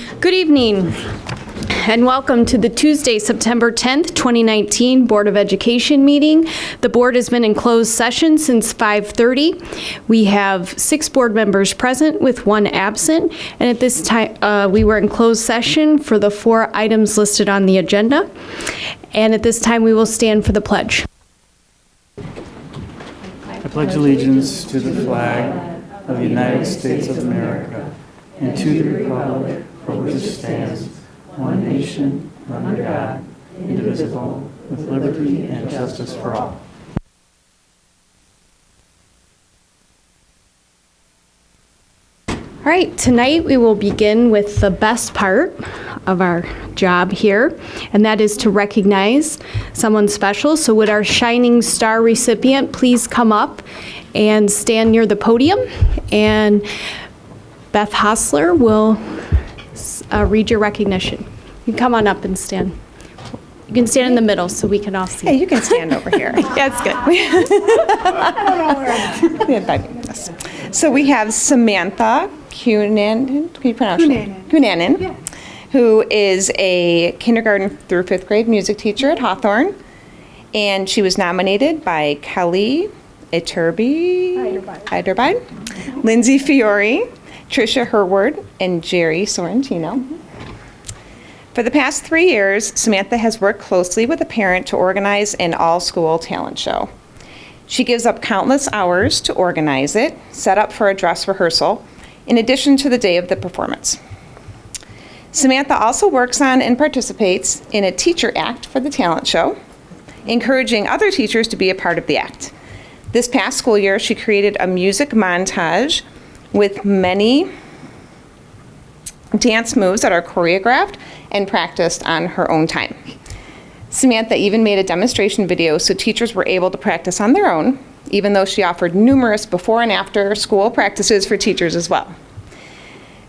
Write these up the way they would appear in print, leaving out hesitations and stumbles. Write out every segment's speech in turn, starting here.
Good evening and welcome to the Tuesday, September 10th, 2019 Board of Education meeting. The board has been in closed session since 5:30. We have 6 board members present with 1 absent, and at this time we were in closed session for the 4 items listed on the agenda. And at this time we will stand for the pledge. I pledge allegiance to the flag of the United States of America and to the republic for which it stands, one nation, under God, indivisible, with liberty and justice for all. All right, tonight we will begin with the best part of our job here, and that is to recognize someone special. So would our Shining Star recipient please come up and stand near the podium, and Beth Hostler will read your recognition. You can come on up and stand. You can stand in the middle so we can all see. Hey, you can stand over here. That's good. So we have Samantha Cunanan, can you pronounce her name? Cunanan, who is a kindergarten through 5th grade music teacher at Hawthorne. And she was nominated by Kelly Iterbide, Lindsay Fiore, Tricia Herward, and Jerry Sorrentino. For the past 3 years, Samantha has worked closely with a parent to organize an all-school talent show. She gives up countless hours to organize it, set up for a dress rehearsal, in addition to the day of the performance. Samantha also works on and participates in a teacher act for the talent show, encouraging other teachers to be a part of the act. This past school year, she created a music montage with many dance moves that are choreographed and practiced on her own time. Samantha even made a demonstration video so teachers were able to practice on their own, even though she offered numerous before and after school practices for teachers as well.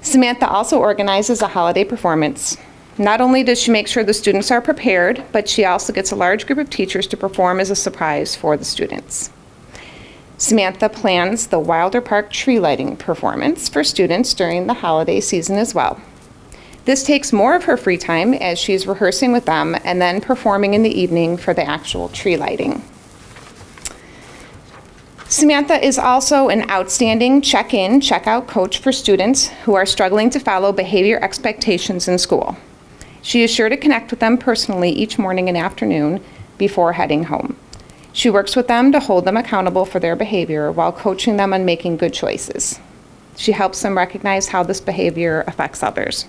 Samantha also organizes a holiday performance. Not only does she make sure the students are prepared, but she also gets a large group of teachers to perform as a surprise for the students. Samantha plans the Wilder Park tree lighting performance for students during the holiday season as well. This takes more of her free time as she's rehearsing with them and then performing in the evening for the actual tree lighting. Samantha is also an outstanding check-in, check-out coach for students who are struggling to follow behavior expectations in school. She is sure to connect with them personally each morning and afternoon before heading home. She works with them to hold them accountable for their behavior while coaching them on making good choices. She helps them recognize how this behavior affects others.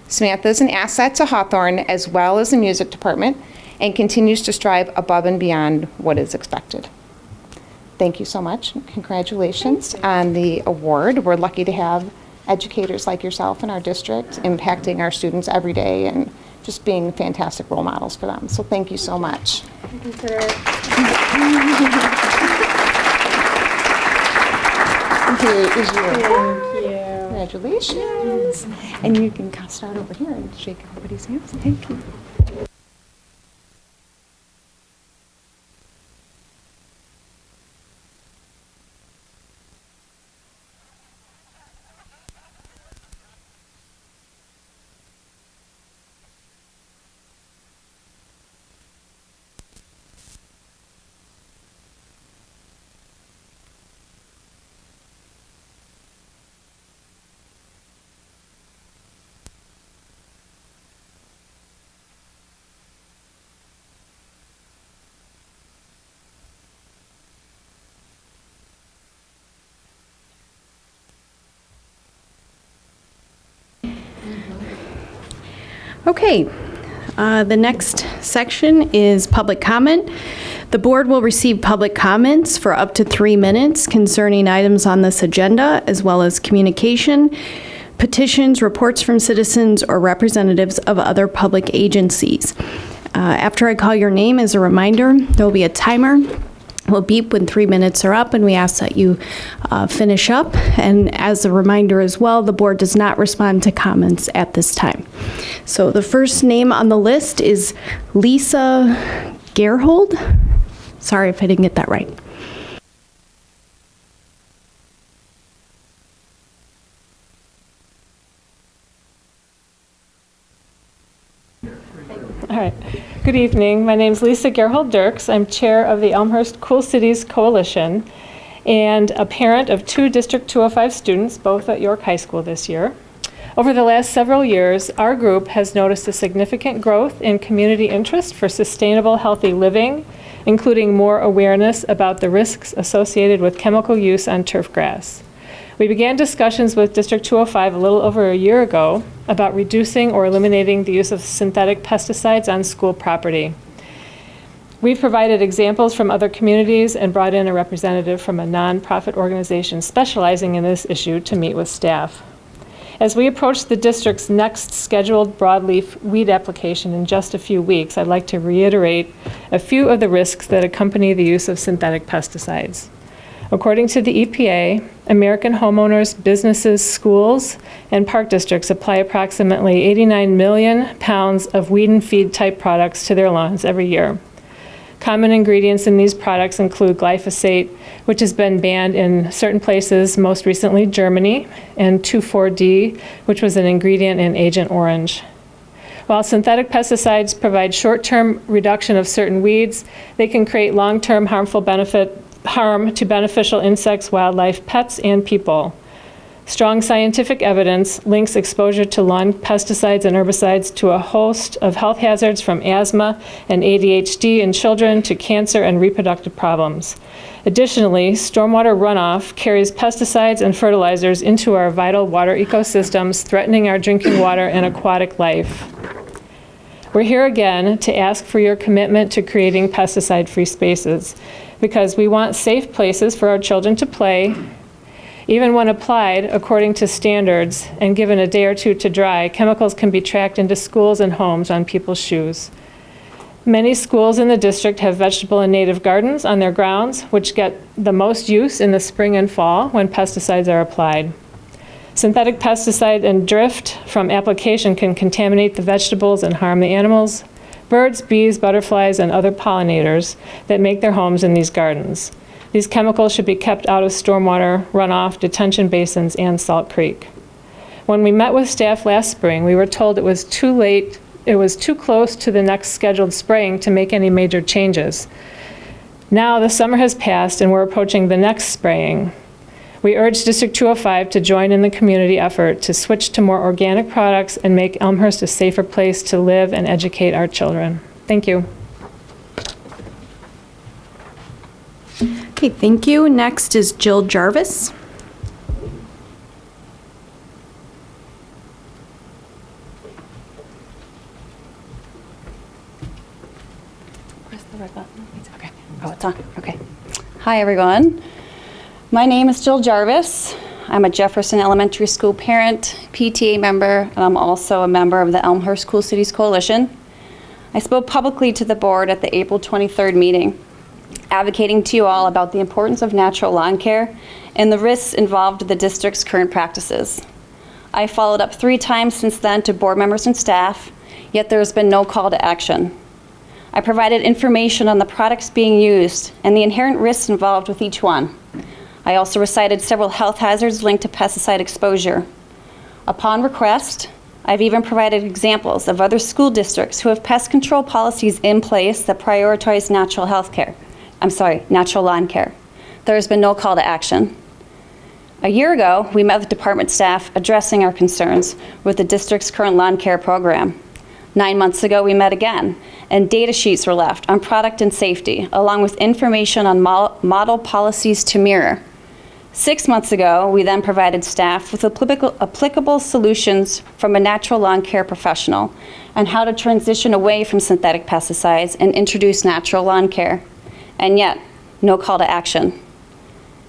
Samantha is an asset to Hawthorne as well as the music department and continues to strive above and beyond what is expected. Thank you so much. Congratulations on the award. We're lucky to have educators like yourself in our district impacting our students every day and just being fantastic role models for them. So thank you so much. Thank you, sir. Here is your award. Thank you. Congratulations. And you can start over here and shake everybody's hands. Thank you. Okay, the next section is public comment. The board will receive public comments for up to 3 minutes concerning items on this agenda, as well as communication, petitions, reports from citizens, or representatives of other public agencies. After I call your name, as a reminder, there will be a timer. We'll beep when 3 minutes are up, and we ask that you finish up. And as a reminder as well, the board does not respond to comments at this time. So the first name on the list is Lisa Gerhold. Sorry if I didn't get that right. All right. Good evening. My name is Lisa Gerhold Dirks. I'm chair of the Elmhurst Cool Cities Coalition and a parent of 2 District 205 students, both at York High School this year. Over the last several years, our group has noticed a significant growth in community interest for sustainable, healthy living, including more awareness about the risks associated with chemical use on turf grass. We began discussions with District 205 a little over a year ago about reducing or eliminating the use of synthetic pesticides on school property. We've provided examples from other communities and brought in a representative from a nonprofit organization specializing in this issue to meet with staff. As we approach the district's next scheduled broadleaf weed application in just a few weeks, I'd like to reiterate a few of the risks that accompany the use of synthetic pesticides. According to the EPA, American homeowners, businesses, schools, and park districts apply approximately 89 million pounds of weed and feed type products to their lawns every year. Common ingredients in these products include glyphosate, which has been banned in certain places, most recently Germany, and 2,4-D, which was an ingredient in Agent Orange. While synthetic pesticides provide short-term reduction of certain weeds, they can create long-term harm to beneficial insects, wildlife, pets, and people. Strong scientific evidence links exposure to lawn pesticides and herbicides to a host of health hazards from asthma and ADHD in children to cancer and reproductive problems. Additionally, stormwater runoff carries pesticides and fertilizers into our vital water ecosystems, threatening our drinking water and aquatic life. We're here again to ask for your commitment to creating pesticide-free spaces, because we want safe places for our children to play. Even when applied according to standards and given a day or two to dry, chemicals can be tracked into schools and homes on people's shoes. Many schools in the district have vegetable and native gardens on their grounds, which get the most use in the spring and fall when pesticides are applied. Synthetic pesticide and drift from application can contaminate the vegetables and harm the animals, birds, bees, butterflies, and other pollinators that make their homes in these gardens. These chemicals should be kept out of stormwater, runoff, detention basins, and Salt Creek. When we met with staff last spring, we were told it was too late, it was too close to the next scheduled spraying to make any major changes. Now the summer has passed and we're approaching the next spraying. We urge District 205 to join in the community effort to switch to more organic products and make Elmhurst a safer place to live and educate our children. Thank you. Okay, thank you. Next is Jill Jarvis. Press the red button. Okay. Oh, it's on. Okay. Hi, everyone. My name is Jill Jarvis. I'm a Jefferson Elementary School parent, PTA member, and I'm also a member of the Elmhurst Cool Cities Coalition. I spoke publicly to the board at the April 23rd meeting, advocating to you all about the importance of natural lawn care and the risks involved with the district's current practices. I followed up 3 times since then to board members and staff, yet there has been no call to action. I provided information on the products being used and the inherent risks involved with each one. I also recited several health hazards linked to pesticide exposure. Upon request, I've even provided examples of other school districts who have pest control policies in place that prioritize natural lawn care. There has been no call to action. A year ago, we met with department staff addressing our concerns with the district's current lawn care program. 9 months ago, we met again, and data sheets were left on product and safety, along with information on model policies to mirror. 6 months ago, we then provided staff with applicable solutions from a natural lawn care professional on how to transition away from synthetic pesticides and introduce natural lawn care. And yet, no call to action.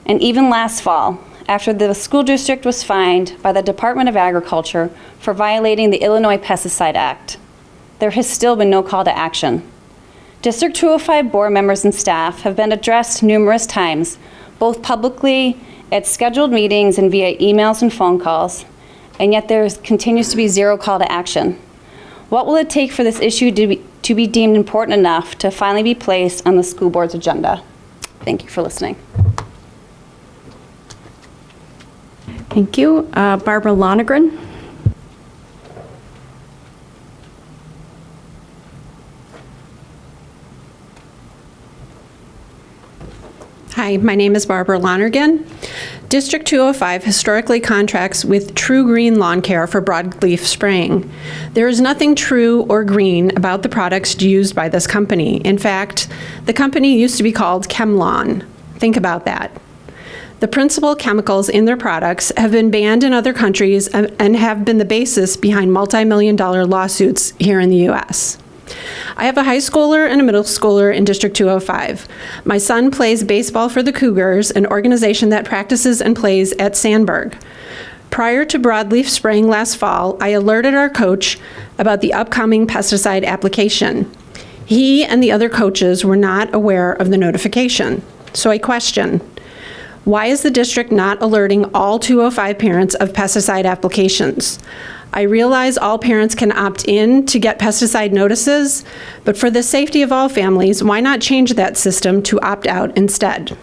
And even last fall, after the school district was fined by the Department of Agriculture for violating the Illinois Pesticide Act, there has still been no call to action. District 205 board members and staff have been addressed numerous times, both publicly at scheduled meetings and via emails and phone calls, and yet there continues to be zero call to action. What will it take for this issue to be deemed important enough to finally be placed on the school board's agenda? Thank you for listening. Thank you. Barbara Lonergan. Hi, my name is Barbara Lonergan. District 205 historically contracts with True Green Lawn Care for broadleaf spraying. There is nothing true or green about the products used by this company. In fact, the company used to be called ChemLawn. Think about that. The principal chemicals in their products have been banned in other countries and have been the basis behind multi-million-dollar lawsuits here in the U.S. I have a high schooler and a middle schooler in District 205. My son plays baseball for the Cougars, an organization that practices and plays at Sandburg. Prior to broadleaf spraying last fall, I alerted our coach about the upcoming pesticide application. He and the other coaches were not aware of the notification. So I question, why is the district not alerting all 205 parents of pesticide applications? I realize all parents can opt in to get pesticide notices, but for the safety of all families, why not change that system to opt out instead?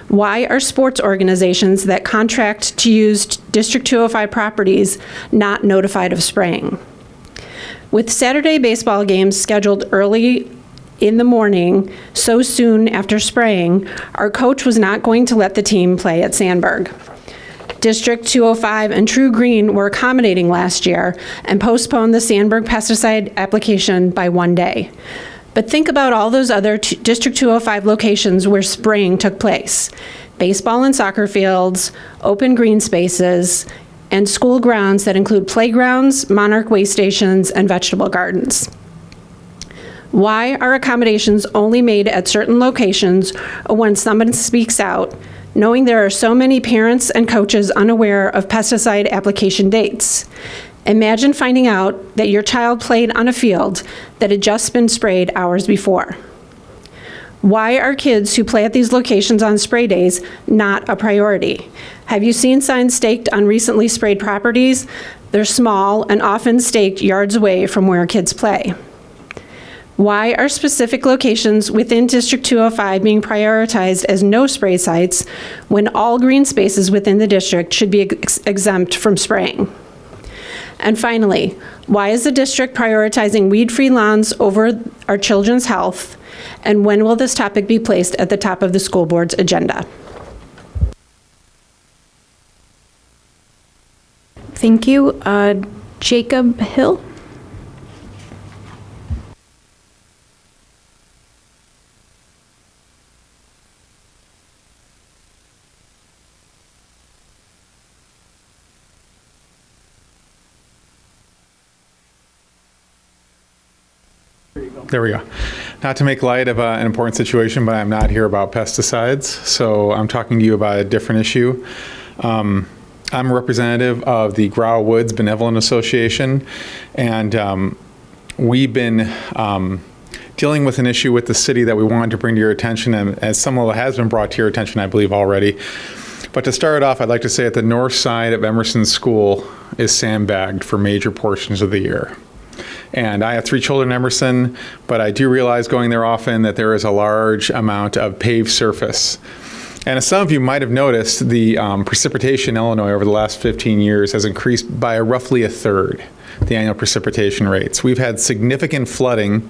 Why are sports organizations that contract to use District 205 properties not notified of spraying? With Saturday baseball games scheduled early in the morning, so soon after spraying, our coach was not going to let the team play at Sandburg. District 205 and True Green were accommodating last year and postponed the Sandburg pesticide application by 1 day. But think about all those other District 205 locations where spraying took place. Baseball and soccer fields, open green spaces, and school grounds that include playgrounds, Monarch way stations, and vegetable gardens. Why are accommodations only made at certain locations or when someone speaks out, knowing there are so many parents and coaches unaware of pesticide application dates? Imagine finding out that your child played on a field that had just been sprayed hours before. Why are kids who play at these locations on spray days not a priority? Have you seen signs staked on recently sprayed properties? They're small and often staked yards away from where kids play. Why are specific locations within District 205 being prioritized as no spray sites when all green spaces within the district should be exempt from spraying? And finally, why is the district prioritizing weed-free lawns over our children's health? And when will this topic be placed at the top of the school board's agenda? Thank you. Jacob Hill? There we go. Not to make light of an important situation, but I'm not here about pesticides, so I'm talking to you about a different issue. I'm a representative of the Grow Woods Benevolent Association, and we've been dealing with an issue with the city that we wanted to bring to your attention, and as some of it has been brought to your attention, I believe, already. But to start off, I'd like to say that the north side of Emerson School is sandbagged for major portions of the year. And I have 3 children in Emerson, but I do realize going there often that there is a large amount of paved surface. And as some of you might have noticed, the precipitation in Illinois over the last 15 years has increased by roughly 1/3, the annual precipitation rates. We've had significant flooding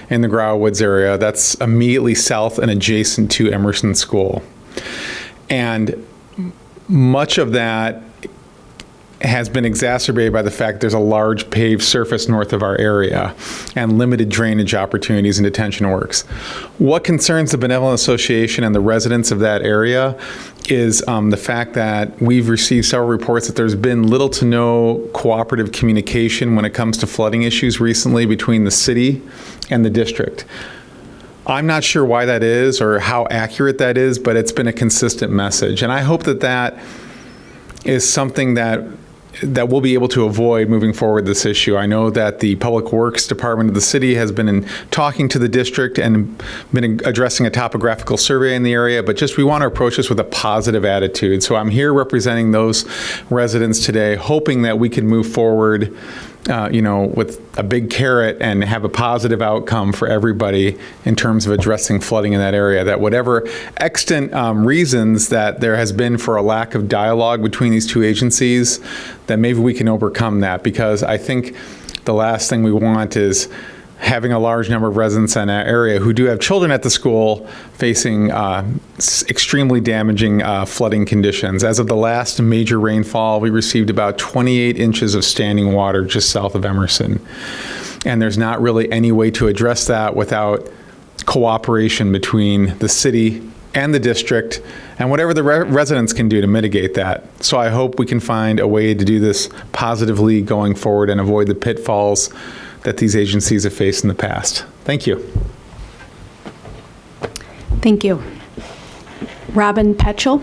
in the Grow Woods area that's immediately south and adjacent to Emerson School. And much of that has been exacerbated by the fact there's a large paved surface north of our area and limited drainage opportunities and detention works. What concerns the Benevolent Association and the residents of that area is the fact that we've received several reports that there's been little to no cooperative communication when it comes to flooding issues recently between the city and the district. I'm not sure why that is or how accurate that is, but it's been a consistent message. And I hope that that is something that we'll be able to avoid moving forward this issue. I know that the Public Works Department of the city has been talking to the district and been addressing a topographical survey in the area, but just we want to approach this with a positive attitude. So I'm here representing those residents today, hoping that we can move forward with a big carrot and have a positive outcome for everybody in terms of addressing flooding in that area, that whatever extant reasons that there has been for a lack of dialogue between these two agencies, that maybe we can overcome that, because I think the last thing we want is having a large number of residents in our area who do have children at the school facing extremely damaging flooding conditions. As of the last major rainfall, we received about 28 inches of standing water just south of Emerson. And there's not really any way to address that without cooperation between the city and the district, and whatever the residents can do to mitigate that. So I hope we can find a way to do this positively going forward and avoid the pitfalls that these agencies have faced in the past. Thank you. Thank you. Robin Petchel.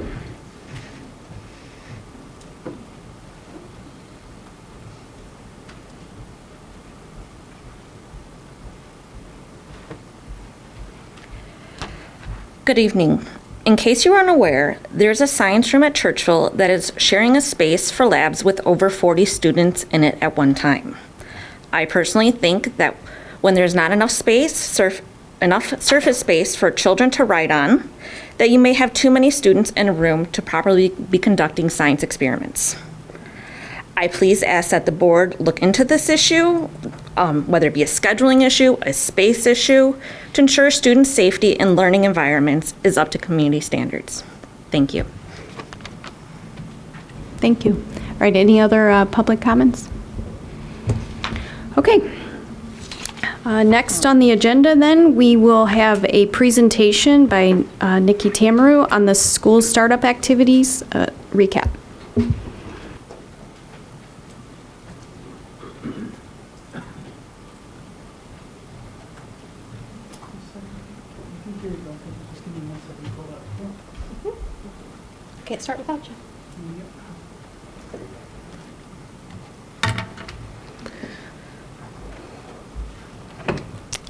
Good evening. In case you are unaware, there's a science room at Churchville that is sharing a space for labs with over 40 students in it at one time. I personally think that when there's not enough space, enough surface space for children to write on, that you may have too many students in a room to properly be conducting science experiments. I please ask that the board look into this issue, whether it be a scheduling issue, a space issue, to ensure student safety in learning environments is up to community standards. Thank you. Thank you. All right, any other public comments? Okay. Next on the agenda then, we will have a presentation by Nikki Tamaru on the school startup activities recap. Can't start without you.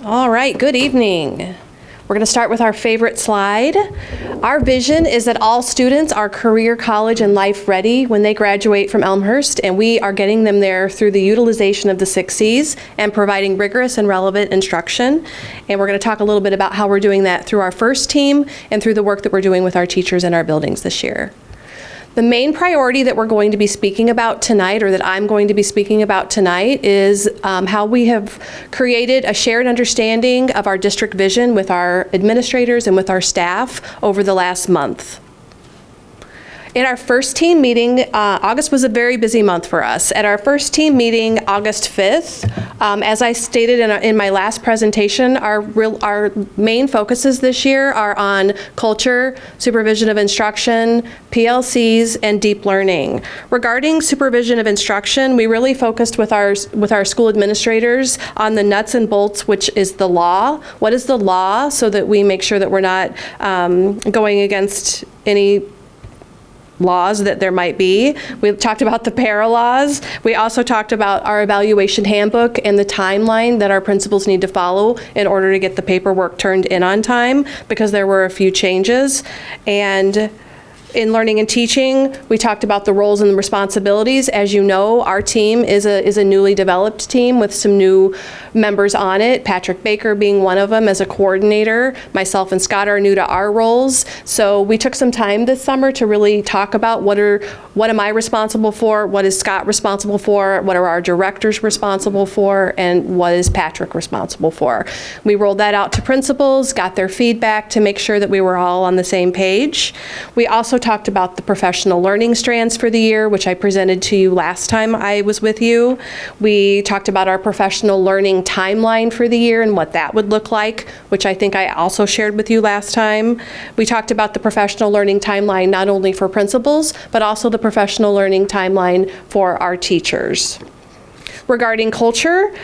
All right, good evening. We're going to start with our favorite slide. Our vision is that all students are career, college, and life ready when they graduate from Elmhurst, and we are getting them there through the utilization of the 6 C's and providing rigorous and relevant instruction. And we're going to talk a little bit about how we're doing that through our first team and through the work that we're doing with our teachers in our buildings this year. The main priority that we're going to be speaking about tonight, or that I'm going to be speaking about tonight, is how we have created a shared understanding of our district vision with our administrators and with our staff over the last month. In our first team meeting, August was a very busy month for us. At our first team meeting, August 5th, as I stated in my last presentation, our main focuses this year are on culture, supervision of instruction, PLCs, and deep learning. Regarding supervision of instruction, we really focused with our school administrators on the nuts and bolts, which is the law. What is the law, so that we make sure that we're not going against any laws that there might be. We talked about the para laws. We also talked about our evaluation handbook and the timeline that our principals need to follow in order to get the paperwork turned in on time, because there were a few changes. And in learning and teaching, we talked about the roles and the responsibilities. As you know, our team is a newly developed team with some new members on it, Patrick Baker being one of them as a coordinator. Myself and Scott are new to our roles. So we took some time this summer to really talk about what am I responsible for, what is Scott responsible for, what are our directors responsible for, and what is Patrick responsible for. We rolled that out to principals, got their feedback to make sure that we were all on the same page. We also talked about the professional learning strands for the year, which I presented to you last time I was with you. We talked about our professional learning timeline for the year and what that would look like, which I think I also shared with you last time. We talked about the professional learning timeline not only for principals, but also the professional learning timeline for our teachers. Regarding culture,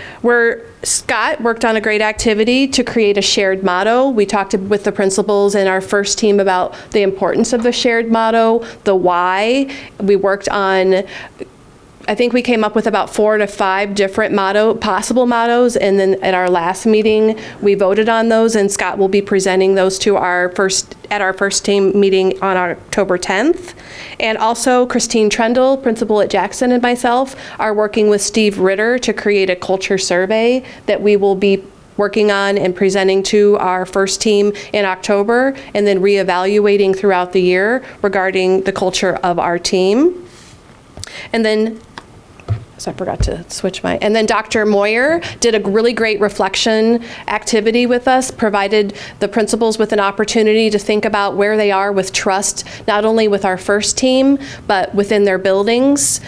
Scott worked on a great activity to create a shared motto. We talked with the principals in our first team about the importance of the shared motto, the why. We worked on, I think we came up with about 4 to 5 different possible mottos, and then at our last meeting, we voted on those, and Scott will be presenting those to our first team meeting on October 10th. And also Christine Trendle, principal at Jackson, and myself are working with Steve Ritter to create a culture survey that we will be working on and presenting to our first team in October, and then reevaluating throughout the year regarding the culture of our team. And then So I forgot to switch my, and then Dr. Moyer did a really great reflection activity with us, provided the principals with an opportunity to think about where they are with trust, not only with our first team, but within their buildings,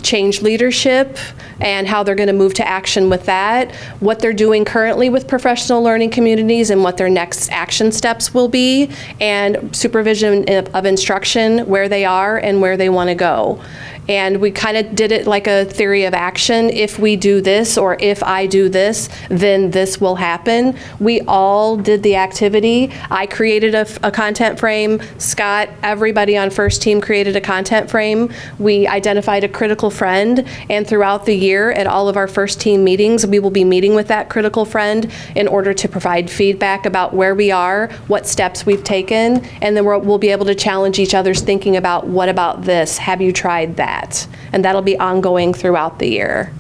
change leadership, and how they're going to move to action with that, what they're doing currently with professional learning communities and what their next action steps will be, and supervision of instruction, where they are and where they want to go. And we kind of did it like a theory of action. If we do this, or if I do this, then this will happen. We all did the activity. I created a content frame. Scott, everybody on first team created a content frame. We identified a critical friend, and throughout the year at all of our first team meetings, we will be meeting with that critical friend in order to provide feedback about where we are, what steps we've taken, and then we'll be able to challenge each other's thinking about, what about this? Have you tried that? And that'll be ongoing throughout the year.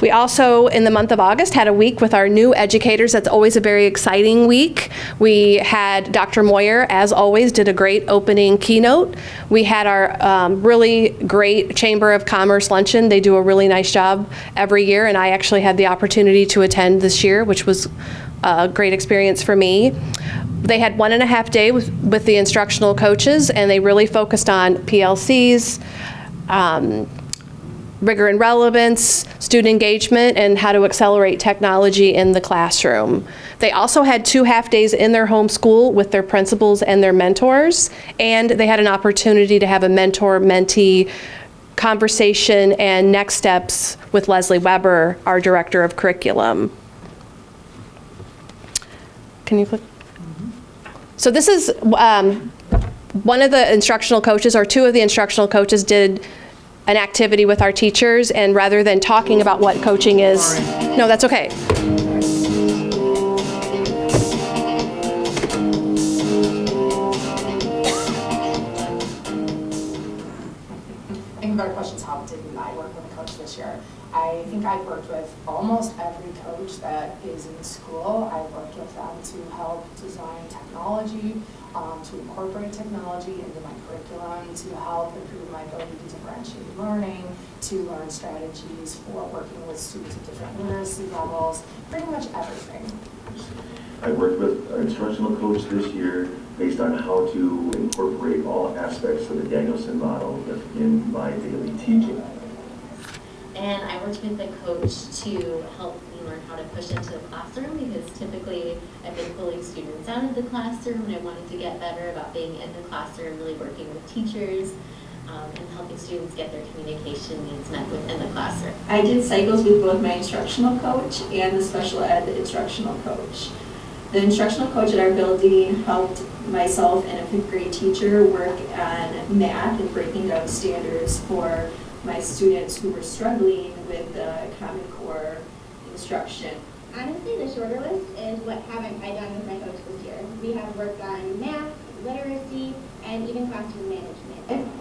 We also, in the month of August, had a week with our new educators. That's always a very exciting week. We had Dr. Moyer, as always, did a great opening keynote. We had our really great Chamber of Commerce luncheon. They do a really nice job every year, and I actually had the opportunity to attend this year, which was a great experience for me. They had 1.5 days with the instructional coaches, and they really focused on PLCs, rigor and relevance, student engagement, and how to accelerate technology in the classroom. They also had 2 half-days in their home school with their principals and their mentors, and they had an opportunity to have a mentor-mentee conversation and next steps with Leslie Weber, our Director of Curriculum. Can you click? So this is one of the instructional coaches, or 2 of the instructional coaches, did an activity with our teachers, and rather than talking about what coaching is, no, that's okay. Thank you for the questions. How did I work with a coach this year? I think I've worked with almost every coach that is in school. I've worked with them to help design technology, to incorporate technology into my curriculum, to help improve my ability to differentiate learning, to learn strategies for working with students of different literacy levels, pretty much everything. I worked with an instructional coach this year based on how to incorporate all aspects of the Danielson model in my daily teaching. And I worked with a coach to help me learn how to push into the classroom, because typically I've been pulling students out of the classroom, and I wanted to get better about being in the classroom, really working with teachers, and helping students get their communication needs met within the classroom. I did cycles with both my instructional coach and the special ed instructional coach. The instructional coach at our building helped myself and a 5th grade teacher work on math and breaking down standards for my students who were struggling with the Common Core instruction. Honestly, the shorter list is what haven't I done with my coach this year. We have worked on math, literacy, and even classroom management.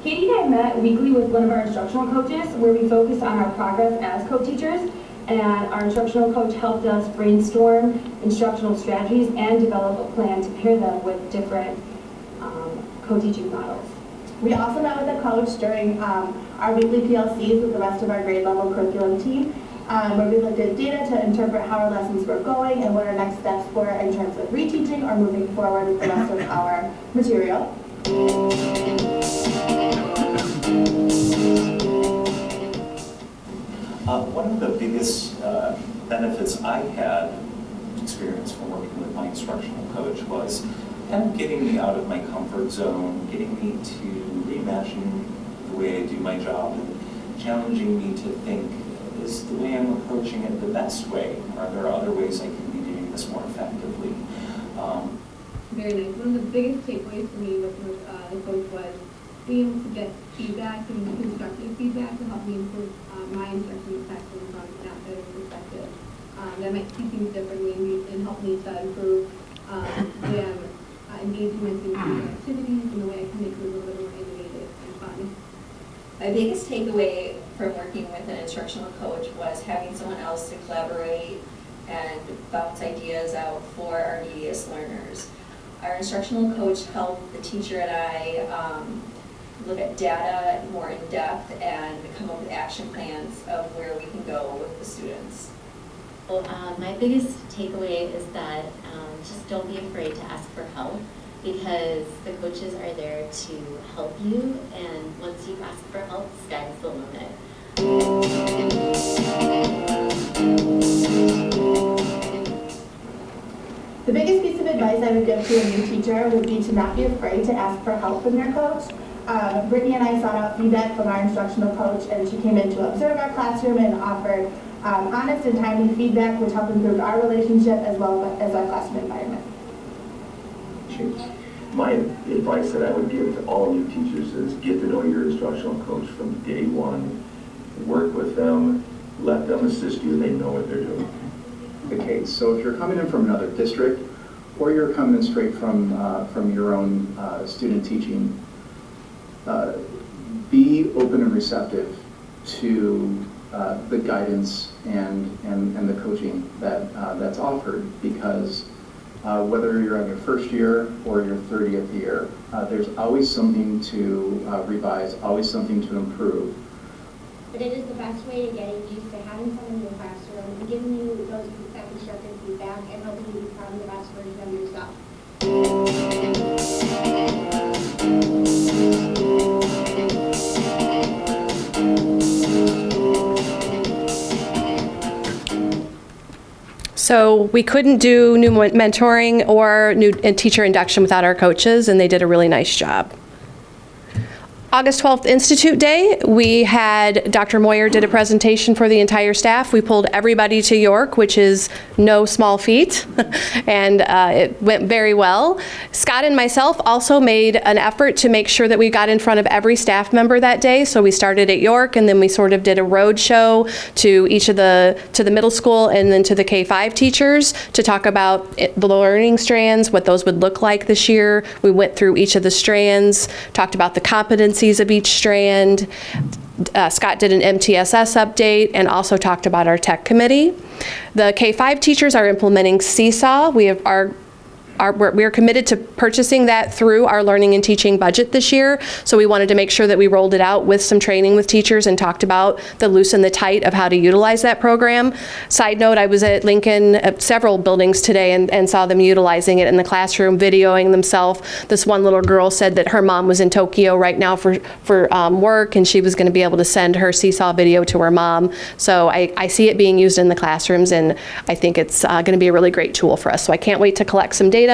Katie and I met weekly with one of our instructional coaches, where we focused on our progress as co-teachers, and our instructional coach helped us brainstorm instructional strategies and develop a plan to pair them with different co-teaching models. We also met with a coach during our weekly PLCs with the rest of our grade level curriculum team, where we looked at data to interpret how our lessons were going and what our next steps were in terms of reteaching or moving forward with the rest of our material. One of the biggest benefits I had experienced from working with my instructional coach was kind of getting me out of my comfort zone, getting me to reimagine the way I do my job, and challenging me to think, is the way I'm approaching it the best way? Are there other ways I can be doing this more effectively? Very nice. One of the biggest takeaways for me with the coach was being able to get feedback and constructive feedback to help me improve my instruction effectively from an outsider's perspective. That might see things differently and help me to improve them engaging my students in activities in a way I can make it a little bit more innovative and fun. My biggest takeaway from working with an instructional coach was having someone else to collaborate and bounce ideas out for our neediest learners. Our instructional coach helped the teacher and I look at data more in depth and come up with action plans of where we can go with the students. Well, my biggest takeaway is that just don't be afraid to ask for help, because the coaches are there to help you, and once you've asked for help, the sky's the limit. The biggest piece of advice I would give to a new teacher would be to not be afraid to ask for help from your coach. Brittany and I sought out feedback from our instructional coach, and she came in to observe our classroom and offered honest and timely feedback, which helped improve our relationship as well as our classroom environment. My advice that I would give to all new teachers is get to know your instructional coach from day one. Work with them, let them assist you, they know what they're doing. The case. So if you're coming in from another district, or you're coming in straight from your own student teaching, be open and receptive to the guidance and the coaching that's offered, because whether you're on your first year or your 30th year, there's always something to revise, always something to improve. But it is the best way to getting used to having someone in your classroom and giving you those that constructive feedback and helping you become the best version of yourself. So we couldn't do new mentoring or new teacher induction without our coaches, and they did a really nice job. August 12th Institute Day, we had Dr. Moyer did a presentation for the entire staff. We pulled everybody to York, which is no small feat, and it went very well. Scott and myself also made an effort to make sure that we got in front of every staff member that day. So we started at York, and then we sort of did a road show to each of the middle school and then to the K-5 teachers to talk about the learning strands, what those would look like this year. We went through each of the strands, talked about the competencies of each strand. Scott did an MTSS update and also talked about our tech committee. The K-5 teachers are implementing Seesaw. We're committed to purchasing that through our learning and teaching budget this year. So we wanted to make sure that we rolled it out with some training with teachers and talked about the loose and the tight of how to utilize that program. Side note, I was at Lincoln at several buildings today and saw them utilizing it in the classroom, videoing themselves. This one little girl said that her mom was in Tokyo right now for work, and she was going to be able to send her Seesaw video to her mom. So I see it being used in the classrooms, and I think it's going to be a really great tool for us. So I can't wait to collect some data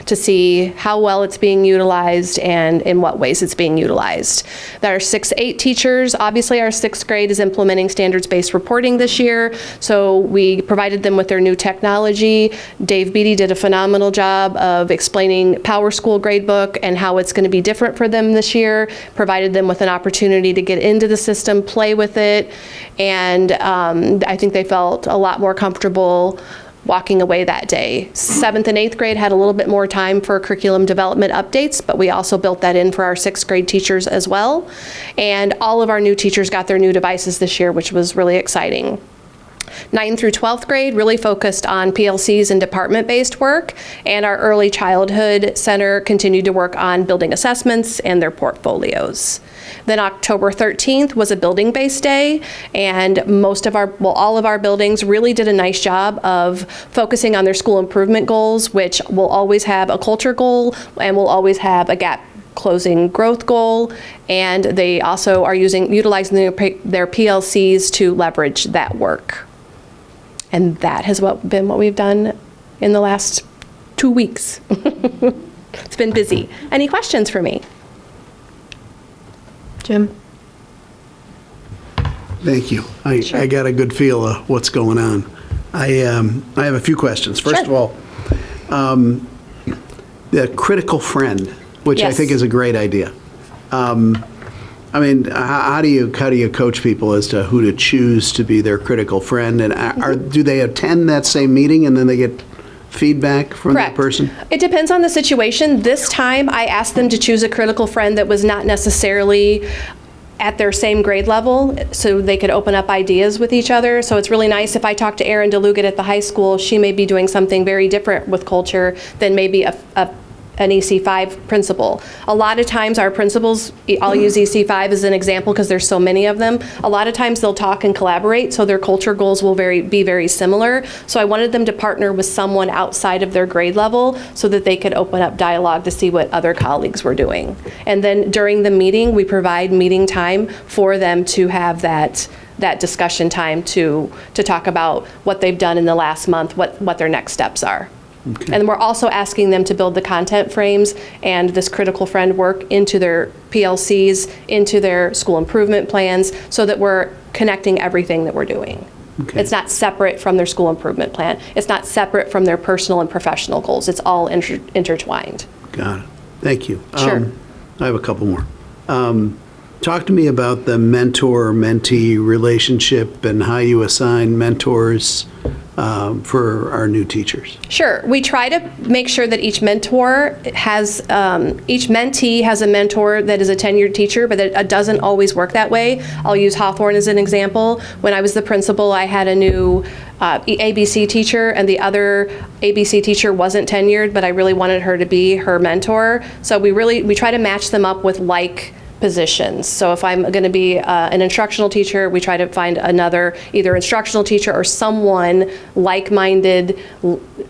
to see how well it's being utilized and in what ways it's being utilized. There are 6-8 teachers. Obviously, our 6th grade is implementing standards-based reporting this year, so we provided them with their new technology. Dave Beatty did a phenomenal job of explaining Power School gradebook and how it's going to be different for them this year, provided them with an opportunity to get into the system, play with it, and I think they felt a lot more comfortable walking away that day. 7th and 8th grade had a little bit more time for curriculum development updates, but we also built that in for our 6th grade teachers as well. And all of our new teachers got their new devices this year, which was really exciting. 9th through 12th grade really focused on PLCs and department-based work, and our early childhood center continued to work on building assessments and their portfolios. Then October 13th was a building-based day, and all of our buildings really did a nice job of focusing on their school improvement goals, which will always have a culture goal and will always have a gap closing growth goal, and they also are utilizing their PLCs to leverage that work. And that has been what we've done in the last 2 weeks. It's been busy. Any questions for me? Jim? Thank you. I got a good feel of what's going on. I have a few questions. First of all, the critical friend, which I think is a great idea. I mean, how do you coach people as to who to choose to be their critical friend? And do they attend that same meeting and then they get feedback from that person? It depends on the situation. This time I asked them to choose a critical friend that was not necessarily at their same grade level, so they could open up ideas with each other. So it's really nice if I talk to Erin DeLugat at the high school, she may be doing something very different with culture than maybe a an EC5 principal. A lot of times our principals, I'll use EC5 as an example because there's so many of them, a lot of times they'll talk and collaborate, so their culture goals will be very similar. So I wanted them to partner with someone outside of their grade level so that they could open up dialogue to see what other colleagues were doing. And then during the meeting, we provide meeting time for them to have that discussion time to talk about what they've done in the last month, what their next steps are. Okay. And we're also asking them to build the content frames and this critical friend work into their PLCs, into their school improvement plans, so that we're connecting everything that we're doing. Okay. It's not separate from their school improvement plan. It's not separate from their personal and professional goals. It's all intertwined. Got it. Thank you. Sure. I have a couple more. Talk to me about the mentor-mentee relationship and how you assign mentors for our new teachers. Sure. We try to make sure that each mentor has, each mentee has a mentor that is a tenured teacher, but it doesn't always work that way. I'll use Hawthorne as an example. When I was the principal, I had a new ABC teacher, and the other ABC teacher wasn't tenured, but I really wanted her to be her mentor. So we try to match them up with like positions. So if I'm going to be an instructional teacher, we try to find another either instructional teacher or someone like-minded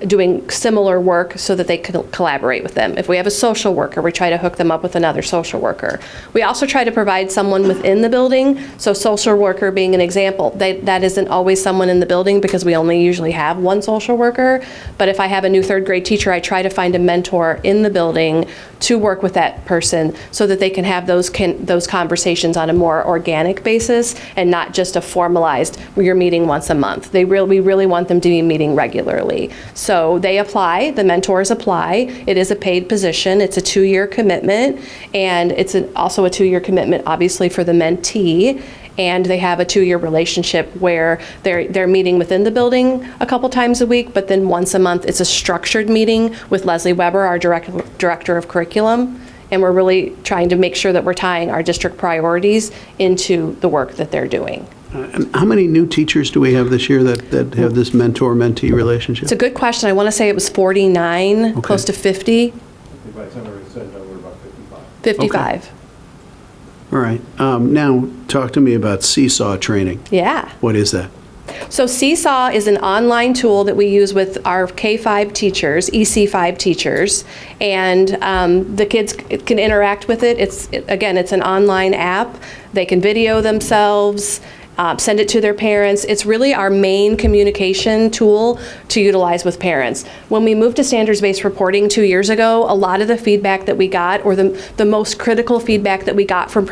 doing similar work so that they can collaborate with them. If we have a social worker, we try to hook them up with another social worker. We also try to provide someone within the building. So social worker being an example, that isn't always someone in the building because we only usually have one social worker. But if I have a new third grade teacher, I try to find a mentor in the building to work with that person so that they can have those conversations on a more organic basis and not just a formalized, you're meeting once a month. We really want them to be meeting regularly. So they apply, the mentors apply. It is a paid position. It's a 2-year commitment, and it's also a 2-year commitment, obviously, for the mentee. And they have a 2-year relationship where they're meeting within the building a couple times a week, but then once a month it's a structured meeting with Leslie Weber, our director of curriculum. And we're really trying to make sure that we're tying our district priorities into the work that they're doing. And how many new teachers do we have this year that have this mentor-mentee relationship? It's a good question. I want to say it was 49, close to 50. By the time I said that, we're about 55. 55. Okay. All right. Now, talk to me about Seesaw training. Yeah. What is that? So Seesaw is an online tool that we use with our K-5 teachers, EC5 teachers, and the kids can interact with it. It's an online app. They can video themselves, send it to their parents. It's really our main communication tool to utilize with parents. When we moved to standards-based reporting 2 years ago, a lot of the feedback that we got, or the most critical feedback that we got from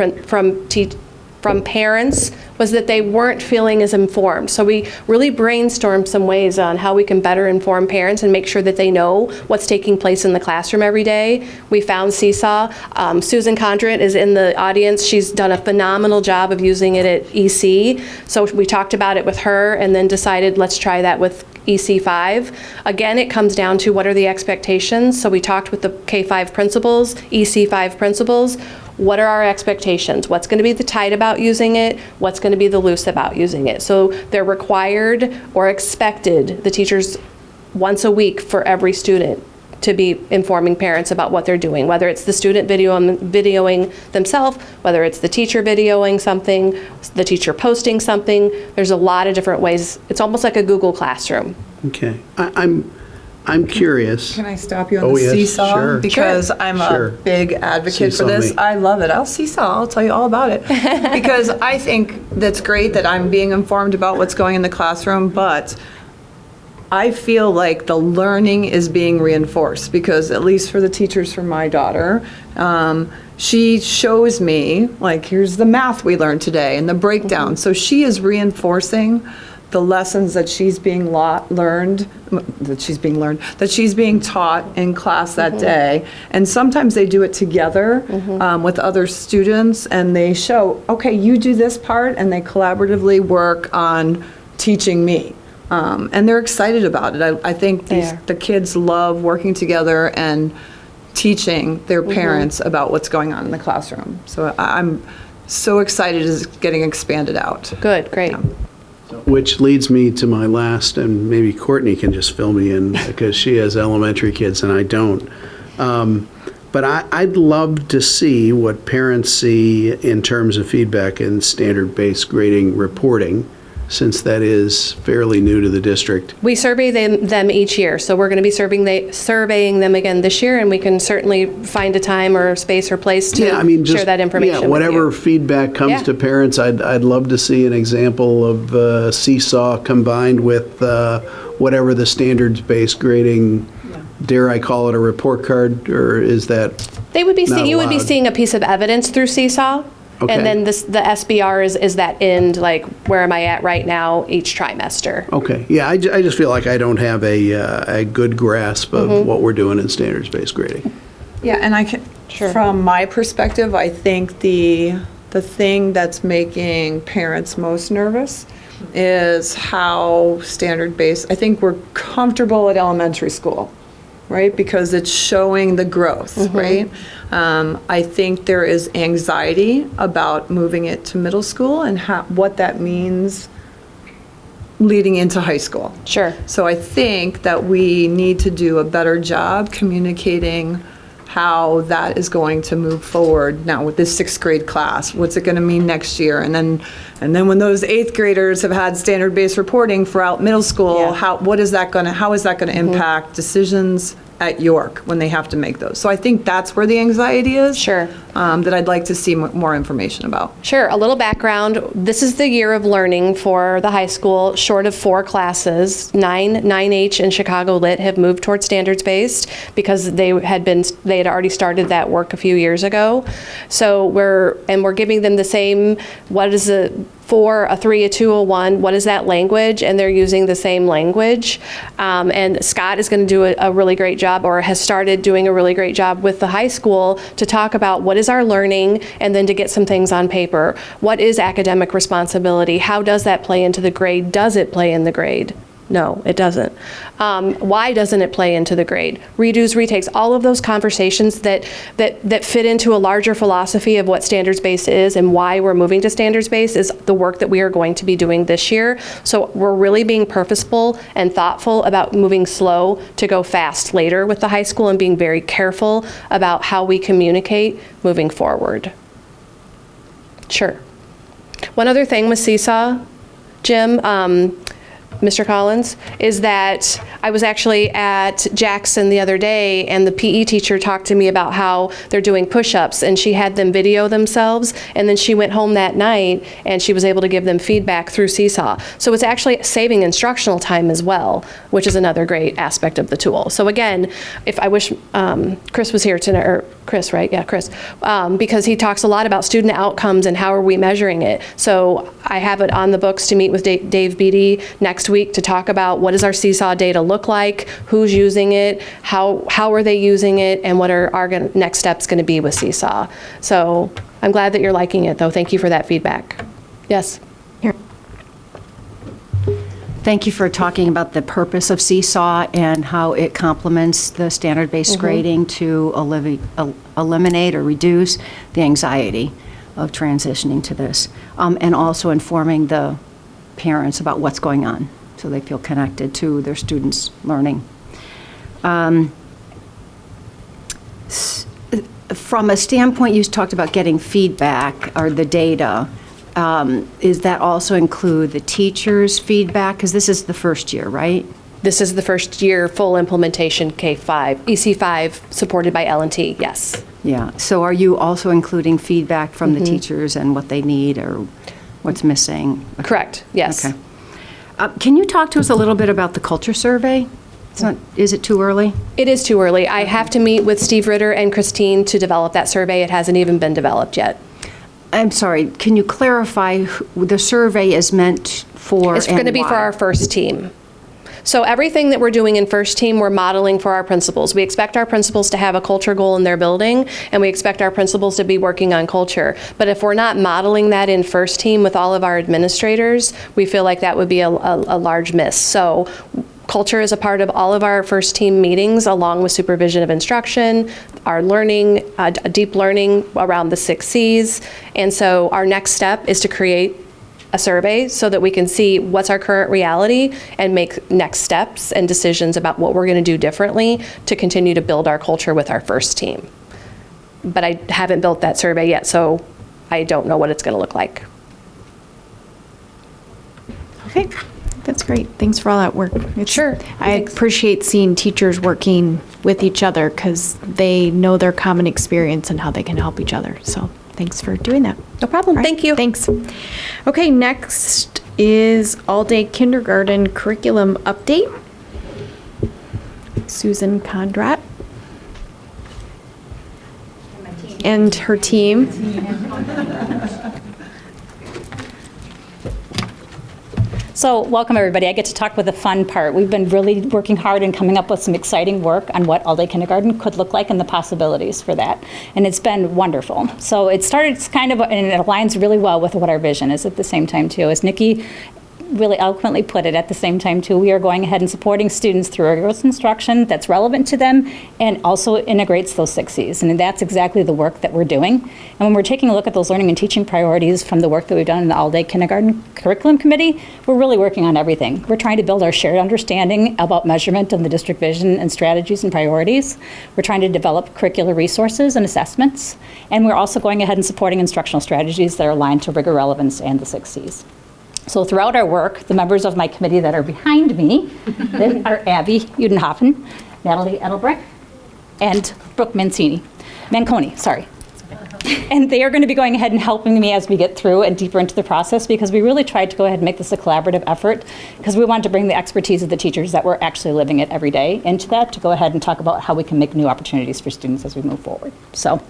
parents, was that they weren't feeling as informed. So we really brainstormed some ways on how we can better inform parents and make sure that they know what's taking place in the classroom every day. We found Seesaw. Susan Condrent is in the audience. She's done a phenomenal job of using it at EC. So we talked about it with her and then decided let's try that with EC5. Again, it comes down to what are the expectations. So we talked with the K-5 principals, EC5 principals. What are our expectations? What's going to be the tight about using it? What's going to be the loose about using it? So they're required or expected, the teachers once a week for every student, to be informing parents about what they're doing, whether it's the student videoing themselves, whether it's the teacher videoing something, the teacher posting something. There's a lot of different ways. It's almost like a Google Classroom. Okay. I'm curious. Can I stop you on the Seesaw? Sure. Because I'm a big advocate for this. I love it. I'll Seesaw. I'll tell you all about it. Because I think that's great that I'm being informed about what's going in the classroom, but I feel like the learning is being reinforced because, at least for the teachers for my daughter, she shows me, like, here's the math we learned today and the breakdown. So she is reinforcing the lessons that she's being that she's being taught in class that day. And sometimes they do it together with other students, and they show, okay, you do this part, and they collaboratively work on teaching me. And they're excited about it. I think the kids love working together and teaching their parents about what's going on in the classroom. So I'm so excited it's getting expanded out. Good, great. Yeah. Which leads me to my last, and maybe Courtney can just fill me in because she has elementary kids and I don't. But I'd love to see what parents see in terms of feedback in standard-based grading reporting, since that is fairly new to the district. We survey them each year, so we're going to be surveying them again this year, and we can certainly find a time or space or place to share that information. Yeah, whatever with you. feedback comes to parents, I'd love to see an example of Seesaw combined with whatever the standards-based grading. Dare I call it a report card, or is that They would be not you would be allowed? seeing a piece of evidence through Seesaw, Okay. and then the SBR is that end, like where am I at right now each trimester. Okay, yeah, I just feel like I don't have a good grasp of what we're doing in standards-based grading. Yeah, and I can, from my perspective, I think the thing that's making parents most nervous is how standard-based, I think we're comfortable at elementary school, right? Because it's showing the growth, right? I think there is anxiety about moving it to middle school and what that means leading into high school. Sure. So I think that we need to do a better job communicating how that is going to move forward now with this 6th grade class. What's it going to mean next year? And then when those 8th graders have had standard-based reporting throughout middle school, how is that going to impact decisions at York when they have to make those? So I think that's where the anxiety is. Sure. That I'd like to see more information about. Sure. A little background. This is the year of learning for the high school, short of 4 classes. 9H and Chicago Lit have moved towards standards-based because they had already started that work a few years ago. So we're giving them the same, what is a 4, a 3, a 2, a 1, what is that language? And they're using the same language. And Scott is going to do a really great job, or has started doing a really great job with the high school to talk about what is our learning, and then to get some things on paper. What is academic responsibility? How does that play into the grade? Does it play in the grade? No, it doesn't. Why doesn't it play into the grade? Redos, retakes, all of those conversations that fit into a larger philosophy of what standards-based is and why we're moving to standards-based is the work that we are going to be doing this year. So we're really being purposeful and thoughtful about moving slow to go fast later with the high school, and being very careful about how we communicate moving forward. Sure. One other thing with Seesaw, Jim, Mr. Collins, is that I was actually at Jackson the other day, and the PE teacher talked to me about how they're doing push-ups, and she had them video themselves, and then she went home that night and she was able to give them feedback through Seesaw. So it's actually saving instructional time as well, which is another great aspect of the tool. So again, if I wish Chris was here tonight, or Chris, right? Yeah, Chris. Because he talks a lot about student outcomes and how are we measuring it. So I have it on the books to meet with Dave Beatty next week to talk about what does our Seesaw data look like, who's using it, how are they using it, and what are our next steps going to be with Seesaw. So I'm glad that you're liking it, though. Thank you for that feedback. Yes? Thank you for talking about the purpose of Seesaw and how it complements the standard-based grading to eliminate or reduce the anxiety of transitioning to this, and also informing the parents about what's going on so they feel connected to their students' learning. From a standpoint, you talked about getting feedback or the data. Is that also include the teachers' feedback? Because this is the first year, right? This is the first year full implementation K-5, EC5 supported by L&T, yes. Yeah, so are you also including feedback from the teachers and what they need or what's missing? Correct, yes. Okay. Can you talk to us a little bit about the culture survey? Is it too early? It is too early. I have to meet with Steve Ritter and Christine to develop that survey. It hasn't even been developed yet. I'm sorry, can you clarify who the survey is meant for? It's going to be for our first team. So everything that we're doing in first team, we're modeling for our principals. We expect our principals to have a culture goal in their building, and we expect our principals to be working on culture. But if we're not modeling that in first team with all of our administrators, we feel like that would be a large miss. So culture is a part of all of our first team meetings, along with supervision of instruction, our learning, deep learning around the 6 C's. And so our next step is to create a survey so that we can see what's our current reality and make next steps and decisions about what we're going to do differently to continue to build our culture with our first team. But I haven't built that survey yet, so I don't know what it's going to look like. Okay, that's great. Thanks for all that work. Sure. I appreciate seeing teachers working with each other because they know their common experience and how they can help each other. So thanks for doing that. No problem. All right, Thank you. Thanks. Okay, next is all-day kindergarten curriculum update. Susan Condrat and her team. So welcome everybody. I get to talk with the fun part. We've been really working hard and coming up with some exciting work on what all-day kindergarten could look like and the possibilities for that. And it's been wonderful. So it started kind of, and it aligns really well with what our vision is at the same time too. As Nikki really eloquently put it, at the same time too, we are going ahead and supporting students through rigorous instruction that's relevant to them and also integrates those 6 C's. And that's exactly the work that we're doing. And when we're taking a look at those learning and teaching priorities from the work that we've done in the all-day kindergarten curriculum committee, we're really working on everything. We're trying to build our shared understanding about measurement of the district vision and strategies and priorities. We're trying to develop curricular resources and assessments. And we're also going ahead and supporting instructional strategies that are aligned to rigor, relevance, and the 6 C's. So throughout our work, the members of my committee that are behind me are Abby Udenhofen, Natalie Edelbrecht, and Brooke Manconi, sorry. And they are going to be going ahead and helping me as we get through and deeper into the process because we really tried to go ahead and make this a collaborative effort because we wanted to bring the expertise of the teachers that were actually living it every day into that to go ahead and talk about how we can make new opportunities for students as we move forward. So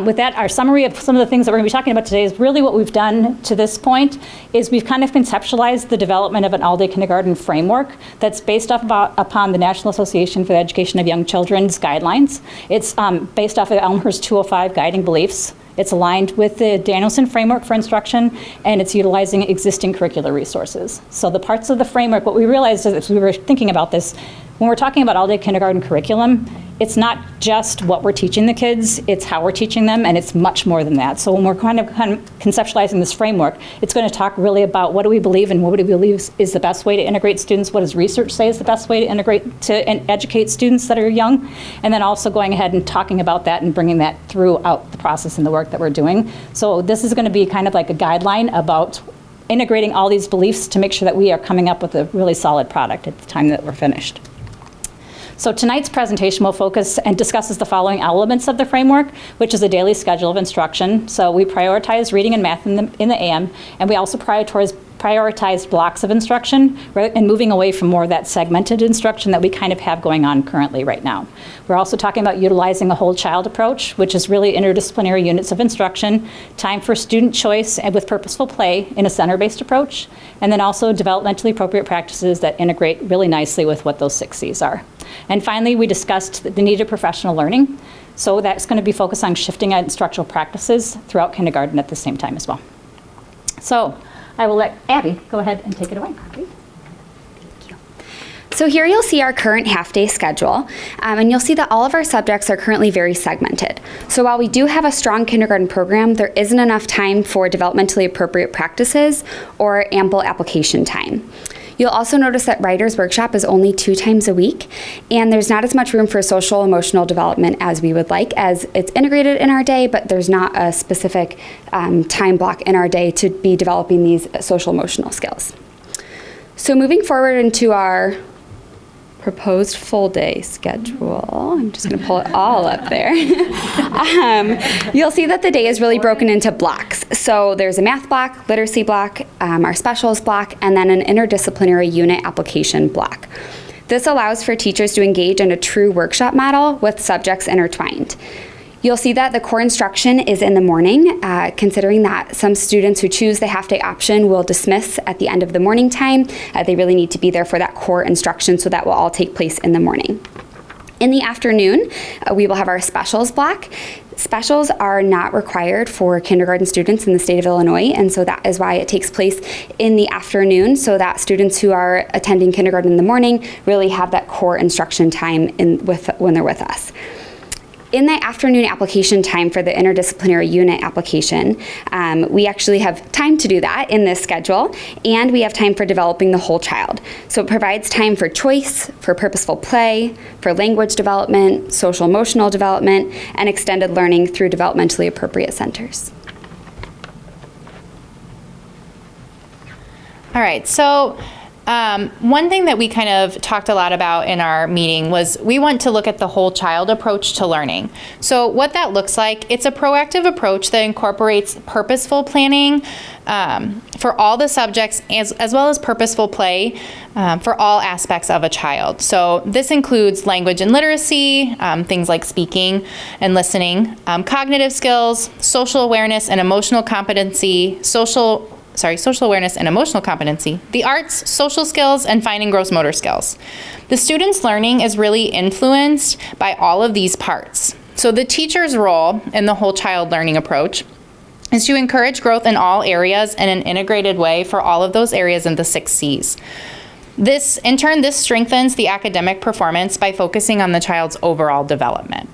with that, our summary of some of the things that we're going to be talking about today is really what we've done to this point is we've kind of conceptualized the development of an all-day kindergarten framework that's based upon the National Association for the Education of Young Children's guidelines. It's based off of Elmhurst 205 guiding beliefs. It's aligned with the Danielson framework for instruction, and it's utilizing existing curricular resources. So the parts of the framework, what we realized as we were thinking about this, when we're talking about all-day kindergarten curriculum, it's not just what we're teaching the kids, it's how we're teaching them, and it's much more than that. So when we're kind of conceptualizing this framework, it's going to talk really about what do we believe and what do we believe is the best way to integrate students, what does research say is the best way to integrate to and educate students that are young, and then also going ahead and talking about that and bringing that throughout the process and the work that we're doing. So this is going to be kind of like a guideline about integrating all these beliefs to make sure that we are coming up with a really solid product at the time that we're finished. So tonight's presentation will focus and discusses the following elements of the framework, which is a daily schedule of instruction. So we prioritize reading and math in the AM, and we also prioritized blocks of instruction and moving away from more of that segmented instruction that we kind of have going on currently right now. We're also talking about utilizing a whole child approach, which is really interdisciplinary units of instruction, time for student choice and with purposeful play in a center-based approach, and then also developmentally appropriate practices that integrate really nicely with what those 6 C's are. And finally, we discussed the need of professional learning. So that's going to be focused on shifting instructional practices throughout kindergarten at the same time as well. So I will let Abby go ahead and take it away. So here you'll see our current half-day schedule, and you'll see that all of our subjects are currently very segmented. So while we do have a strong kindergarten program, there isn't enough time for developmentally appropriate practices or ample application time. You'll also notice that Writer's Workshop is only 2 times a week, and there's not as much room for social emotional development as we would like, as it's integrated in our day, but there's not a specific time block in our day to be developing these social emotional skills. So moving forward into our proposed full day schedule. I'm just going to pull it all up there. You'll see that the day is really broken into blocks. So there's a math block, literacy block, our specials block, and then an interdisciplinary unit application block. This allows for teachers to engage in a true workshop model with subjects intertwined. You'll see that the core instruction is in the morning, considering that some students who choose the half-day option will dismiss at the end of the morning time. They really need to be there for that core instruction, so that will all take place in the morning. In the afternoon, we will have our specials block. Specials are not required for kindergarten students in the state of Illinois, and so that is why it takes place in the afternoon, so that students who are attending kindergarten in the morning really have that core instruction time when they're with us. In the afternoon application time for the interdisciplinary unit application, we actually have time to do that in this schedule, and we have time for developing the whole child. So it provides time for choice, for purposeful play, for language development, social emotional development, and extended learning through developmentally appropriate centers. All right, so one thing that we kind of talked a lot about in our meeting was we want to look at the whole child approach to learning. So what that looks like, it's a proactive approach that incorporates purposeful planning for all the subjects as well as purposeful play for all aspects of a child. So this includes language and literacy, things like speaking and listening, cognitive skills, social awareness and emotional competency, social awareness and emotional competency, the arts, social skills, and fine and gross motor skills. The student's learning is really influenced by all of these parts. So the teacher's role in the whole child learning approach is to encourage growth in all areas in an integrated way for all of those areas in the 6 C's. This strengthens the academic performance by focusing on the child's overall development.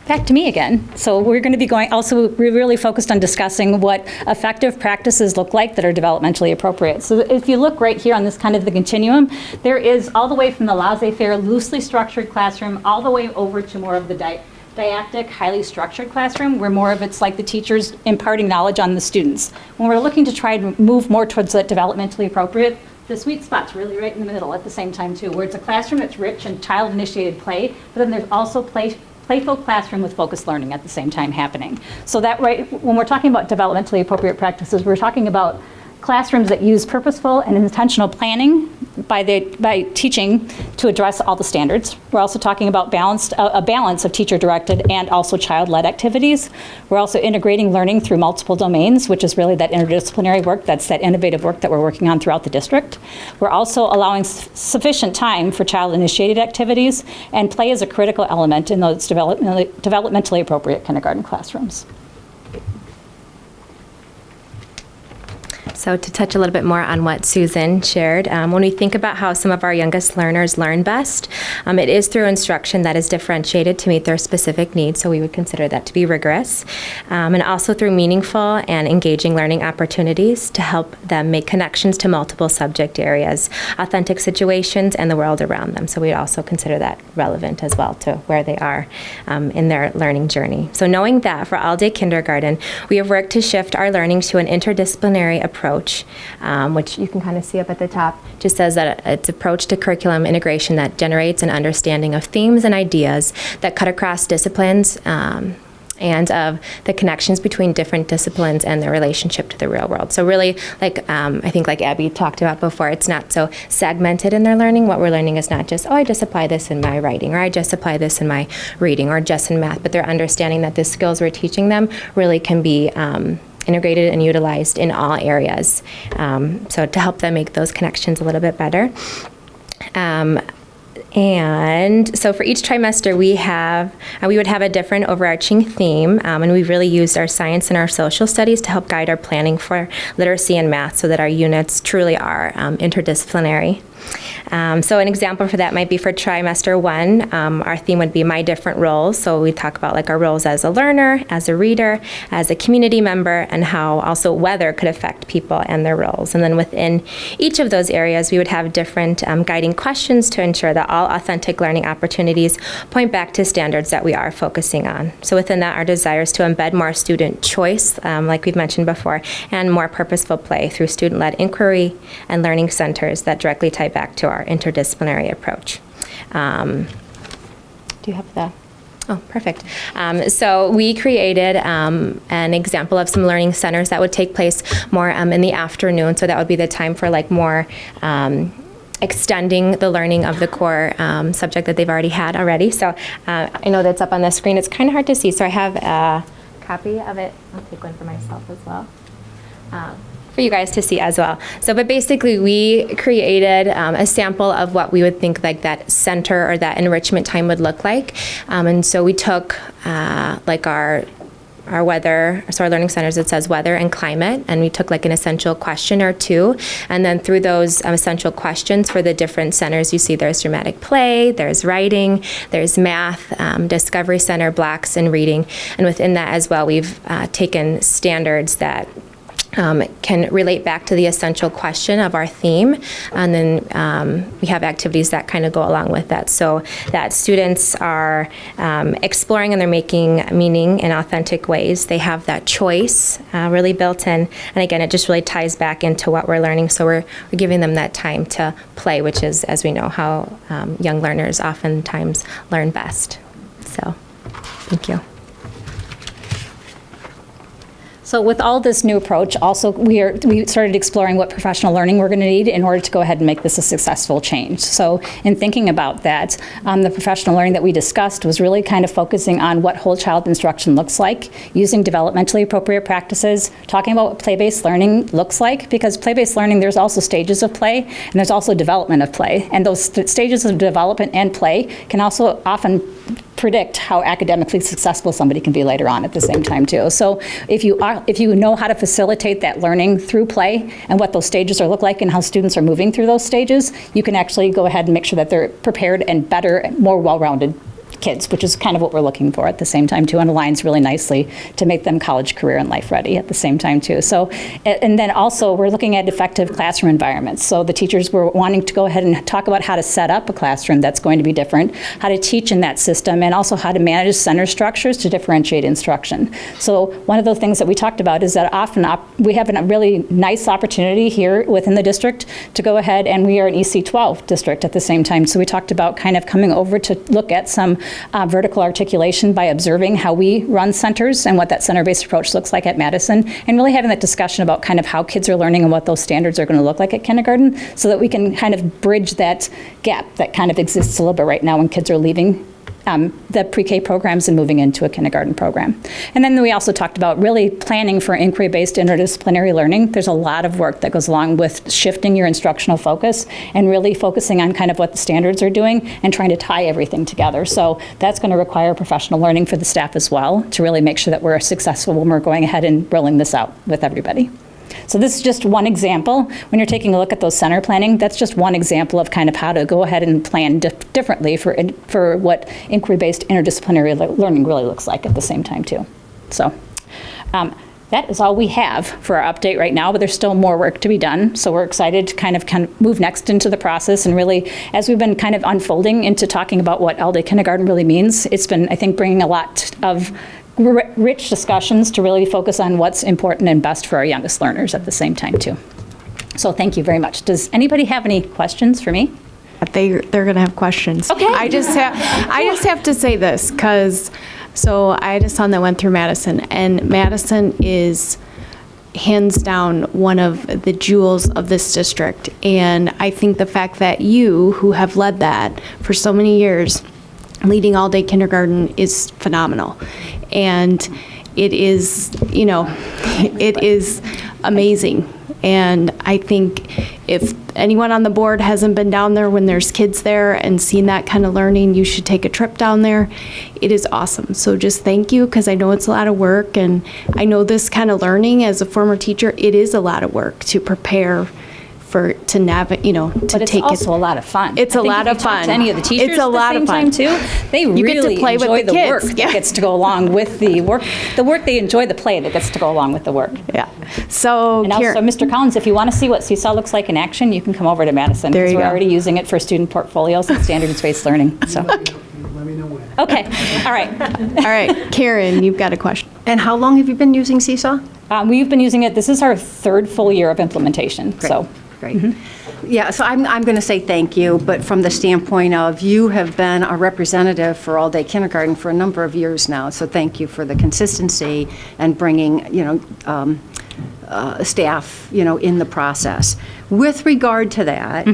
Back to me again. So we're going to be we're really focused on discussing what effective practices look like that are developmentally appropriate. So if you look right here on this kind of the continuum, there is all the way from the laissez-faire, loosely structured classroom, all the way over to more of the didactic, highly structured classroom, where more of it's like the teachers imparting knowledge on the students. When we're looking to try to move more towards that developmentally appropriate, the sweet spot's really right in the middle at the same time too, where it's a classroom that's rich in child-initiated play, but then there's also playful classroom with focused learning at the same time happening. So that when we're talking about developmentally appropriate practices, we're talking about classrooms that use purposeful and intentional planning by teaching to address all the standards. We're also talking about a balance of teacher-directed and also child-led activities. We're also integrating learning through multiple domains, which is really that interdisciplinary work, that's that innovative work that we're working on throughout the district. We're also allowing sufficient time for child-initiated activities, and play is a critical element in those developmentally appropriate kindergarten classrooms. So to touch a little bit more on what Susan shared, when we think about how some of our youngest learners learn best, it is through instruction that is differentiated to meet their specific needs, so we would consider that to be rigorous, and also through meaningful and engaging learning opportunities to help them make connections to multiple subject areas, authentic situations, and the world around them. So we'd also consider that relevant as well to where they are in their learning journey. So knowing that for all-day kindergarten, we have worked to shift our learning to an interdisciplinary approach, which you can kind of see up at the top, just says that it's approach to curriculum integration that generates an understanding of themes and ideas that cut across disciplines and of the connections between different disciplines and their relationship to the real world. So really, I think like Abby talked about before, it's not so segmented in their learning. What we're learning is not just, I just apply this in my writing, or I just apply this in my reading, or just in math, but they're understanding that the skills we're teaching them really can be integrated and utilized in all areas. So to help them make those connections a little bit better. And so for each trimester we would have a different overarching theme, and we've really used our science and our social studies to help guide our planning for literacy and math so that our units truly are interdisciplinary. So an example for that might be for trimester 1, our theme would be my different roles. So we talk about our roles as a learner, as a reader, as a community member, and how also weather could affect people and their roles. And then within each of those areas, we would have different guiding questions to ensure that all authentic learning opportunities point back to standards that we are focusing on. So within that, our desire is to embed more student choice, like we've mentioned before, and more purposeful play through student-led inquiry and learning centers that directly tie back to our interdisciplinary approach. Do you have the? Oh, perfect. So we created an example of some learning centers that would take place more in the afternoon. So that would be the time for more extending the learning of the core subject that they've already had already. So I know that's up on the screen. It's kind of hard to see. So I have a copy of it. I'll take one for myself as well. For you guys to see as well. So, but basically we created a sample of what we would think that center or that enrichment time would look like. And so we took our our weather, so our learning centers, it says weather and climate, and we took like an essential question or two, and then through those essential questions for the different centers, you see there's dramatic play, there's writing, there's math, Discovery Center, blocks, and reading, and within that as well, we've taken standards that can relate back to the essential question of our theme, and then we have activities that kind of go along with that, so that students are exploring and they're making meaning in authentic ways. They have that choice really built in, and again, it just really ties back into what we're learning, so we're giving them that time to play, which is, as we know, how young learners oftentimes learn best. So, thank you. So with all this new approach, also we started exploring what professional learning we're going to need in order to go ahead and make this a successful change. So in thinking about that, the professional learning that we discussed was really kind of focusing on what whole child instruction looks like, using developmentally appropriate practices, talking about what play-based learning looks like, because play-based learning, there's also stages of play, and there's also development of play. And those stages of development and play can also often predict how academically successful somebody can be later on at the same time too. So if you know how to facilitate that learning through play and what those stages look like and how students are moving through those stages, you can actually go ahead and make sure that they're prepared and better, more well-rounded kids, which is kind of what we're looking for at the same time too, and aligns really nicely to make them college, career, and life ready at the same time too. So, and then also we're looking at effective classroom environments. So the teachers were wanting to go ahead and talk about how to set up a classroom that's going to be different, how to teach in that system, and also how to manage center structures to differentiate instruction. So one of the things that we talked about is that often we have a really nice opportunity here within the district to go ahead, and we are an EC12 district at the same time. So we talked about kind of coming over to look at some vertical articulation by observing how we run centers and what that center-based approach looks like at Madison, and really having that discussion about kind of how kids are learning and what those standards are going to look like at kindergarten, so that we can kind of bridge that gap that kind of exists a little bit right now when kids are leaving the pre-K programs and moving into a kindergarten program. And then we also talked about really planning for inquiry-based interdisciplinary learning. There's a lot of work that goes along with shifting your instructional focus and really focusing on kind of what the standards are doing and trying to tie everything together. So that's going to require professional learning for the staff as well to really make sure that we're successful when we're going ahead and rolling this out with everybody. So this is just one example. When you're taking a look at those center planning, that's just one example of kind of how to go ahead and plan differently for what inquiry-based interdisciplinary learning really looks like at the same time too. So that is all we have for our update right now, but there's still more work to be done. So we're excited to kind of move next into the process, and really, as we've been kind of unfolding into talking about what all-day kindergarten really means, it's been, I think, bringing a lot of rich discussions to really focus on what's important and best for our youngest learners at the same time too. So thank you very much. Does anybody have any questions for me? They're going to have questions. Okay. I just have to say this, because so I had a son that went through Madison, and Madison is hands down one of the jewels of this district. And I think the fact that you, who have led that for so many years, leading all-day kindergarten, is phenomenal. And it is, it is amazing. And I think if anyone on the board hasn't been down there when there's kids there and seen that kind of learning, you should take a trip down there. It is awesome. So just thank you, because I know it's a lot of work, and I know this kind of learning, as a former teacher, it is a lot of work to prepare to navigate, but it's also a lot of fun. It's a lot of fun. To any of the teachers it's a lot of fun too, they really enjoy the work that gets to go along with the work. The work, they enjoy the play that gets to go along with the work. Yeah. So, and also, Mr. Collins, if you want to see what Seesaw looks like in action, you can come over to Madison, because we're already using it for student portfolios and standards-based learning. So. Let me know when. Okay. All right. All right, Karen, you've got a question. And how long have you been using Seesaw? We've been using it. This is our third full year of implementation. Great. So. Great. Mm-hmm. Yeah, so I'm going to say thank you, but from the standpoint of you have been a representative for all-day kindergarten for a number of years now, so thank you for the consistency and bringing, staff, in the process. With regard to that,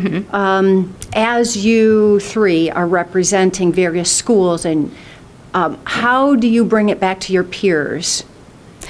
as you three are representing various schools, and how do you bring it back to your peers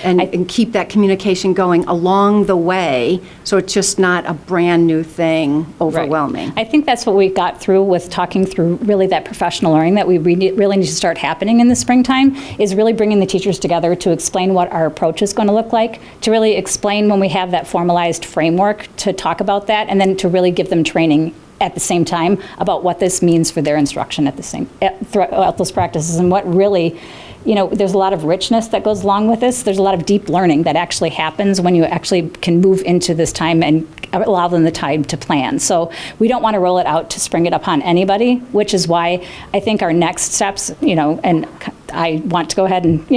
and keep that communication going along the way, so it's just not a brand-new thing, overwhelming. I think that's what we got through with talking through really that professional learning that we really need to start happening in the springtime, is really bringing the teachers together to explain what our approach is going to look like, to really explain when we have that formalized framework to talk about that, and then to really give them training at the same time about what this means for their instruction throughout those practices, and what really, there's a lot of richness that goes along with this. There's a lot of deep learning that actually happens when you actually can move into this time and allow them the time to plan. So we don't want to roll it out to spring it upon anybody, which is why I think our next steps, and I want to go ahead and,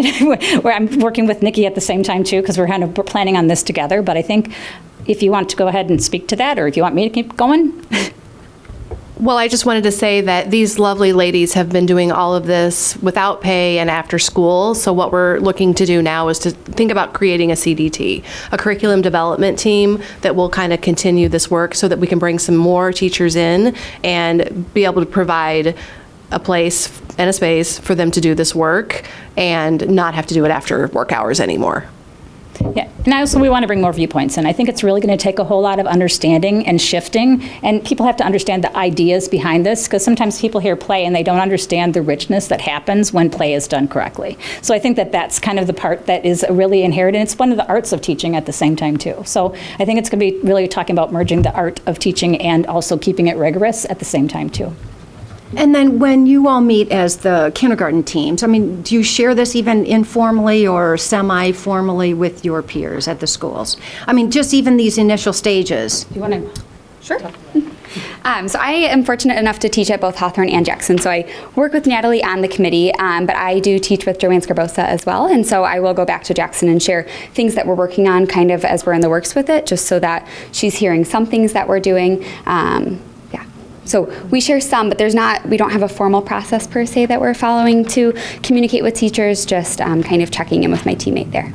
where I'm working with Nikki at the same time too, because we're kind of planning on this together. But I think if you want to go ahead and speak to that, or if you want me to keep going. Well, I just wanted to say that these lovely ladies have been doing all of this without pay and after school. So what we're looking to do now is to think about creating a CDT, a curriculum development team that will kind of continue this work so that we can bring some more teachers in and be able to provide a place and a space for them to do this work and not have to do it after work hours anymore. Yeah, and we want to bring more viewpoints in. I think it's really going to take a whole lot of understanding and shifting, and people have to understand the ideas behind this, because sometimes people hear play and they don't understand the richness that happens when play is done correctly. So I think that that's kind of the part that is really inherent, and it's one of the arts of teaching at the same time too. So I think it's going to be really talking about merging the art of teaching and also keeping it rigorous at the same time too. And then when you all meet as the kindergarten teams, do you share this even informally or semi-formally with your peers at the schools? Just even these initial stages. You want to? Sure. So I am fortunate enough to teach at both Hawthorne and Jackson. So I work with Natalie on the committee, but I do teach with Joanne Scarbosa as well. And so I will go back to Jackson and share things that we're working on kind of as we're in the works with it, just so that she's hearing some things that we're doing. So we share some, but we don't have a formal process per se that we're following to communicate with teachers, just kind of checking in with my teammate there.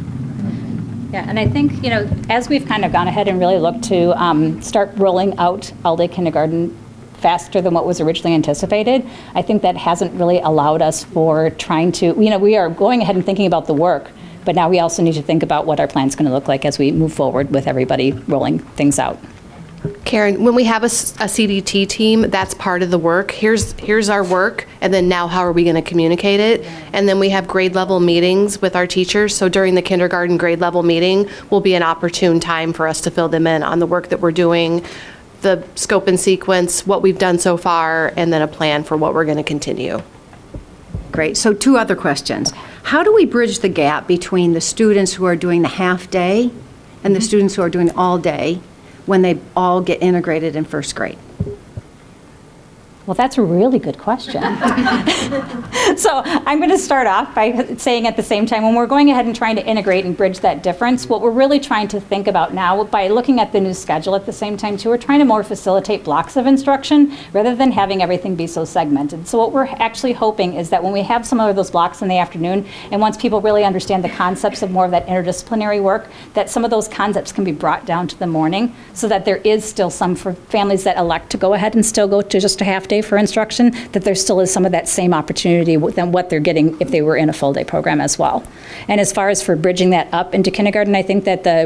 Yeah, and I think, as we've kind of gone ahead and really looked to start rolling out all-day kindergarten faster than what was originally anticipated, I think that hasn't really allowed us for trying to, we are going ahead and thinking about the work, but now we also need to think about what our plan's going to look like as we move forward with everybody rolling things out. Karen, when we have a CDT team, that's part of the work. Here's our work, and then now how are we going to communicate it? And then we have grade level meetings with our teachers. So during the kindergarten grade level meeting will be an opportune time for us to fill them in on the work that we're doing, the scope and sequence, what we've done so far, and then a plan for what we're going to continue. Great. So 2 other questions. How do we bridge the gap between the students who are doing the half day and the students who are doing all day when they all get integrated in first grade? Well, that's a really good question. So I'm going to start off by saying at the same time, when we're going ahead and trying to integrate and bridge that difference, what we're really trying to think about now, by looking at the new schedule at the same time too, we're trying to more facilitate blocks of instruction rather than having everything be so segmented. So what we're actually hoping is that when we have some of those blocks in the afternoon, and once people really understand the concepts of more of that interdisciplinary work, that some of those concepts can be brought down to the morning, so that there is still some for families that elect to go ahead and still go to just a half day for instruction, that there still is some of that same opportunity than what they're getting if they were in a full day program as well. And as far as for bridging that up into kindergarten, I think that a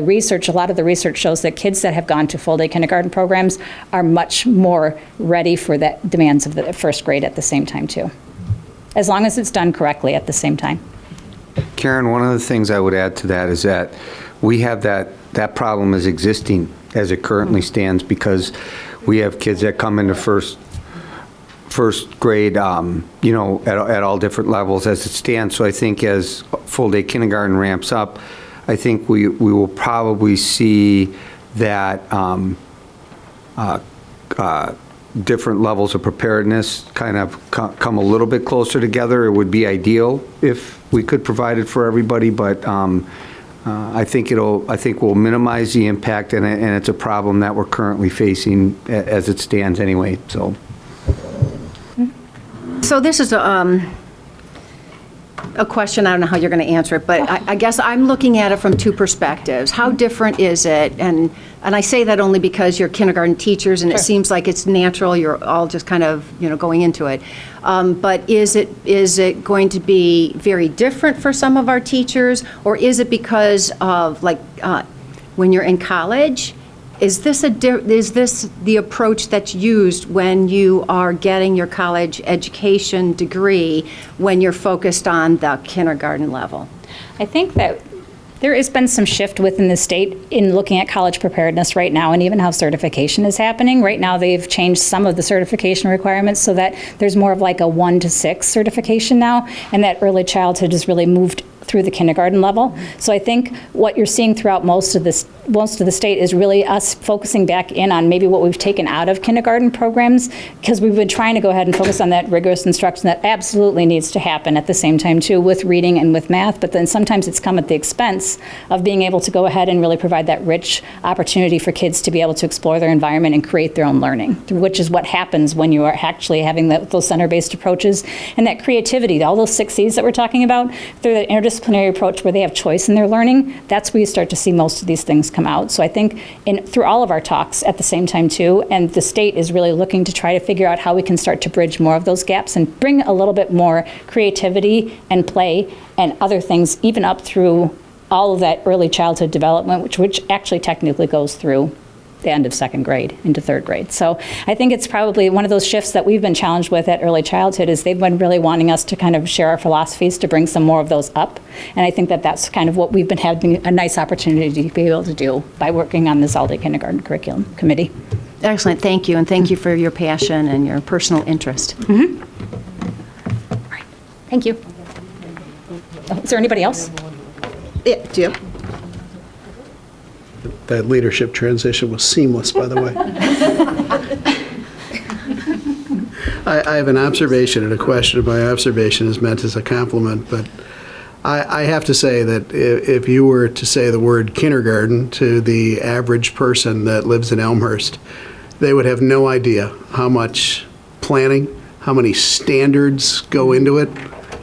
lot of the research shows that kids that have gone to full day kindergarten programs are much more ready for the demands of the first grade at the same time too, as long as it's done correctly at the same time. Karen, one of the things I would add to that is that we have that problem is existing as it currently stands, because we have kids that come into first grade, at all different levels as it stands. So I think as full-day kindergarten ramps up, I think we will probably see that different levels of preparedness kind of come a little bit closer together. It would be ideal if we could provide it for everybody, but I think we'll minimize the impact, and it's a problem that we're currently facing as it stands anyway. So this is a question, I don't know how you're going to answer it, but I guess I'm looking at it from two perspectives. How different is it? And I say that only because you're kindergarten teachers, and it seems like it's natural, you're all just kind of, going into it. But is it going to be very different for some of our teachers, or is it because of, like, when you're in college? Is this the approach that's used when you are getting your college education degree, when you're focused on the kindergarten level? I think that there has been some shift within the state in looking at college preparedness right now, and even how certification is happening. Right now, they've changed some of the certification requirements so that there's more of like a 1 to 6 certification now, and that early childhood has really moved through the kindergarten level. So I think what you're seeing throughout most of the state is really us focusing back in on maybe what we've taken out of kindergarten programs, because we've been trying to go ahead and focus on that rigorous instruction that absolutely needs to happen at the same time too, with reading and with math, but then sometimes it's come at the expense of being able to go ahead and really provide that rich opportunity for kids to be able to explore their environment and create their own learning, which is what happens when you are actually having those center-based approaches and that creativity, all those 6 C's that we're talking about, through that interdisciplinary approach where they have choice in their learning. That's where you start to see most of these things come out. So I think through all of our talks at the same time too, and the state is really looking to try to figure out how we can start to bridge more of those gaps and bring a little bit more creativity and play and other things even up through all of that early childhood development, which actually technically goes through the end of 2nd grade into 3rd grade. So I think it's probably one of those shifts that we've been challenged with at early childhood is they've been really wanting us to kind of share our philosophies to bring some more of those up. And I think that that's kind of what we've been having a nice opportunity to be able to do by working on this all-day kindergarten curriculum committee. Excellent, thank you, and thank you for your passion and your personal interest. Mm-hmm. All right. Thank you. Is there anybody else? Yeah, Jim. That leadership transition was seamless, by the way. I have an observation and a question. My observation is meant as a compliment, but I have to say that if you were to say the word kindergarten to the average person that lives in Elmhurst, they would have no idea how much planning, how many standards go into it.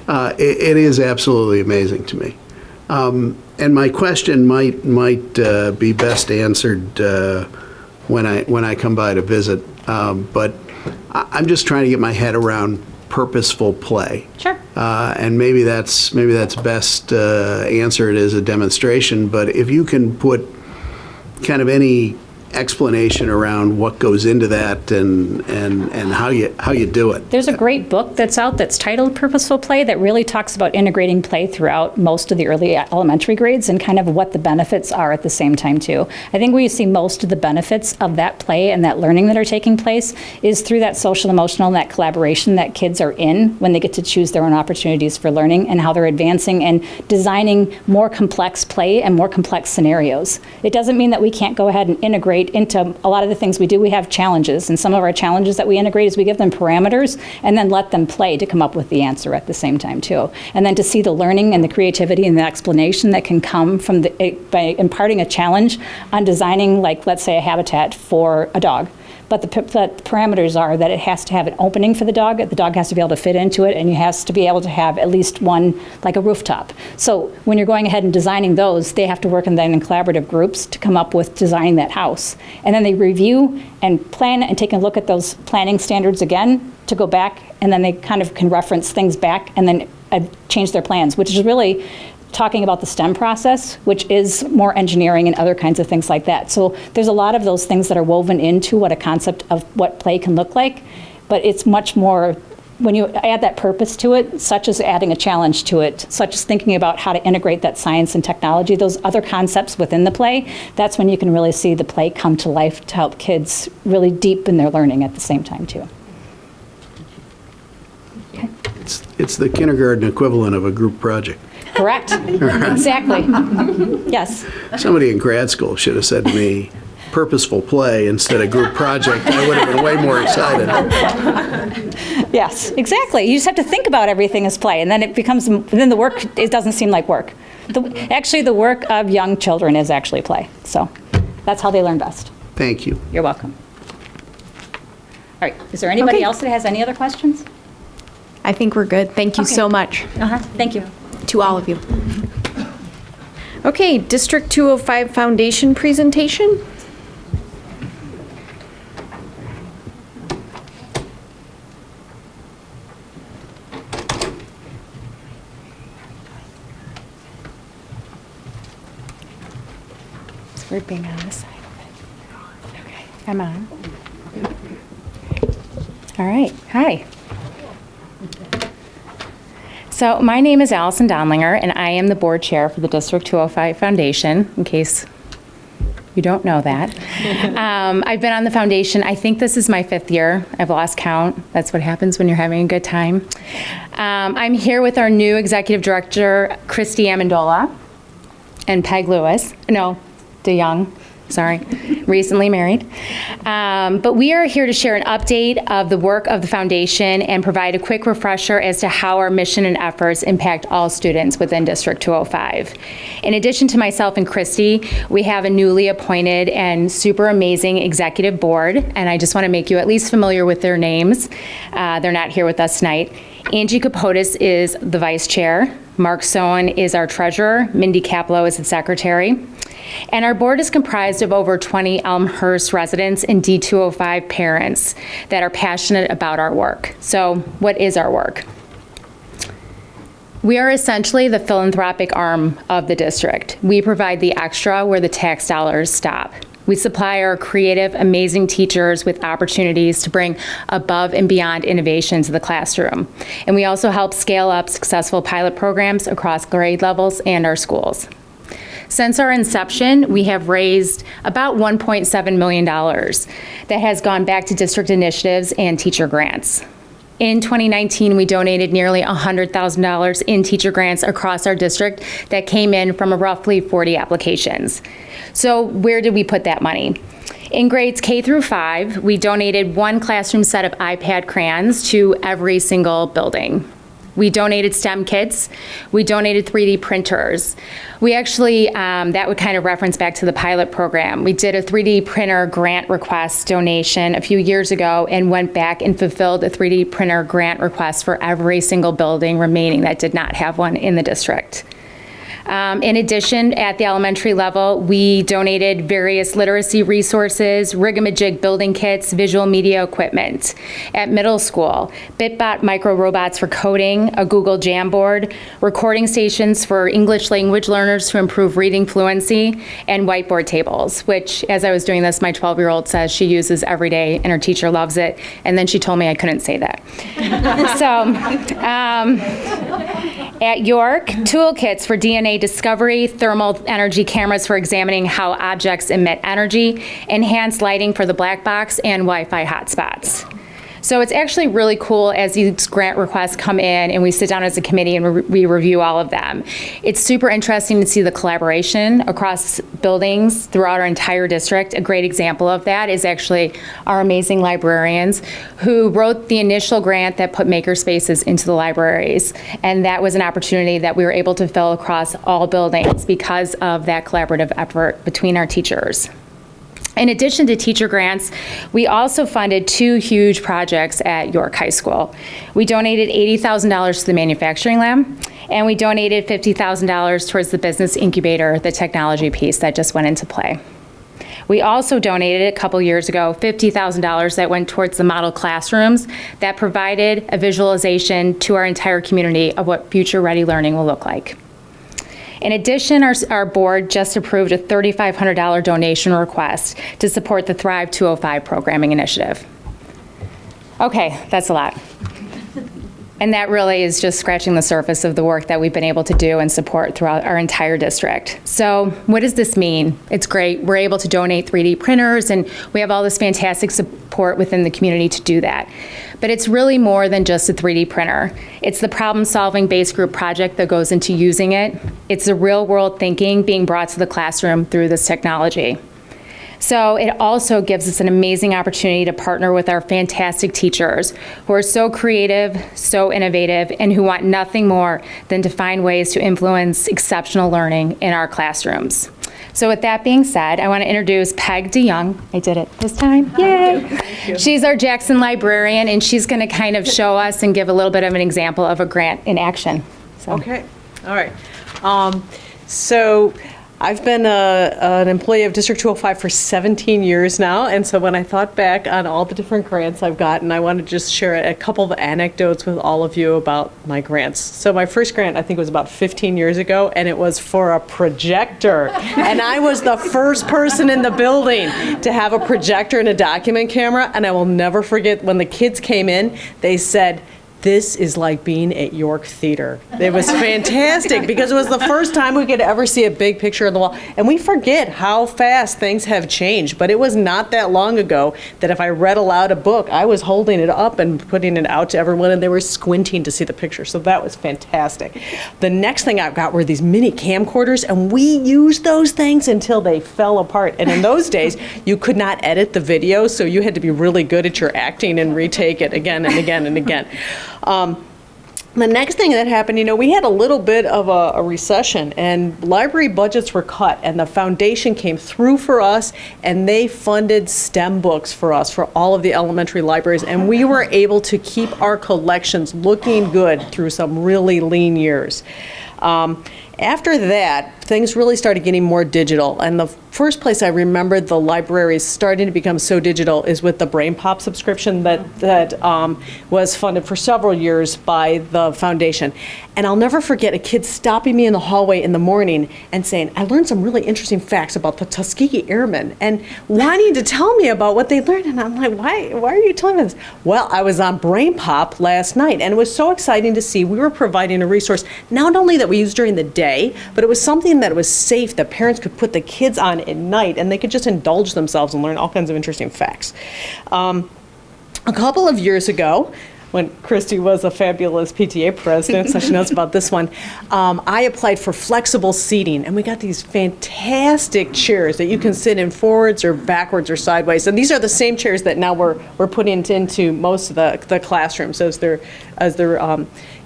It is absolutely amazing to me. And my question might be best answered when I come by to visit, but I'm just trying to get my head around purposeful play. Sure. And maybe that's best answered as a demonstration. But if you can put kind of any explanation around what goes into that and how you do it. There's a great book that's out that's titled Purposeful Play that really talks about integrating play throughout most of the early elementary grades and kind of what the benefits are at the same time too. I think where you see most of the benefits of that play and that learning that are taking place is through that social emotional and that collaboration that kids are in when they get to choose their own opportunities for learning and how they're advancing and designing more complex play and more complex scenarios. It doesn't mean that we can't go ahead and integrate into a lot of the things we do. We have challenges, and some of our challenges that we integrate is we give them parameters and then let them play to come up with the answer at the same time too. And then to see the learning and the creativity and the explanation that can come from by imparting a challenge on designing, like, let's say, a habitat for a dog. But the parameters are that it has to have an opening for the dog has to be able to fit into it, and it has to be able to have at least one, like a rooftop. So when you're going ahead and designing those, they have to work in collaborative groups to come up with designing that house. And then they review and plan and take a look at those planning standards again to go back, and then they kind of can reference things back and then change their plans, which is really talking about the STEM process, which is more engineering and other kinds of things like that. So there's a lot of those things that are woven into what a concept of what play can look like, but it's much more, when you add that purpose to it, such as adding a challenge to it, such as thinking about how to integrate that science and technology, those other concepts within the play, that's when you can really see the play come to life to help kids really deepen their learning at the same time too. Okay. It's the kindergarten equivalent of a group project. Correct. Exactly. Yes. Somebody in grad school should have said to me, purposeful play instead of group project. I would have been way more excited. Yes, exactly. You just have to think about everything as play, and then it becomes, then the work, it doesn't seem like work. Actually, the work of young children is actually play. So that's how they learn best. Thank you. You're welcome. All right. Is there anybody else that has any other questions? I I think we're good. Thank you so much. Thank you. To all of you. Okay, District 205 Foundation presentation. We're being on this side of it. Okay, I'm on. All right, hi. So my name is Allison Donlinger, and I am the board chair for the District 205 Foundation, in case you don't know that. I've been on the foundation, I think this is my 5th year. I've lost count. That's what happens when you're having a good time. I'm here with our new executive director, Christy Amendola, and Peg Lewis. No, DeYoung, sorry, recently married. But we are here to share an update of the work of the foundation and provide a quick refresher as to how our mission and efforts impact all students within District 205. In addition to myself and Christy, we have a newly appointed and super amazing executive board, and I just want to make you at least familiar with their names. They're not here with us tonight. Angie Capotis is the vice chair. Mark Sohn is our treasurer. Mindy Caplow is the secretary. And our board is comprised of over 20 Elmhurst residents and D205 parents that are passionate about our work. So what is our work? We are essentially the philanthropic arm of the district. We provide the extra where the tax dollars stop. We supply our creative, amazing teachers with opportunities to bring above and beyond innovation to the classroom. And we also help scale up successful pilot programs across grade levels and our schools. Since our inception, we have raised about $1.7 million that has gone back to district initiatives and teacher grants. In 2019, we donated nearly $100,000 in teacher grants across our district that came in from roughly 40 applications. So where did we put that money? In grades K through 5, we donated 1 classroom set of iPad crayons to every single building. We donated STEM kits. We donated 3D printers. We actually, that would kind of reference back to the pilot program. We did a 3D printer grant request donation a few years ago and went back and fulfilled a 3D printer grant request for every single building remaining that did not have one in the district. In addition, at the elementary level, we donated various literacy resources, Rigamajig building kits, visual media equipment. At middle school, BitBot micro robots for coding, a Google Jamboard, recording stations for English language learners to improve reading fluency, and whiteboard tables, which, as I was doing this, my 12-year-old says she uses every day and her teacher loves it, and then she told me I couldn't say that. At York, toolkits for DNA discovery, thermal energy cameras for examining how objects emit energy, enhanced lighting for the black box, and Wi-Fi hotspots. So it's actually really cool as these grant requests come in and we sit down as a committee and we review all of them. It's super interesting to see the collaboration across buildings throughout our entire district. A great example of that is actually our amazing librarians who wrote the initial grant that put makerspaces into the libraries. And that was an opportunity that we were able to fill across all buildings because of that collaborative effort between our teachers. In addition to teacher grants, we also funded 2 huge projects at York High School. We donated $80,000 to the manufacturing lab, and we donated $50,000 towards the business incubator, the technology piece that just went into play. We also donated a couple years ago $50,000 that went towards the model classrooms that provided a visualization to our entire community of what future-ready learning will look like. In addition, our board just approved a $3,500 donation request to support the Thrive 205 programming initiative. Okay, that's a lot. And that really is just scratching the surface of the work that we've been able to do and support throughout our entire district. So what does this mean? It's great. We're able to donate 3D printers, and we have all this fantastic support within the community to do that. But it's really more than just a 3D printer. It's the problem-solving base group project that goes into using it. It's the real-world thinking being brought to the classroom through this technology. So it also gives us an amazing opportunity to partner with our fantastic teachers who are so creative, so innovative, and who want nothing more than to find ways to influence exceptional learning in our classrooms. So with that being said, I want to introduce Peg DeYoung. I did it this time. Yay! She's our Jackson librarian, and she's going to kind of show us and give a little bit of an example of a grant in action. So. Okay, all right. So I've been an employee of District 205 for 17 years now, and so when I thought back on all the different grants I've gotten, I wanted to just share a couple of anecdotes with all of you about my grants. So my first grant, I think, was about 15 years ago, and it was for a projector. And I was the first person in the building to have a projector and a document camera, and I will never forget when the kids came in, they said, "This is like being at York Theater." It was fantastic because it was the first time we could ever see a big picture on the wall. And we forget how fast things have changed, but it was not that long ago that if I read aloud a book, I was holding it up and putting it out to everyone, and they were squinting to see the picture. So that was fantastic. The next thing I got were these mini camcorders, and we used those things until they fell apart. And in those days, you could not edit the video, so you had to be really good at your acting and retake it again and again and again. The next thing that happened, we had a little bit of a recession, and library budgets were cut, and the foundation came through for us, and they funded STEM books for us for all of the elementary libraries, and we were able to keep our collections looking good through some really lean years. After that, things really started getting more digital, and the first place I remember the libraries starting to become so digital is with the Brain Pop subscription that was funded for several years by the foundation. And I'll never forget a kid stopping me in the hallway in the morning and saying, "I learned some really interesting facts about the Tuskegee Airmen," and wanting to tell me about what they learned. And I'm like, why are you telling me this? Well, I was on Brain Pop last night, and it was so exciting to see. We were providing a resource, not only that we used during the day, but it was something that was safe, that parents could put the kids on at night, and they could just indulge themselves and learn all kinds of interesting facts. A couple of years ago, when Christy was a fabulous PTA president, so she knows about this one, I applied for flexible seating, and we got these fantastic chairs that you can sit in forwards or backwards or sideways. And these are the same chairs that now we're putting into most of the classrooms as they're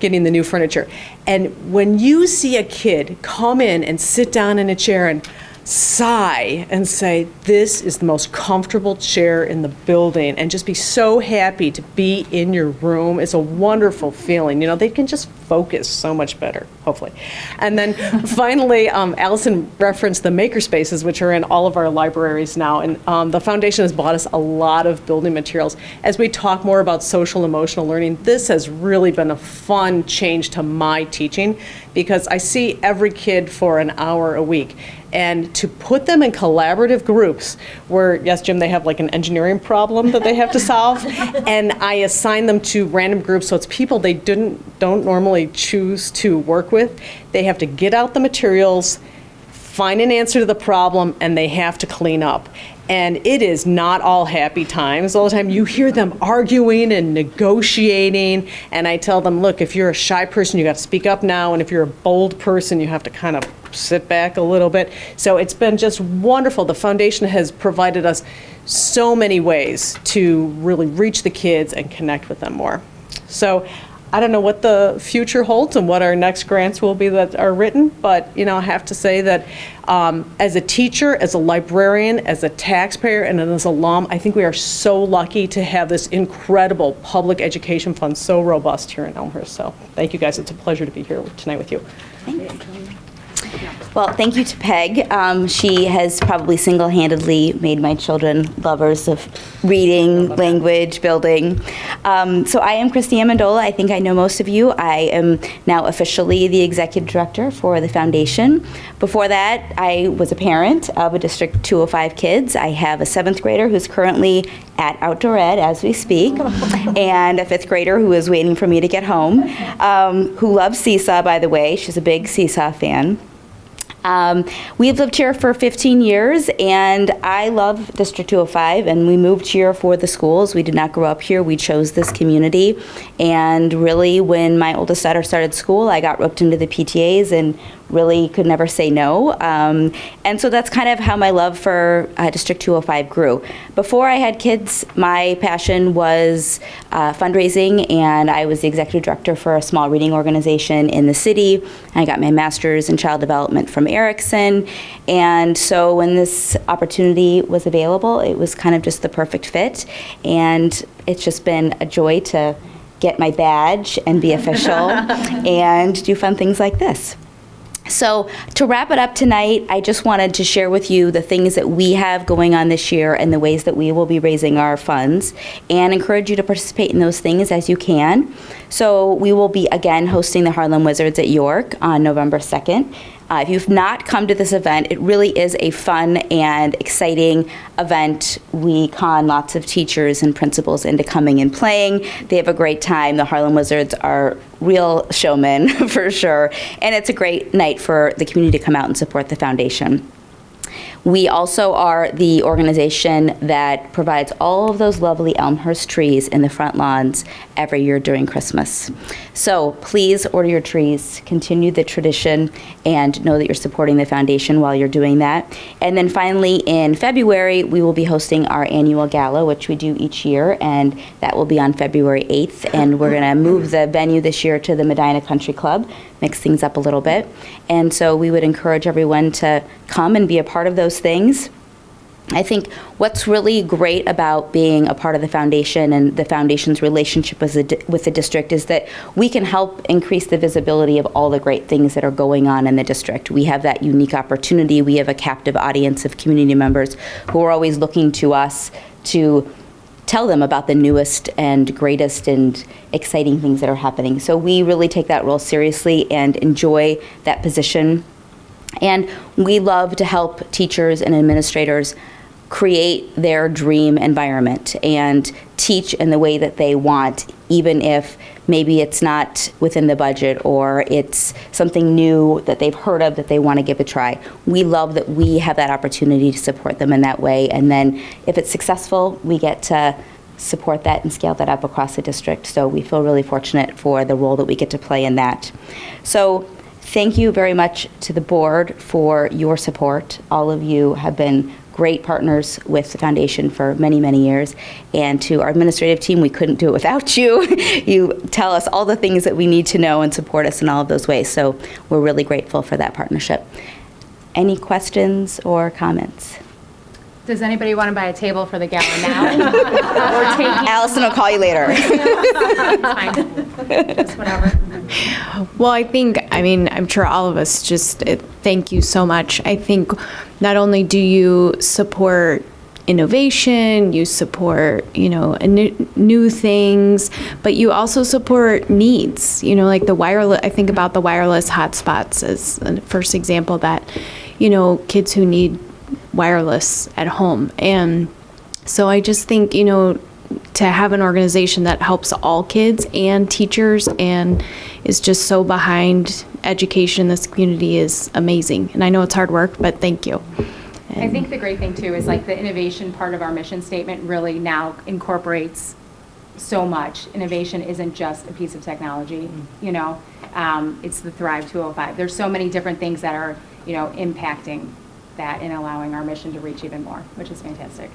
getting the new furniture. And when you see a kid come in and sit down in a chair and sigh and say, "This is the most comfortable chair in the building," and just be so happy to be in your room, it's a wonderful feeling. They can just focus so much better, hopefully. And then finally, Allison referenced the maker spaces, which are in all of our libraries now, and the foundation has bought us a lot of building materials. As we talk more about social emotional learning, this has really been a fun change to my teaching, because I see every kid for an hour a week. And to put them in collaborative groups where, yes, Jim, they have like an engineering problem that they have to solve, and I assign them to random groups, so it's people they don't normally choose to work with. They have to get out the materials, find an answer to the problem, and they have to clean up. And it is not all happy times all the time. You hear them arguing and negotiating, and I tell them, look, if you're a shy person, you got to speak up now, and if you're a bold person, you have to kind of sit back a little bit. So it's been just wonderful. The foundation has provided us so many ways to really reach the kids and connect with them more. So I don't know what the future holds and what our next grants will be that are written, but I have to say that as a teacher, as a librarian, as a taxpayer, and as an alum, I think we are so lucky to have this incredible public education fund so robust here in Elmhurst. So thank you guys. It's a pleasure to be here tonight with you. Thank you. Well, thank you to Peg. She has probably single-handedly made my children lovers of reading, language, building. So I am Christy Amendola. I think I know most of you. I am now officially the executive director for the foundation. Before that, I was a parent of a District 205 kids. I have a 7th grader who's currently at outdoor ed as we speak, and a 5th grader who is waiting for me to get home, who loves Seesaw, by the way. She's a big Seesaw fan. We've lived here for 15 years, and I love District 205, and we moved here for the schools. We did not grow up here. We chose this community, and really when my oldest daughter started school, I got roped into the PTAs and really could never say no. And so that's kind of how my love for District 205 grew. Before I had kids, my passion was fundraising, and I was the executive director for a small reading organization in the city. I got my master's in child development from Erickson. And so when this opportunity was available, it was kind of just the perfect fit. And it's just been a joy to get my badge and be official and do fun things like this. So to wrap it up tonight, I just wanted to share with you the things that we have going on this year and the ways that we will be raising our funds, and encourage you to participate in those things as you can. So we will be again hosting the Harlem Wizards at York on November 2nd. If you've not come to this event, it really is a fun and exciting event. We con lots of teachers and principals into coming and playing. They have a great time. The Harlem Wizards are real showmen for sure. And it's a great night for the community to come out and support the foundation. We also are the organization that provides all of those lovely Elmhurst trees in the front lawns every year during Christmas. So please order your trees, continue the tradition, and know that you're supporting the foundation while you're doing that. And then finally, in February, we will be hosting our annual gala, which we do each year, and that will be on February 8th. And we're going to move the venue this year to the Medina Country Club, mix things up a little bit. And so we would encourage everyone to come and be a part of those things. I think what's really great about being a part of the foundation and the foundation's relationship with the district is that we can help increase the visibility of all the great things that are going on in the district. We have that unique opportunity. We have a captive audience of community members who are always looking to us to tell them about the newest and greatest and exciting things that are happening. So we really take that role seriously and enjoy that position. And we love to help teachers and administrators create their dream environment and teach in the way that they want, even if maybe it's not within the budget or it's something new that they've heard of that they want to give a try. We love that we have that opportunity to support them in that way. And then if it's successful, we get to support that and scale that up across the district. So we feel really fortunate for the role that we get to play in that. So thank you very much to the board for your support. All of you have been great partners with the foundation for many, many years. And to our administrative team, we couldn't do it without you. You tell us all the things that we need to know and support us in all of those ways. So we're really grateful for that partnership. Any questions or comments? Does anybody want to buy a table for the gala now? Or take Allison will call you later. Just whatever. Well, I'm sure all of us just thank you so much. I think not only do you support innovation, you support, new things, but you also support needs, like the wireless. I think about the wireless hotspots as the first example that, kids who need wireless at home. And so I just think, to have an organization that helps all kids and teachers and is just so behind education in this community is amazing. And I know it's hard work, but thank you. I think the great thing too is like the innovation part of our mission statement really now incorporates so much. Innovation isn't just a piece of technology, it's the Thrive 205. There's so many different things that are, impacting that and allowing our mission to reach even more, which is fantastic.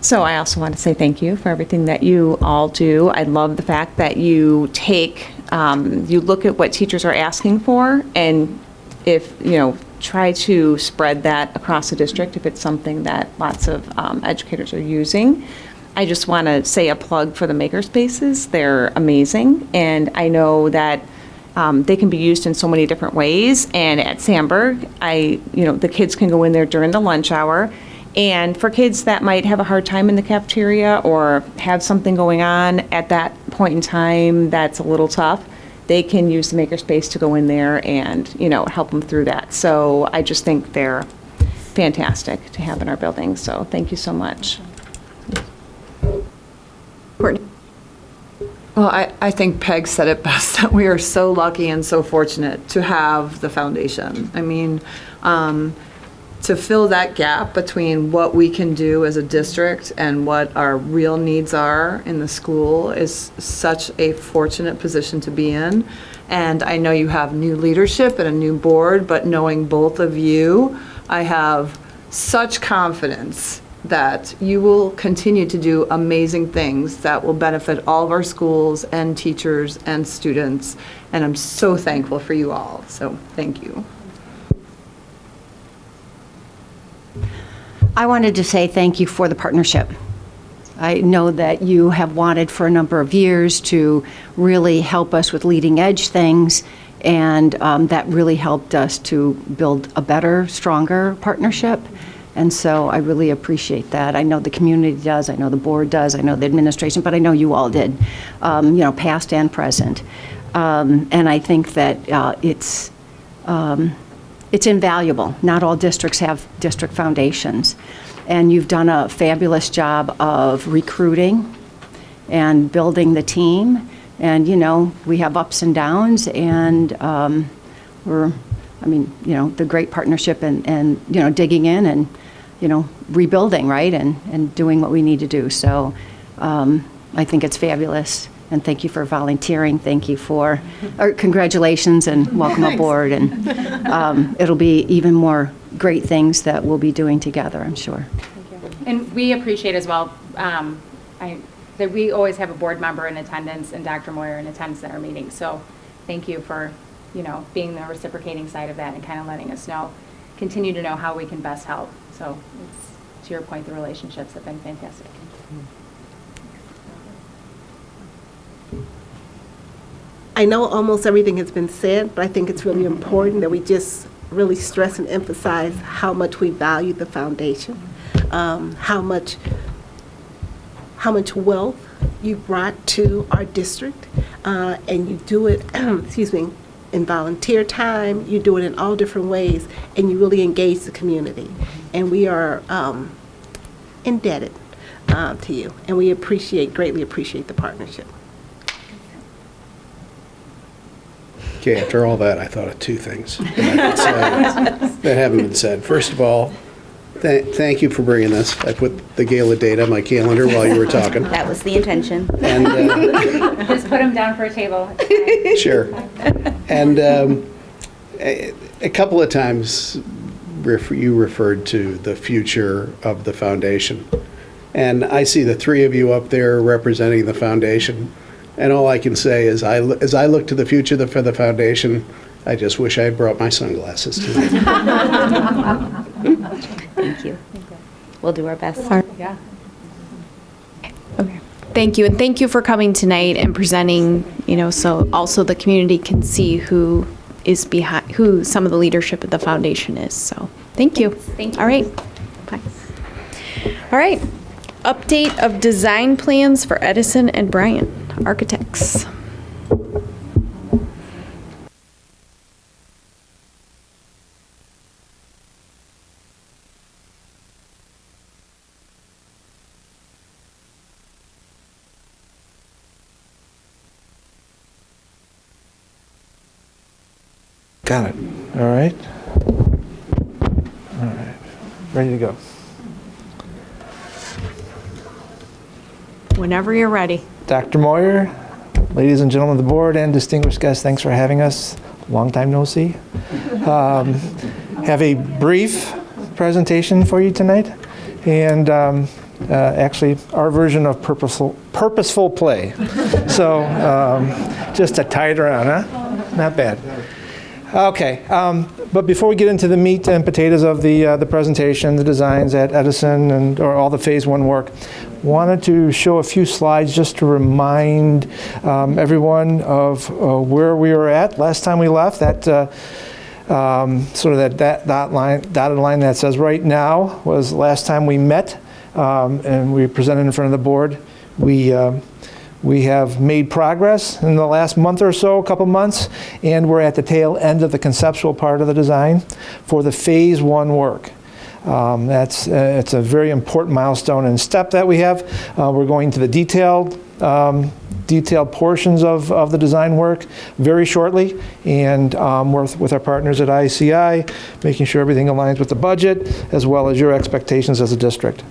So I also want to say thank you for everything that you all do. I love the fact that you you look at what teachers are asking for, and try to spread that across the district if it's something that lots of educators are using. I just want to say a plug for the makerspaces. They're amazing, and I know that they can be used in so many different ways. And at Sandburg, the kids can go in there during the lunch hour. And for kids that might have a hard time in the cafeteria or have something going on at that point in time that's a little tough, they can use the makerspace to go in there and, help them through that. So I just think they're fantastic to have in our building. So thank you so much. Well, I think Peg said it best, that we are so lucky and so fortunate to have the foundation. I mean, to fill that gap between what we can do as a district and what our real needs are in the school is such a fortunate position to be in. And I know you have new leadership and a new board, but knowing both of you, I have such confidence that you will continue to do amazing things that will benefit all of our schools and teachers and students. And I'm so thankful for you all. So thank you. I wanted to say thank you for the partnership. I know that you have wanted for a number of years to really help us with leading edge things, and that really helped us to build a better, stronger partnership. And so I really appreciate that. I know the community does, I know the board does, I know the administration, but I know you all did, past and present. And I think that it's invaluable. Not all districts have district foundations. And you've done a fabulous job of recruiting and building the team. And, we have ups and downs, and the great partnership and digging in and, rebuilding, right? And doing what we need to do. So I think it's fabulous. And thank you for volunteering. Thank you for, congratulations and welcome aboard. And it'll be even more great things that we'll be doing together, I'm sure. And we appreciate as well that we always have a board member in attendance and Dr. Moyer in attendance at our meetings. So thank you for, being the reciprocating side of that and kind of letting us continue to know how we can best help. So it's, to your point, the relationships have been fantastic. I know almost everything has been said, but I think it's really important that we just really stress and emphasize how much we value the foundation, how much wealth you brought to our district, and you do it, in volunteer time, you do it in all different ways, and you really engage the community. And we are indebted to you, and we greatly appreciate the partnership. Okay, after all that, I thought of two things that haven't been said. First of all, thank you for bringing this. I put the gala date on my calendar while you were talking. That was the intention. And Just put them down for a table. Sure. And a couple of times you referred to the future of the foundation. And I see the three of you up there representing the foundation. And all I can say is, as I look to the future for the foundation, I just wish I had brought my sunglasses tonight. Thank you. We'll do our best. Yeah. Okay. Thank you, and thank you for coming tonight and presenting, so also the community can see who is behind, who some of the leadership of the foundation is. So thank you. Thank you. All right. Bye. All right. Update of design plans for Edison and Bryant Architects. Got it. All right. All right. Ready to go. Whenever you're ready. Dr. Moyer, ladies and gentlemen of the board, and distinguished guests, thanks for having us. Long time no see. Have a brief presentation for you tonight, and actually our version of purposeful play. So just to tie it around, huh? Not bad. Okay, but before we get into the meat and potatoes of the presentation, the designs at Edison or all the phase one work, wanted to show a few slides just to remind everyone of where we were at last time we left. That sort of that dotted line that says right now was last time we met and we presented in front of the board. We have made progress in the last month or so, a couple months, and we're at the tail end of the conceptual part of the design for the phase one work. It's a very important milestone and step that we have. We're going to the detailed detailed portions of the design work very shortly, and with our partners at ICI, making sure everything aligns with the budget as well as your expectations as a district.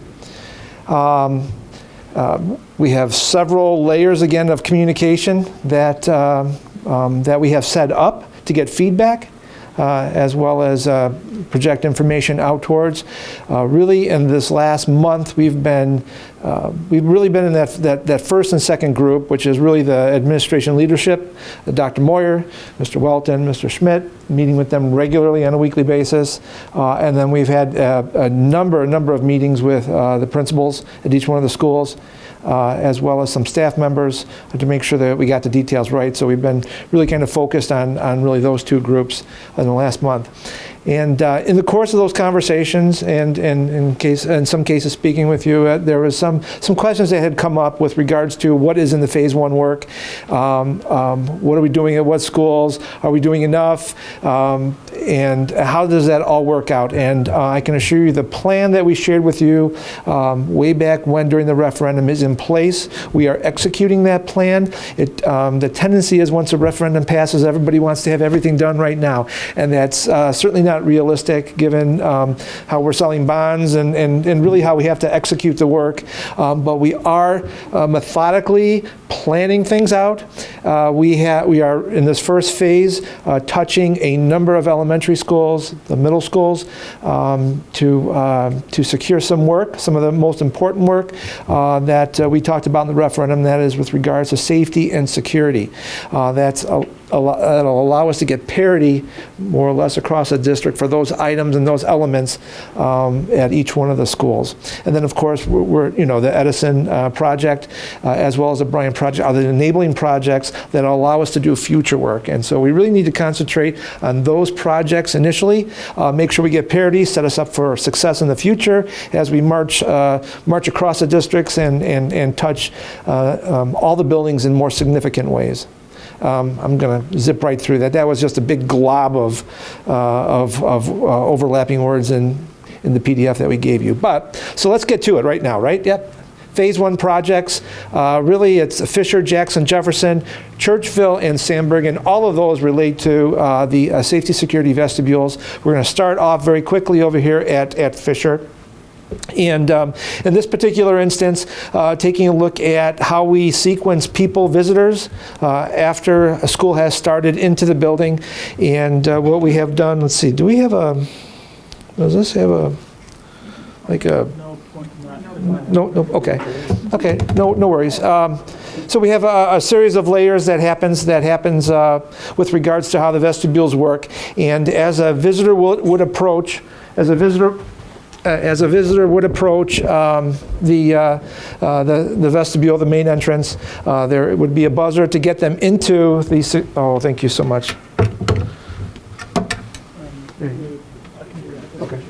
We have several layers, again, of communication that we have set up to get feedback, as well as project information out towards. Really, in this last month, we've really been in that first and second group, which is really the administration leadership, Dr. Moyer, Mr. Welton, Mr. Schmidt, meeting with them regularly on a weekly basis. And then we've had a number of meetings with the principals at each one of the schools, as well as some staff members to make sure that we got the details right. So we've been really kind of focused on really those two groups in the last month. And in the course of those conversations, and in some cases speaking with you, there was some questions that had come up with regards to what is in the Phase 1 work, what are we doing at what schools, are we doing enough, and how does that all work out? And I can assure you the plan that we shared with you way back when during the referendum is in place. We are executing that plan. The tendency is once a referendum passes, everybody wants to have everything done right now, and that's certainly not realistic given how we're selling bonds and really how we have to execute the work. But we are methodically planning things out. We are in this first phase touching a number of elementary schools, the middle schools, to secure some work, some of the most important work that we talked about in the referendum, that is with regards to safety and security. That'll allow us to get parity more or less across the district for those items and those elements at each one of the schools. And then of course we're the Edison project as well as the Bryant project are the enabling projects that allow us to do future work. And so we really need to concentrate on those projects initially, make sure we get parity, set us up for success in the future as we march across the districts and touch all the buildings in more significant ways. I'm going to zip right through that. That was just a big glob of overlapping words in the PDF that we gave you. But, so let's get to it right now, right? Yep. Phase 1 projects, really it's Fisher, Jackson, Jefferson, Churchville, and Sandburg, and all of those relate to the safety security vestibules. We're going to start off very quickly over here at Fisher. And in this particular instance, taking a look at how we sequence visitors, after a school has started into the building. And what we have done, let's see, do we have does this have no, okay, no worries. So we have a series of layers that happens with regards to how the vestibules work. And as a visitor would approach, the vestibule, the main entrance, there would be a buzzer to get them into the. Oh, thank you so much. Okay.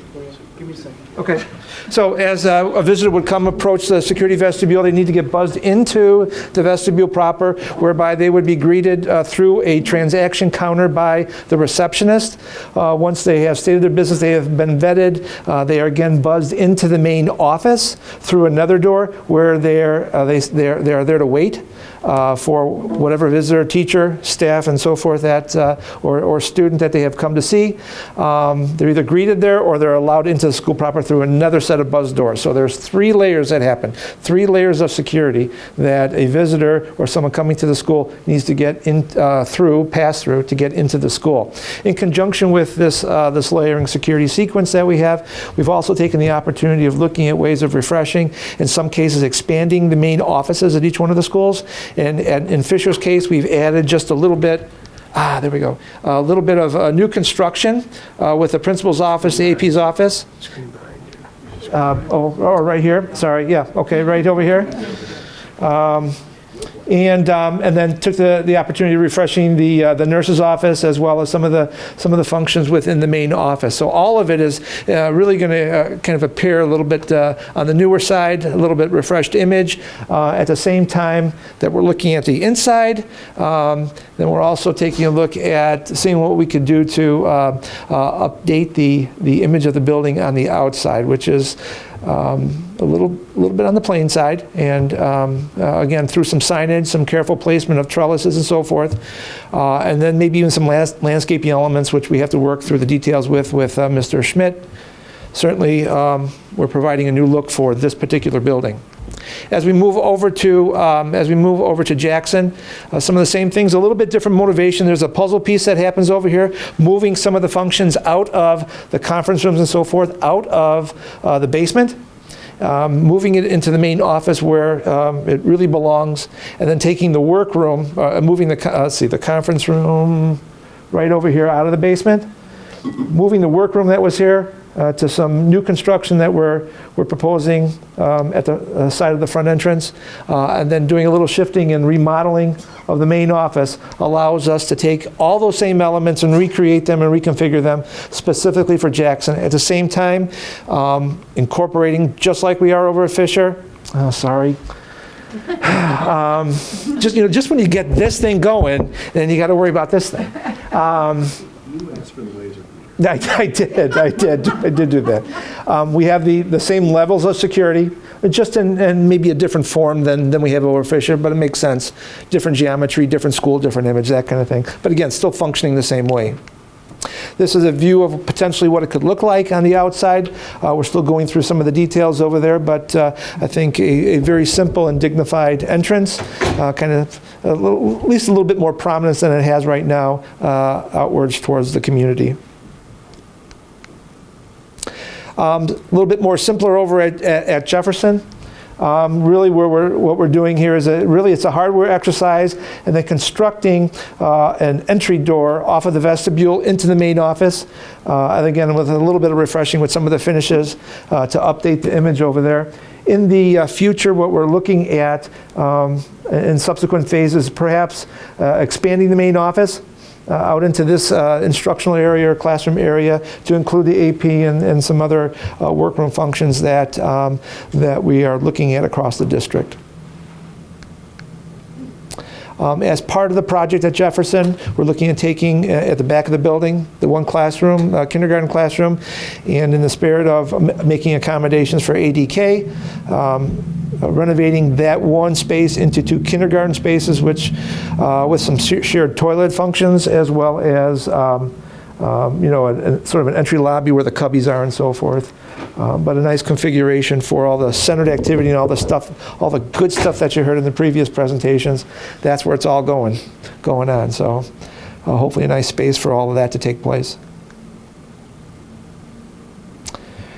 Give me a second. Okay. So as a visitor would approach the security vestibule, they need to get buzzed into the vestibule proper, whereby they would be greeted through a transaction counter by the receptionist. Once they have stated their business, they have been vetted, they are again buzzed into the main office through another door where they are there to wait for whatever visitor, teacher, staff, and so forth or student that they have come to see. They're either greeted there or they're allowed into the school proper through another set of buzz doors. So there's 3 layers that happen, 3 layers of security that a visitor or someone coming to the school needs to get pass through to get into the school. In conjunction with this layering security sequence that we have, we've also taken the opportunity of looking at ways of refreshing, in some cases expanding the main offices at each one of the schools. And in Fisher's case, we've added just a little bit, there we go, a little bit of new construction with the principal's office, the AP's office. Right here, sorry, yeah, okay, right over here. And then took the opportunity of refreshing the nurse's office as well as some of the functions within the main office. So all of it is really going to kind of appear a little bit on the newer side, a little bit refreshed image. At the same time that we're looking at the inside, then we're also taking a look at seeing what we could do to update the image of the building on the outside, which is a a little bit on the plain side, and again, through some signage, some careful placement of trellises and so forth, and then maybe even some landscaping elements, which we have to work through the details with Mr. Schmidt. Certainly, we're providing a new look for this particular building. As we move over to Jackson, some of the same things, a little bit different motivation. There's a puzzle piece that happens over here, moving some of the functions out of the conference rooms and so forth, out of the basement, moving it into the main office where it really belongs, and then taking the workroom, moving the conference room right over here out of the basement, moving the workroom that was here to some new construction that we're proposing at the side of the front entrance, and then doing a little shifting and remodeling of the main office allows us to take all those same elements and recreate them and reconfigure them specifically for Jackson. At the same time, incorporating, just like we are over at Fisher, just when you get this thing going, then you got to worry about this thing. You asked for the laser. I did do that. We have the same levels of security, just in maybe a different form than we have over Fisher, but it makes sense. Different geometry, different school, different image, that kind of thing. But again, still functioning the same way. This is a view of potentially what it could look like on the outside. We're still going through some of the details over there, but I think a very simple and dignified entrance, kind of at least a little bit more prominence than it has right now outwards towards the community. A little bit more simpler over at Jefferson. Really, what we're doing here is it's a hardware exercise, and then constructing an entry door off of the vestibule into the main office, and again with a little bit of refreshing with some of the finishes to update the image over there. In the future, what we're looking at in subsequent phases, perhaps expanding the main office out into this instructional area or classroom area to include the AP and some other workroom functions that we are looking at across the district. As part of the project at Jefferson, we're looking at taking at the back of the building, the one classroom, kindergarten classroom, and in the spirit of making accommodations for ADK, renovating that one space into 2 kindergarten spaces, which with some shared toilet functions, as well as sort of an entry lobby where the cubbies are and so forth. But a nice configuration for all the centered activity and all the stuff, all the good stuff that you heard in the previous presentations. That's where it's all going on. So hopefully a nice space for all of that to take place.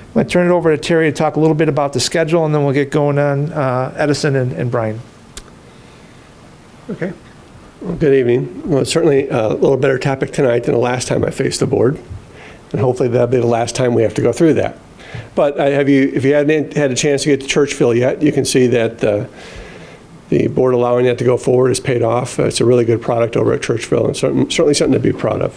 I'm going to turn it over to Terry to talk a little bit about the schedule, and then we'll get going on Edison and Brian. Okay. Well, good evening. Well, it's certainly a little better topic tonight than the last time I faced the board, and hopefully that'll be the last time we have to go through that. But if you hadn't had a chance to get to Churchville yet, you can see that the board allowing that to go forward is paid off. It's a really good product over at Churchville, and certainly something to be proud of.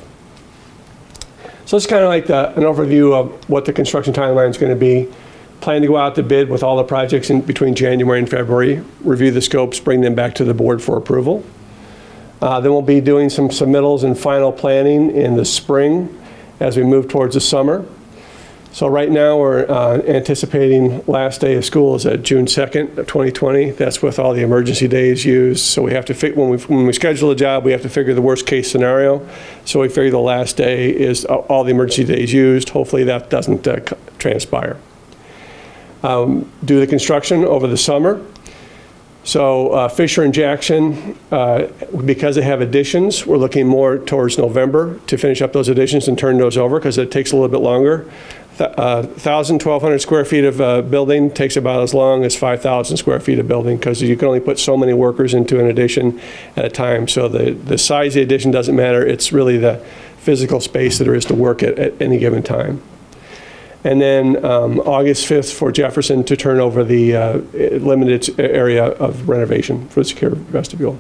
So it's kind of like an overview of what the construction timeline is going to be. Plan to go out to bid with all the projects in between January and February, review the scopes, bring them back to the board for approval. Then we'll be doing some submittals and final planning in the spring as we move towards the summer. So right now we're anticipating last day of school is at June 2nd of 2020. That's with all the emergency days used. So we have to when we schedule a job, we have to figure the worst case scenario. So we figure the last day is all the emergency days used. Hopefully that doesn't transpire. Do the construction over the summer. So Fisher and Jackson, because they have additions, we're looking more towards November to finish up those additions and turn those over because it takes a little bit longer. 1,200 square feet of building takes about as long as 5,000 square feet of building because you can only put so many workers into an addition at a time. So the size of the addition doesn't matter. It's really the physical space that there is to work at any given time. And then August 5th for Jefferson to turn over the limited area of renovation for the secure vestibule.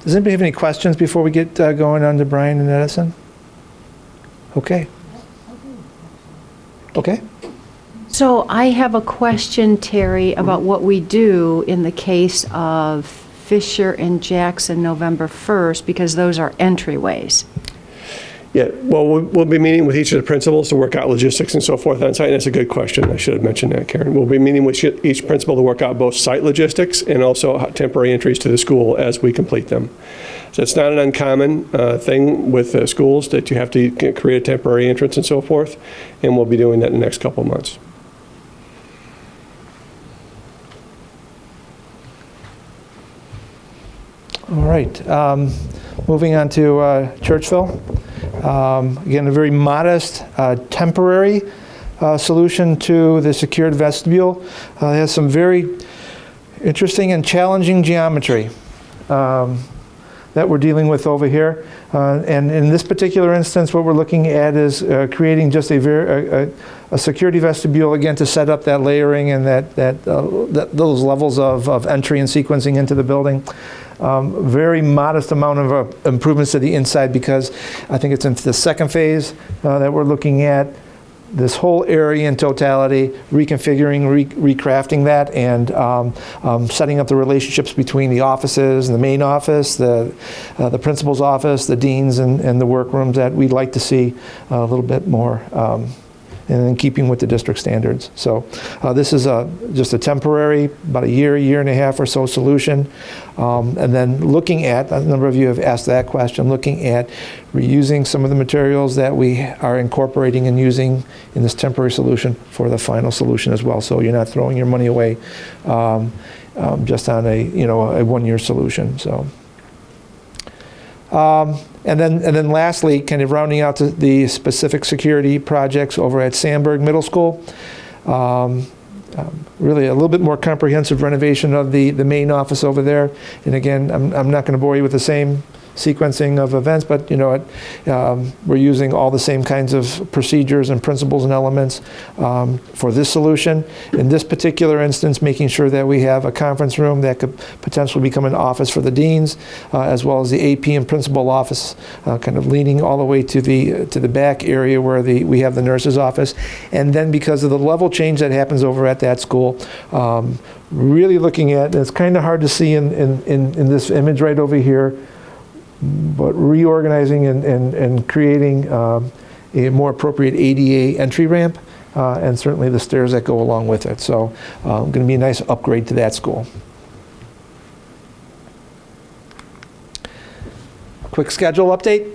Does anybody have any questions before we get going on to Brian and Edison? Okay. Okay. So I have a question, Terry, about what we do in the case of Fisher and Jackson November 1st, because those are entryways. Yeah, well, we'll be meeting with each of the principals to work out logistics and so forth on site, and that's a good question. I should have mentioned that, Karen. We'll be meeting with each principal to work out both site logistics and also temporary entries to the school as we complete them. So it's not an uncommon thing with schools that you have to create a temporary entrance and so forth, and we'll be doing that in the next couple of months. All right. Moving on to Churchville. Again, a very modest, temporary solution to the secured vestibule. It has some very interesting and challenging geometry that we're dealing with over here. And in this particular instance, what we're looking at is creating just a security vestibule, again, to set up that layering and those levels of entry and sequencing into the building. Very modest amount of improvements to the inside, because I think it's in the second phase that we're looking at this whole area in totality, reconfiguring, recrafting that, and setting up the relationships between the offices and the main office, the principal's office, the deans, and the workrooms that we'd like to see a little bit more and in keeping with the district standards. So this is just a temporary, about a year and a half or so solution. And then looking at, a number of you have asked that question, looking at reusing some of the materials that we are incorporating and using in this temporary solution for the final solution as well. So you're not throwing your money away just on a one-year solution. So. And then lastly, kind of rounding out the specific security projects over at Sandburg Middle School. Really a little bit more comprehensive renovation of the main office over there. And again, I'm not going to bore you with the same sequencing of events, but we're using all the same kinds of procedures and principles and elements for this solution. In this particular instance, making sure that we have a conference room that could potentially become an office for the deans, as well as the AP and principal office, kind of leaning all the way to the back area where we have the nurse's office. And then because of the level change that happens over at that school, really looking at, and it's kind of hard to see in this image right over here, but reorganizing and creating a more appropriate ADA entry ramp, and certainly the stairs that go along with it. So going to be a nice upgrade to that school. Quick schedule update.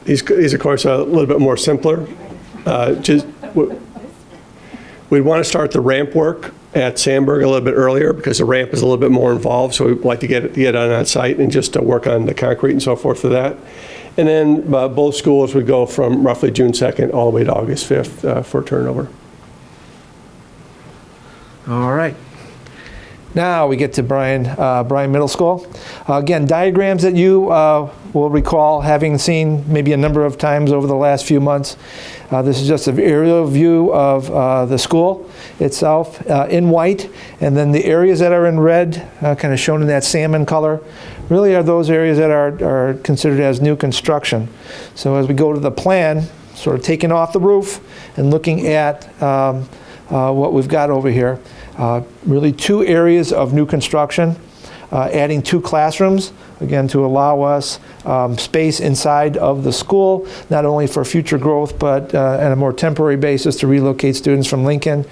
These of course, are a little bit more simpler. We'd want to start the ramp work at Sandburg a little bit earlier because the ramp is a little bit more involved, so we'd like to get on that site and just work on the concrete and so forth for that. And then both schools would go from roughly June 2nd all the way to August 5th for turnover. All right. Now we get to Bryan Middle School. Again, diagrams that you will recall having seen maybe a number of times over the last few months. This is just an aerial view of the school itself in white, and then the areas that are in red, kind of shown in that salmon color, really are those areas that are considered as new construction. So as we go to the plan, sort of taking off the roof and looking at what we've got over here, really two areas of new construction, adding 2 classrooms, again, to allow us space inside of the school, not only for future growth, but on a more temporary basis to relocate students from Lincoln,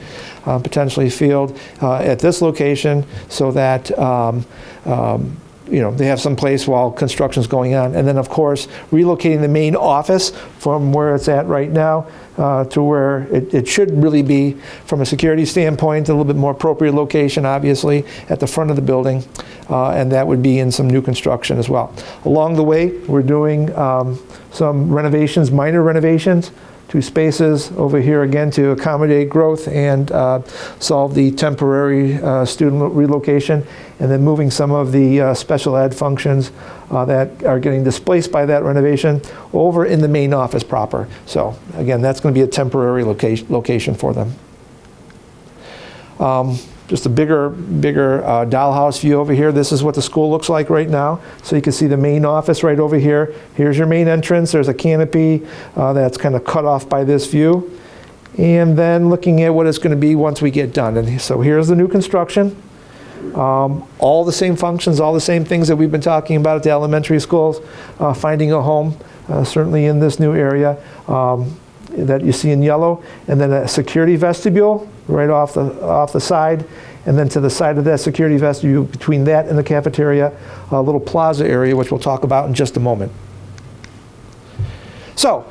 potentially Field, at this location, so that they have some place while construction's going on. And then, of course, relocating the main office from where it's at right now to where it should really be, from a security standpoint, a little bit more appropriate location, obviously, at the front of the building. And that would be in some new construction as well. Along the way, we're doing some renovations, minor renovations, 2 spaces over here again to accommodate growth and solve the temporary student relocation, and then moving some of the special ed functions that are getting displaced by that renovation over in the main office proper. So again, that's going to be a temporary location for them. Just a bigger dollhouse view over here. This is what the school looks like right now. So you can see the main office right over here. Here's your main entrance. There's a canopy that's kind of cut off by this view. And then looking at what it's going to be once we get done. And so here's the new construction. All the same functions, all the same things that we've been talking about at the elementary schools, finding a home, certainly in this new area that you see in yellow, and then a security vestibule right off the side, and then to the side of that security vestibule, between that and the cafeteria, a little plaza area, which we'll talk about in just a moment. So,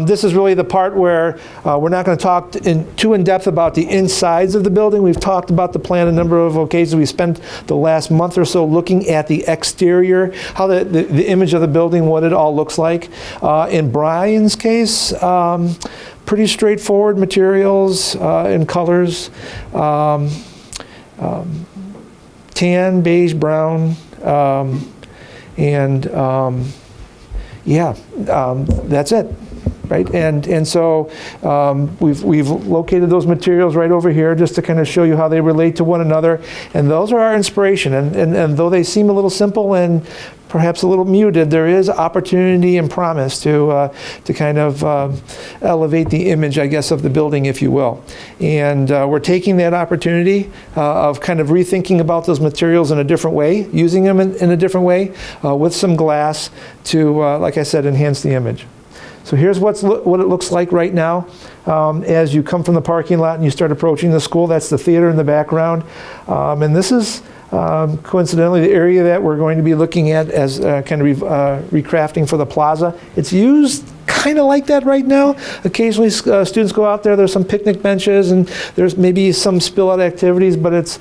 this is really the part where we're not going to talk too in depth about the insides of the building. We've talked about the plan a number of occasions. We spent the last month or so looking at the exterior, how the image of the building, what it all looks like. In Brian's case, pretty straightforward materials and colors. Tan, beige, brown, that's it. Right, and so we've located those materials right over here just to kind of show you how they relate to one another, and those are our inspiration. And though they seem a little simple and perhaps a little muted, there is opportunity and promise to kind of elevate the image, I guess, of the building, if you will. And we're taking that opportunity of kind of rethinking about those materials in a different way, using them in a different way with some glass to, like I said, enhance the image. So here's what it looks like right now as you come from the parking lot and you start approaching the school. That's the theater in the background. And this is coincidentally the area that we're going to be looking at as kind of recrafting for the plaza. It's used kind of like that right now. Occasionally students go out there, there's some picnic benches and there's maybe some spill out activities, but it's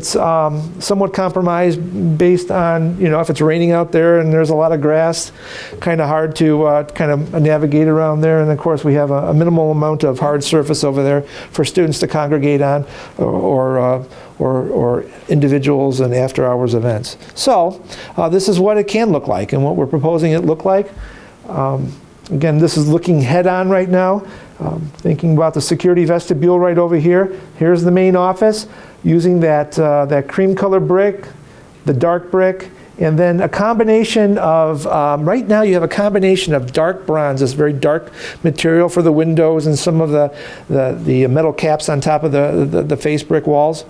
somewhat compromised based on, you know, if it's raining out there and there's a lot of grass, kind of hard to kind of navigate around there. And of course we have a minimal amount of hard surface over there for students to congregate on or individuals and after hours events. So this is what it can look like and what we're proposing it look like. Again, this is looking head on right now, thinking about the security vestibule right over here. Here's the main office, using that cream color brick, the dark brick, and then a combination of, right now you have a combination of dark bronze, this very dark material for the windows and some of the metal caps on top of the face brick walls.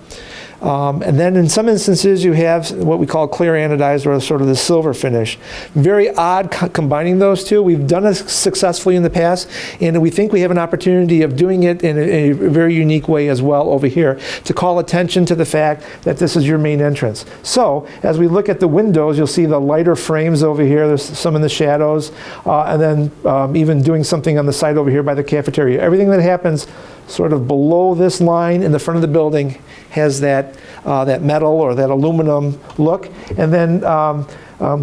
And then in some instances you have what we call clear anodized, or sort of the silver finish. Very odd combining those two. We've done it successfully in the past, and we think we have an opportunity of doing it in a very unique way as well over here to call attention to the fact that this is your main entrance. So as we look at the windows, you'll see the lighter frames over here. There's some in the shadows, and then even doing something on the side over here by the cafeteria. Everything that happens sort of below this line in the front of the building has that metal or that aluminum look, and then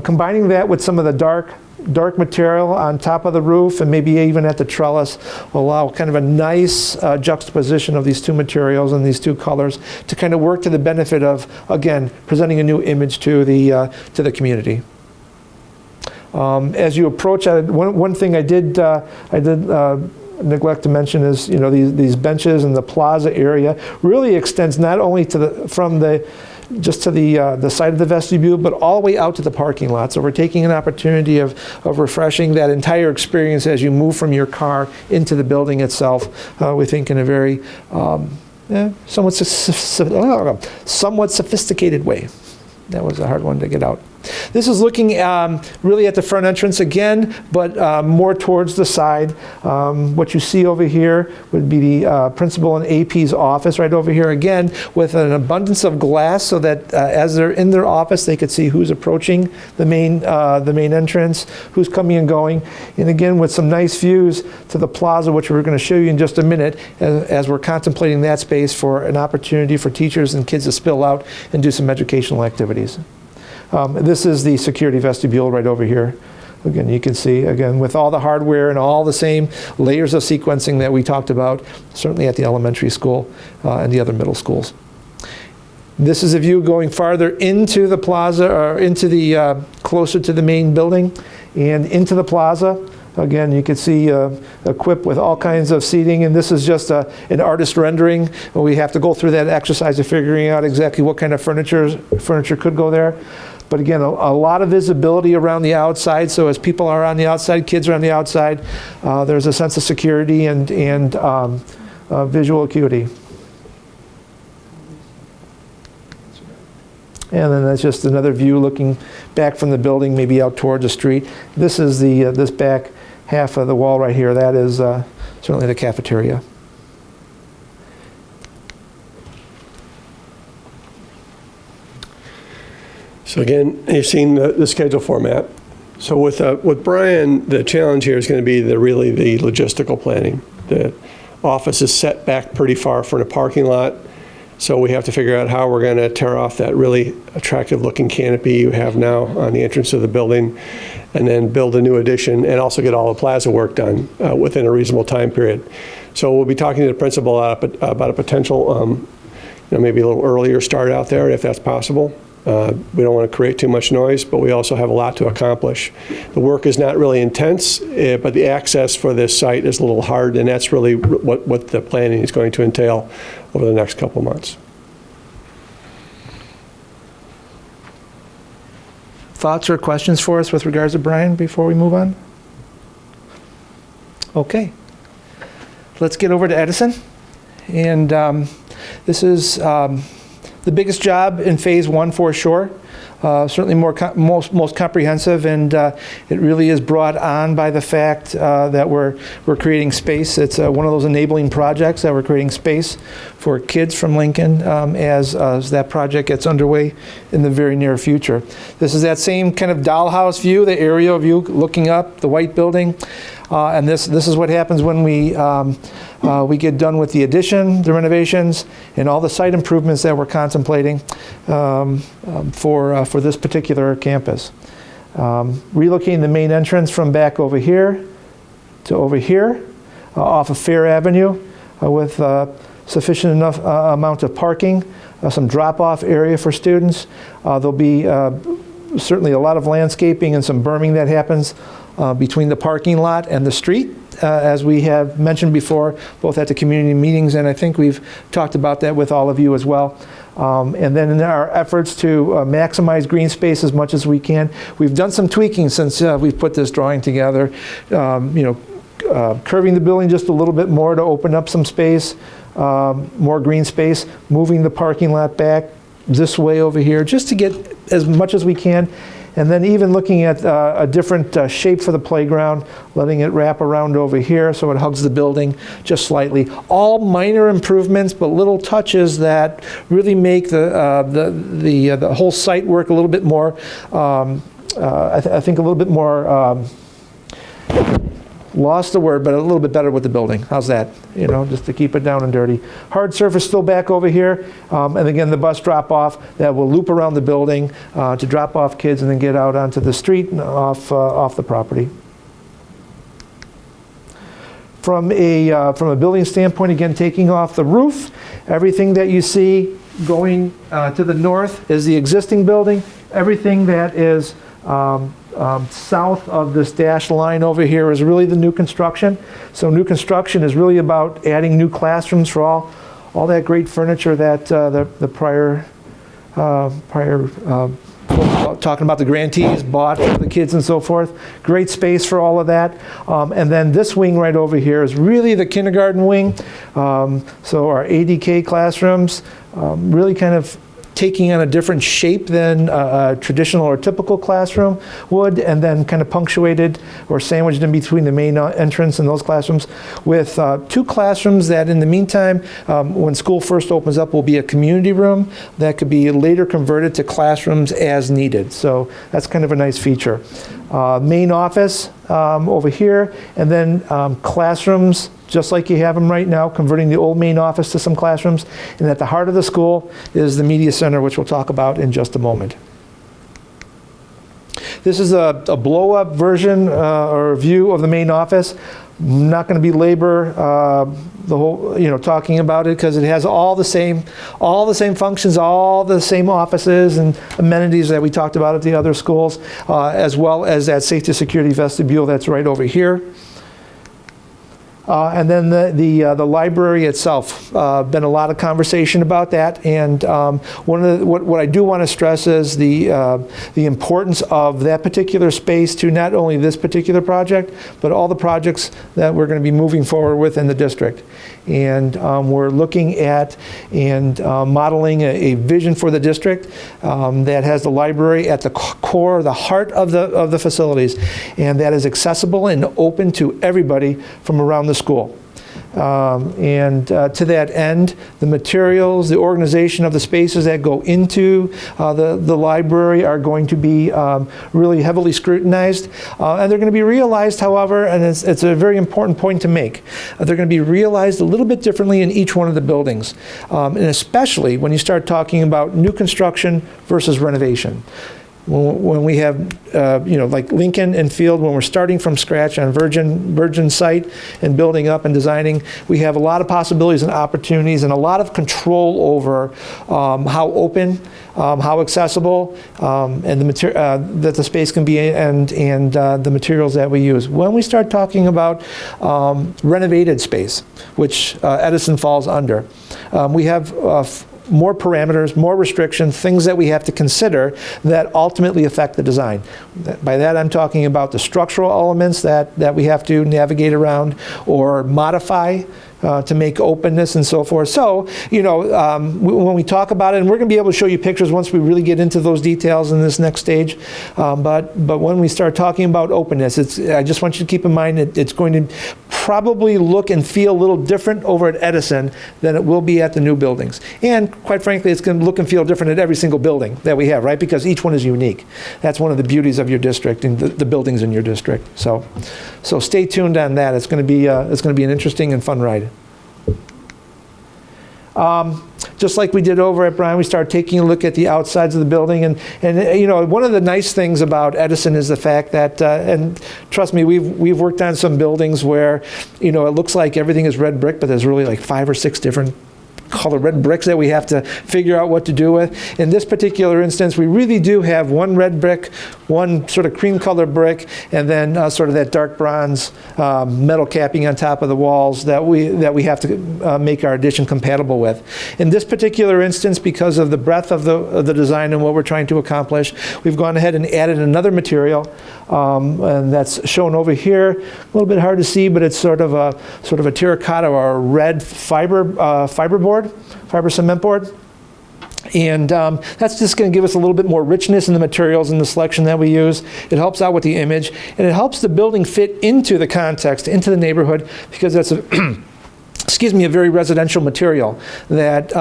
combining that with some of the dark material on top of the roof and maybe even at the trellis will allow kind of a nice juxtaposition of these two materials and these two colors to kind of work to the benefit of, again, presenting a new image to the community. As you approach, one thing I did neglect to mention is, you know, these benches and the plaza area really extends not only to the side of the vestibule, but all the way out to the parking lot. So we're taking an opportunity of refreshing that entire experience as you move from your car into the building itself. We think in a very somewhat sophisticated way. That was a hard one to get out. This is looking really at the front entrance again, but more towards the side. What you see over here would be the principal and AP's office right over here again, with an abundance of glass so that as they're in their office, they could see who's approaching the main entrance, who's coming and going. And again, with some nice views to the plaza, which we're going to show you in just a minute, as we're contemplating that space for an opportunity for teachers and kids to spill out and do some educational activities. This is the security vestibule right over here. Again, you can see, again, with all the hardware and all the same layers of sequencing that we talked about, certainly at the elementary school and the other middle schools. This is a view going farther into the plaza, or into the, closer to the main building and into the plaza. Again, you can see equipped with all kinds of seating, and this is just an artist rendering. We have to go through that exercise of figuring out exactly what kind of furniture could go there. But again, a lot of visibility around the outside, so as people are on the outside, kids are on the outside, there's a sense of security and visual acuity. And then that's just another view looking back from the building, maybe out towards the street. This is this back half of the wall right here. That is certainly the cafeteria. So again, you've seen the schedule format. So with Brian, the challenge here is going to be really the logistical planning. The office is set back pretty far from the parking lot, so we have to figure out how we're going to tear off that really attractive looking canopy you have now on the entrance of the building, and then build a new addition and also get all the plaza work done within a reasonable time period. So we'll be talking to the principal about a potential, maybe a little earlier start out there if that's possible. We don't want to create too much noise, but we also have a lot to accomplish. The work is not really intense, but the access for this site is a little hard, and that's really what the planning is going to entail over the next couple months. Thoughts or questions for us with regards to Brian before we move on? Okay. Let's get over to Edison. And this is the biggest job in phase 1 for sure. Certainly most comprehensive, and it really is brought on by the fact that we're creating space. It's one of those enabling projects that we're creating space for kids from Lincoln as that project gets underway in the very near future. This is that same kind of dollhouse view, the aerial view looking up, the white building. And this is what happens when we get done with the addition, the renovations, and all the site improvements that we're contemplating for this particular campus. Relocating the main entrance from back over here to over here off of Fair Avenue with sufficient enough amount of parking, some drop-off area for students. There'll be certainly a lot of landscaping and some berming that happens between the parking lot and the street, as we have mentioned before, both at the community meetings, and I think we've talked about that with all of you as well. And then in our efforts to maximize green space as much as we can, we've done some tweaking since we've put this drawing together. Curving the building just a little bit more to open up some space, more green space, moving the parking lot back this way over here, just to get as much as we can. And then even looking at a different shape for the playground, letting it wrap around over here so it hugs the building just slightly. All minor improvements, but little touches that really make the whole site work a little bit more, I think a little bit more, lost the word, but a little bit better with the building. How's that? Just to keep it down and dirty. Hard surface still back over here. And again, the bus drop off that will loop around the building to drop off kids and then get out onto the street and off the property. From a building standpoint, again, taking off the roof, everything that you see going to the north is the existing building. Everything that is south of this dashed line over here is really the new construction. So new construction is really about adding new classrooms for all that great furniture that the prior talking about the grantees bought for the kids and so forth. Great space for all of that. And then this wing right over here is really the kindergarten wing. So our ADK classrooms really kind of taking on a different shape than a traditional or typical classroom would, and then kind of punctuated or sandwiched in between the main entrance and those classrooms with 2 classrooms that in the meantime, when school first opens up, will be a community room that could be later converted to classrooms as needed. So that's kind of a nice feature. Main office over here, and then classrooms just like you have them right now, converting the old main office to some classrooms. And at the heart of the school is the media center, which we'll talk about in just a moment. This is a blow-up version or view of the main office. I'm not going to belabor the whole, talking about it, because it has all the same functions, all the same offices and amenities that we talked about at the other schools, as well as that safety security vestibule that's right over here. And then the library itself, been a lot of conversation about that. And what I do want to stress is the importance of that particular space to not only this particular project, but all the projects that we're going to be moving forward with in the district. And we're looking at and modeling a vision for the district that has the library at the core, the heart of the facilities, and that is accessible and open to everybody from around the school. To that end, the materials, the organization of the spaces that go into the library are going to be really heavily scrutinized. And they're going to be realized, however, and it's a very important point to make, they're going to be realized a little bit differently in each one of the buildings. And especially when you start talking about new construction versus renovation. When we have, like Lincoln and Field, when we're starting from scratch on virgin site and building up and designing, we have a lot of possibilities and opportunities and a lot of control over how open, how accessible, and that the space can be and the materials that we use. When we start talking about renovated space, which Edison falls under, we have more parameters, more restrictions, things that we have to consider that ultimately affect the design. By that I'm talking about the structural elements that we have to navigate around or modify to make openness and so forth. So, when we talk about it, and we're going to be able to show you pictures once we really get into those details in this next stage, but when we start talking about openness, I just want you to keep in mind that it's going to probably look and feel a little different over at Edison than it will be at the new buildings. And quite frankly, it's going to look and feel different at every single building that we have, right? Because each one is unique. That's one of the beauties of your district and the buildings in your district. So stay tuned on that. It's going to be an interesting and fun ride. Just like we did over at Bryan, we started taking a look at the outsides of the building. And one of the nice things about Edison is the fact that, and trust me, we've worked on some buildings where, it looks like everything is red brick, but there's really like 5 or 6 different color red bricks that we have to figure out what to do with. In this particular instance, we really do have one red brick, one sort of cream colored brick, and then sort of that dark bronze metal capping on top of the walls that we have to make our addition compatible with. In this particular instance, because of the breadth of the design and what we're trying to accomplish, we've gone ahead and added another material, and that's shown over here. A little bit hard to see, but it's sort of a terracotta or a red fiber cement board. And that's just going to give us a little bit more richness in the materials and the selection that we use. It helps out with the image, and it helps the building fit into the context, into the neighborhood, because that's a a very residential material that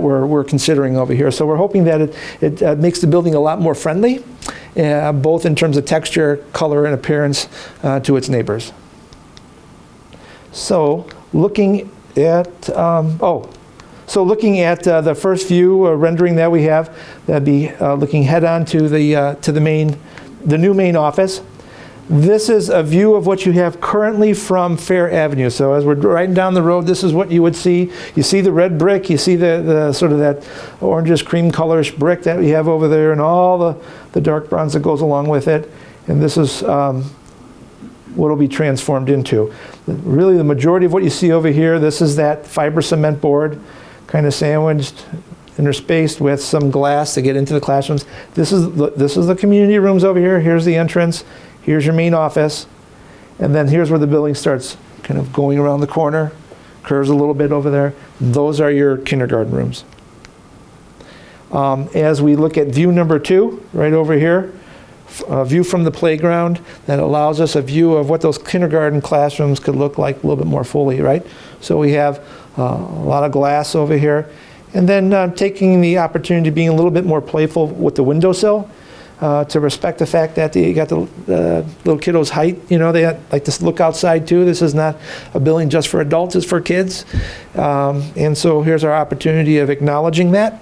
we're considering over here. So we're hoping that it makes the building a lot more friendly, both in terms of texture, color, and appearance to its neighbors. So looking at the first view rendering that we have, that'd be looking head-on to the new main office. This is a view of what you have currently from Fair Avenue. So as we're riding down the road, this is what you would see. You see the red brick, you see the sort of that orangish cream colorish brick that we have over there, and all the dark bronze that goes along with it. And this is what will be transformed into. Really, the majority of what you see over here, this is that fiber cement board, kind of sandwiched, interspaced with some glass to get into the classrooms. This is the community rooms over here. Here's the entrance. Here's your main office. And then here's where the building starts kind of going around the corner, curves a little bit over there. Those are your kindergarten rooms. As we look at view number 2, right over here, a view from the playground that allows us a view of what those kindergarten classrooms could look like a little bit more fully, right? So we have a lot of glass over here. And then taking the opportunity of being a little bit more playful with the windowsill to respect the fact that you got the little kiddos' height. They like to look outside too. This is not a building just for adults, it's for kids. And so here's our opportunity of acknowledging that.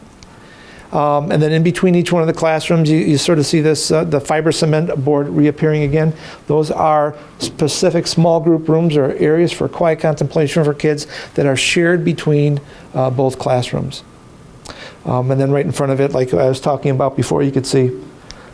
And then in between each one of the classrooms, you sort of see this, the fiber cement board reappearing again. Those are specific small group rooms or areas for quiet contemplation for kids that are shared between both classrooms. And then right in front of it, like I was talking about before, you could see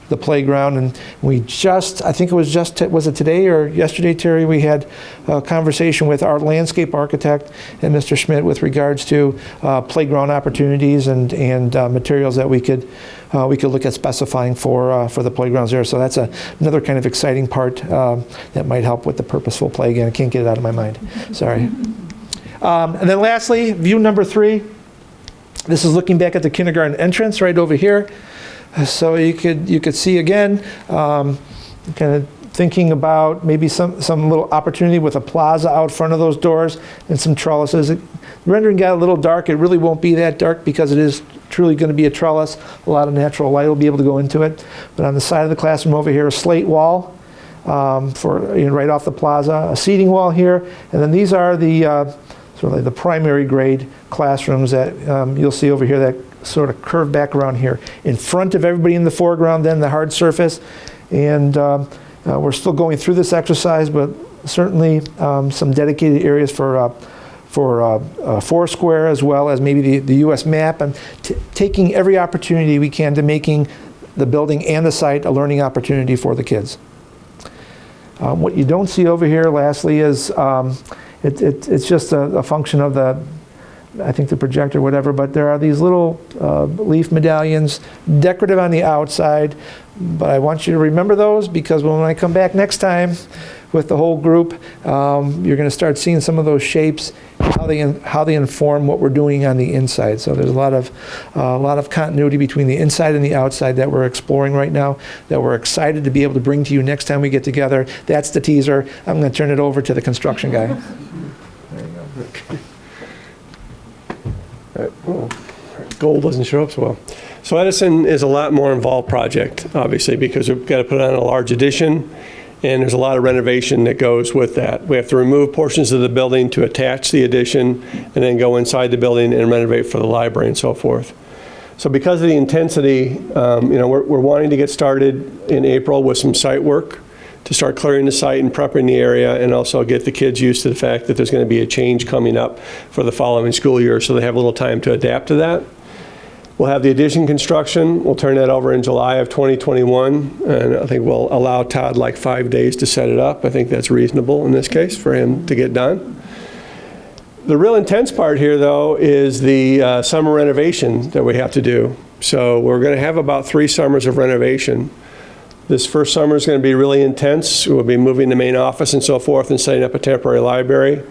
the playground. And we just, I think it was just, was it today or yesterday, Terry, we had a conversation with our landscape architect and Mr. Schmidt with regards to playground opportunities and materials that we could look at specifying for the playgrounds there. So that's another kind of exciting part that might help with the purposeful play. Again, I can't get it out of my mind. Sorry. And then lastly, view number 3. This is looking back at the kindergarten entrance right over here. So you could see again, kind of thinking about maybe some little opportunity with a plaza out front of those doors and some trellises. The rendering got a little dark. It really won't be that dark because it is truly going to be a trellis. A lot of natural light will be able to go into it. But on the side of the classroom over here, a slate wall for right off the plaza, a seating wall here, and then these are the sort of the primary grade classrooms that you'll see over here that sort of curve back around here. In front of everybody in the foreground, then the hard surface. And we're still going through this exercise, but certainly some dedicated areas for Foursquare, as well as maybe the U.S. map, and taking every opportunity we can to making the building and the site a learning opportunity for the kids. What you don't see over here, lastly, is it's just a function of I think the projector, whatever, but there are these little leaf medallions, decorative on the outside, but I want you to remember those because when I come back next time with the whole group, you're going to start seeing some of those shapes, how they inform what we're doing on the inside. So there's a lot of continuity between the inside and the outside that we're exploring right now, that we're excited to be able to bring to you next time we get together. That's the teaser. I'm going to turn it over to the construction guy. There you go. Okay. Gold doesn't show up so well. So Edison is a lot more involved project, obviously, because we've got to put on a large addition, and there's a lot of renovation that goes with that. We have to remove portions of the building to attach the addition, and then go inside the building and renovate for the library and so forth. So because of the intensity, we're wanting to get started in April with some site work to start clearing the site and prepping the area, and also get the kids used to the fact that there's going to be a change coming up for the following school year, so they have a little time to adapt to that. We'll have the addition construction. We'll turn that over in July of 2021, and I think we'll allow Todd like 5 days to set it up. I think that's reasonable in this case for him to get done. The real intense part here, though, is the summer renovation that we have to do. So we're going to have about 3 summers of renovation. This first summer is going to be really intense. We'll be moving the main office and so forth and setting up a temporary library.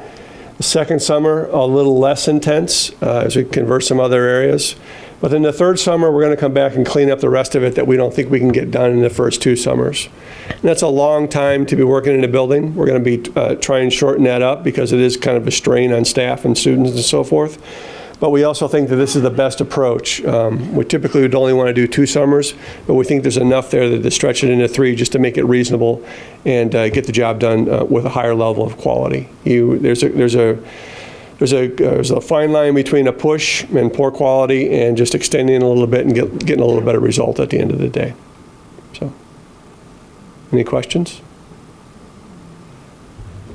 The second summer, a little less intense as we convert some other areas. But then the third summer, we're going to come back and clean up the rest of it that we don't think we can get done in the first 2 summers. And that's a long time to be working in a building. We're going to be trying to shorten that up because it is kind of a strain on staff and students and so forth. But we also think that this is the best approach. We typically would only want to do 2 summers, but we think there's enough there to stretch it into 3 just to make it reasonable and get the job done with a higher level of quality. There's a fine line between a push and poor quality and just extending a little bit and getting a little better result at the end of the day. So, any questions?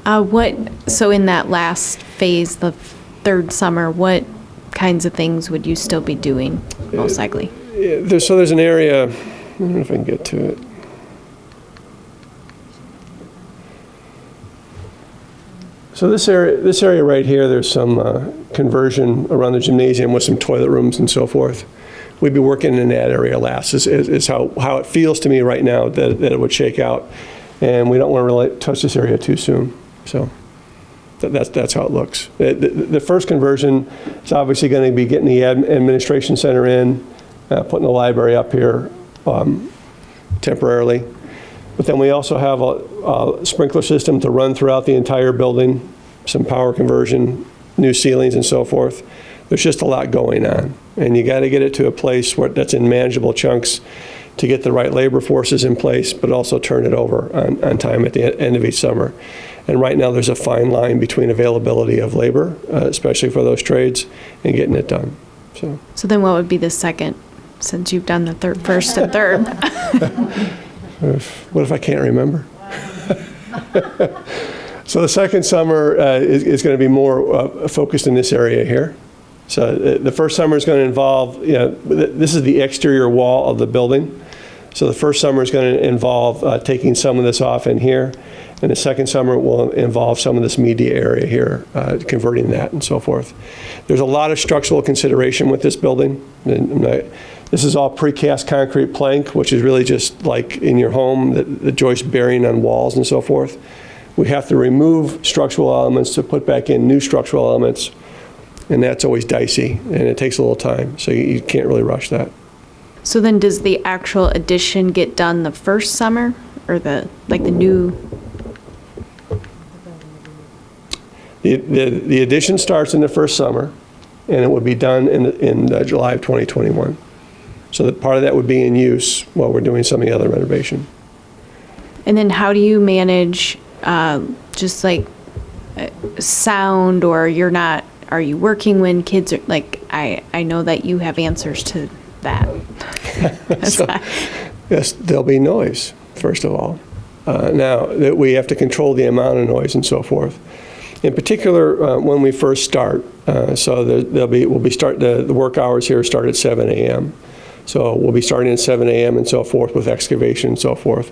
So in that last phase, the third summer, what kinds of things would you still be doing, most likely? There's an area, I don't know if I can get to it. So this area right here, there's some conversion around the gymnasium with some toilet rooms and so forth. We'd be working in that area last, is how it feels to me right now that it would shake out. And we don't want to really touch this area too soon. So that's how it looks. The first conversion is obviously going to be getting the administration center in, putting the library up here temporarily. But then we also have a sprinkler system to run throughout the entire building, some power conversion, new ceilings and so forth. There's just a lot going on. And you got to get it to a place where that's in manageable chunks to get the right labor forces in place, but also turn it over on time at the end of each summer. And right now there's a fine line between availability of labor, especially for those trades, and getting it done. So then what would be the second, since you've done the first and third? What if I can't remember? So the second summer is going to be more focused in this area here. So the first summer is going to involve, this is the exterior wall of the building. So the first summer is going to involve taking some of this off in here, and the second summer will involve some of this media area here, converting that and so forth. There's a lot of structural consideration with this building. This is all precast concrete plank, which is really just like in your home, the joist bearing on walls and so forth. We have to remove structural elements to put back in new structural elements, and that's always dicey, and it takes a little time, so you can't really rush that. So then does the actual addition get done the first summer, or the new? The addition starts in the first summer, and it would be done in July of 2021. So that part of that would be in use while we're doing some of the other renovation. And then how do you manage just like sound, or are you working when kids are, like, I know that you have answers to that. So, yes, there'll be noise, first of all. Now, that we have to control the amount of noise and so forth. In particular, when we first start, so the work hours here start at 7 a.m. So we'll be starting at 7 a.m. and so forth with excavation and so forth.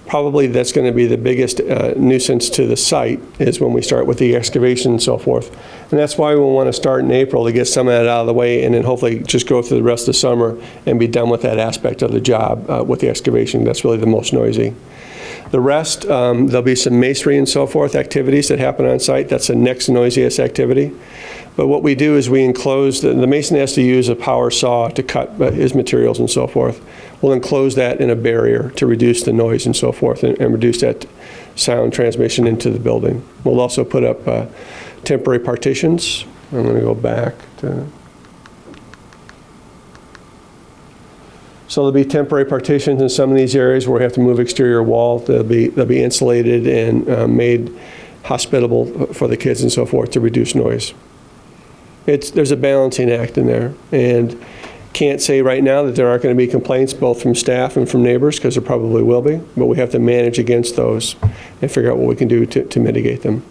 Probably that's going to be the biggest nuisance to the site is when we start with the excavation and so forth. And that's why we want to start in April to get some of that out of the way, and then hopefully just go through the rest of the summer and be done with that aspect of the job with the excavation. That's really the most noisy. The rest, there'll be some masonry and so forth activities that happen on site. That's the next noisiest activity. But what we do is we enclose, the mason has to use a power saw to cut his materials and so forth. We'll enclose that in a barrier to reduce the noise and so forth, and reduce that sound transmission into the building. We'll also put up temporary partitions. I'm going to go back to... So there'll be temporary partitions in some of these areas where we have to move exterior wall. They'll be insulated and made hospitable for the kids and so forth to reduce noise. There's a balancing act in there, and can't say right now that there aren't going to be complaints both from staff and from neighbors, because there probably will be, but we have to manage against those and figure out what we can do to mitigate them.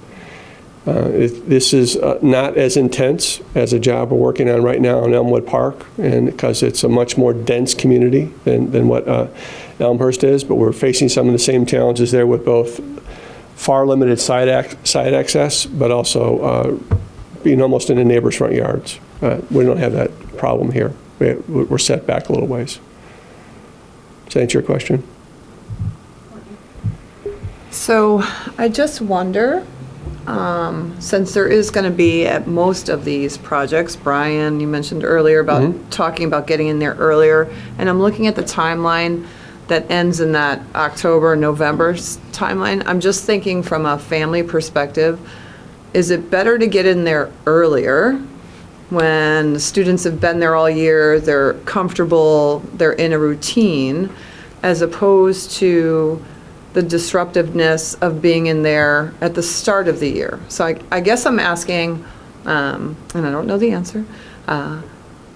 This is not as intense as a job we're working on right now in Elmwood Park, and because it's a much more dense community than what Elmhurst is, but we're facing some of the same challenges there with both far limited side access, but also being almost in the neighbors' front yards. We don't have that problem here. We're set back a little ways. Does that answer your question? So I just wonder, since there is going to be at most of these projects, Brian, you mentioned earlier about talking about getting in there earlier, and I'm looking at the timeline that ends in that October, November timeline. I'm just thinking from a family perspective, is it better to get in there earlier when the students have been there all year, they're comfortable, they're in a routine, as opposed to the disruptiveness of being in there at the start of the year? So I guess I'm asking, and I don't know the answer,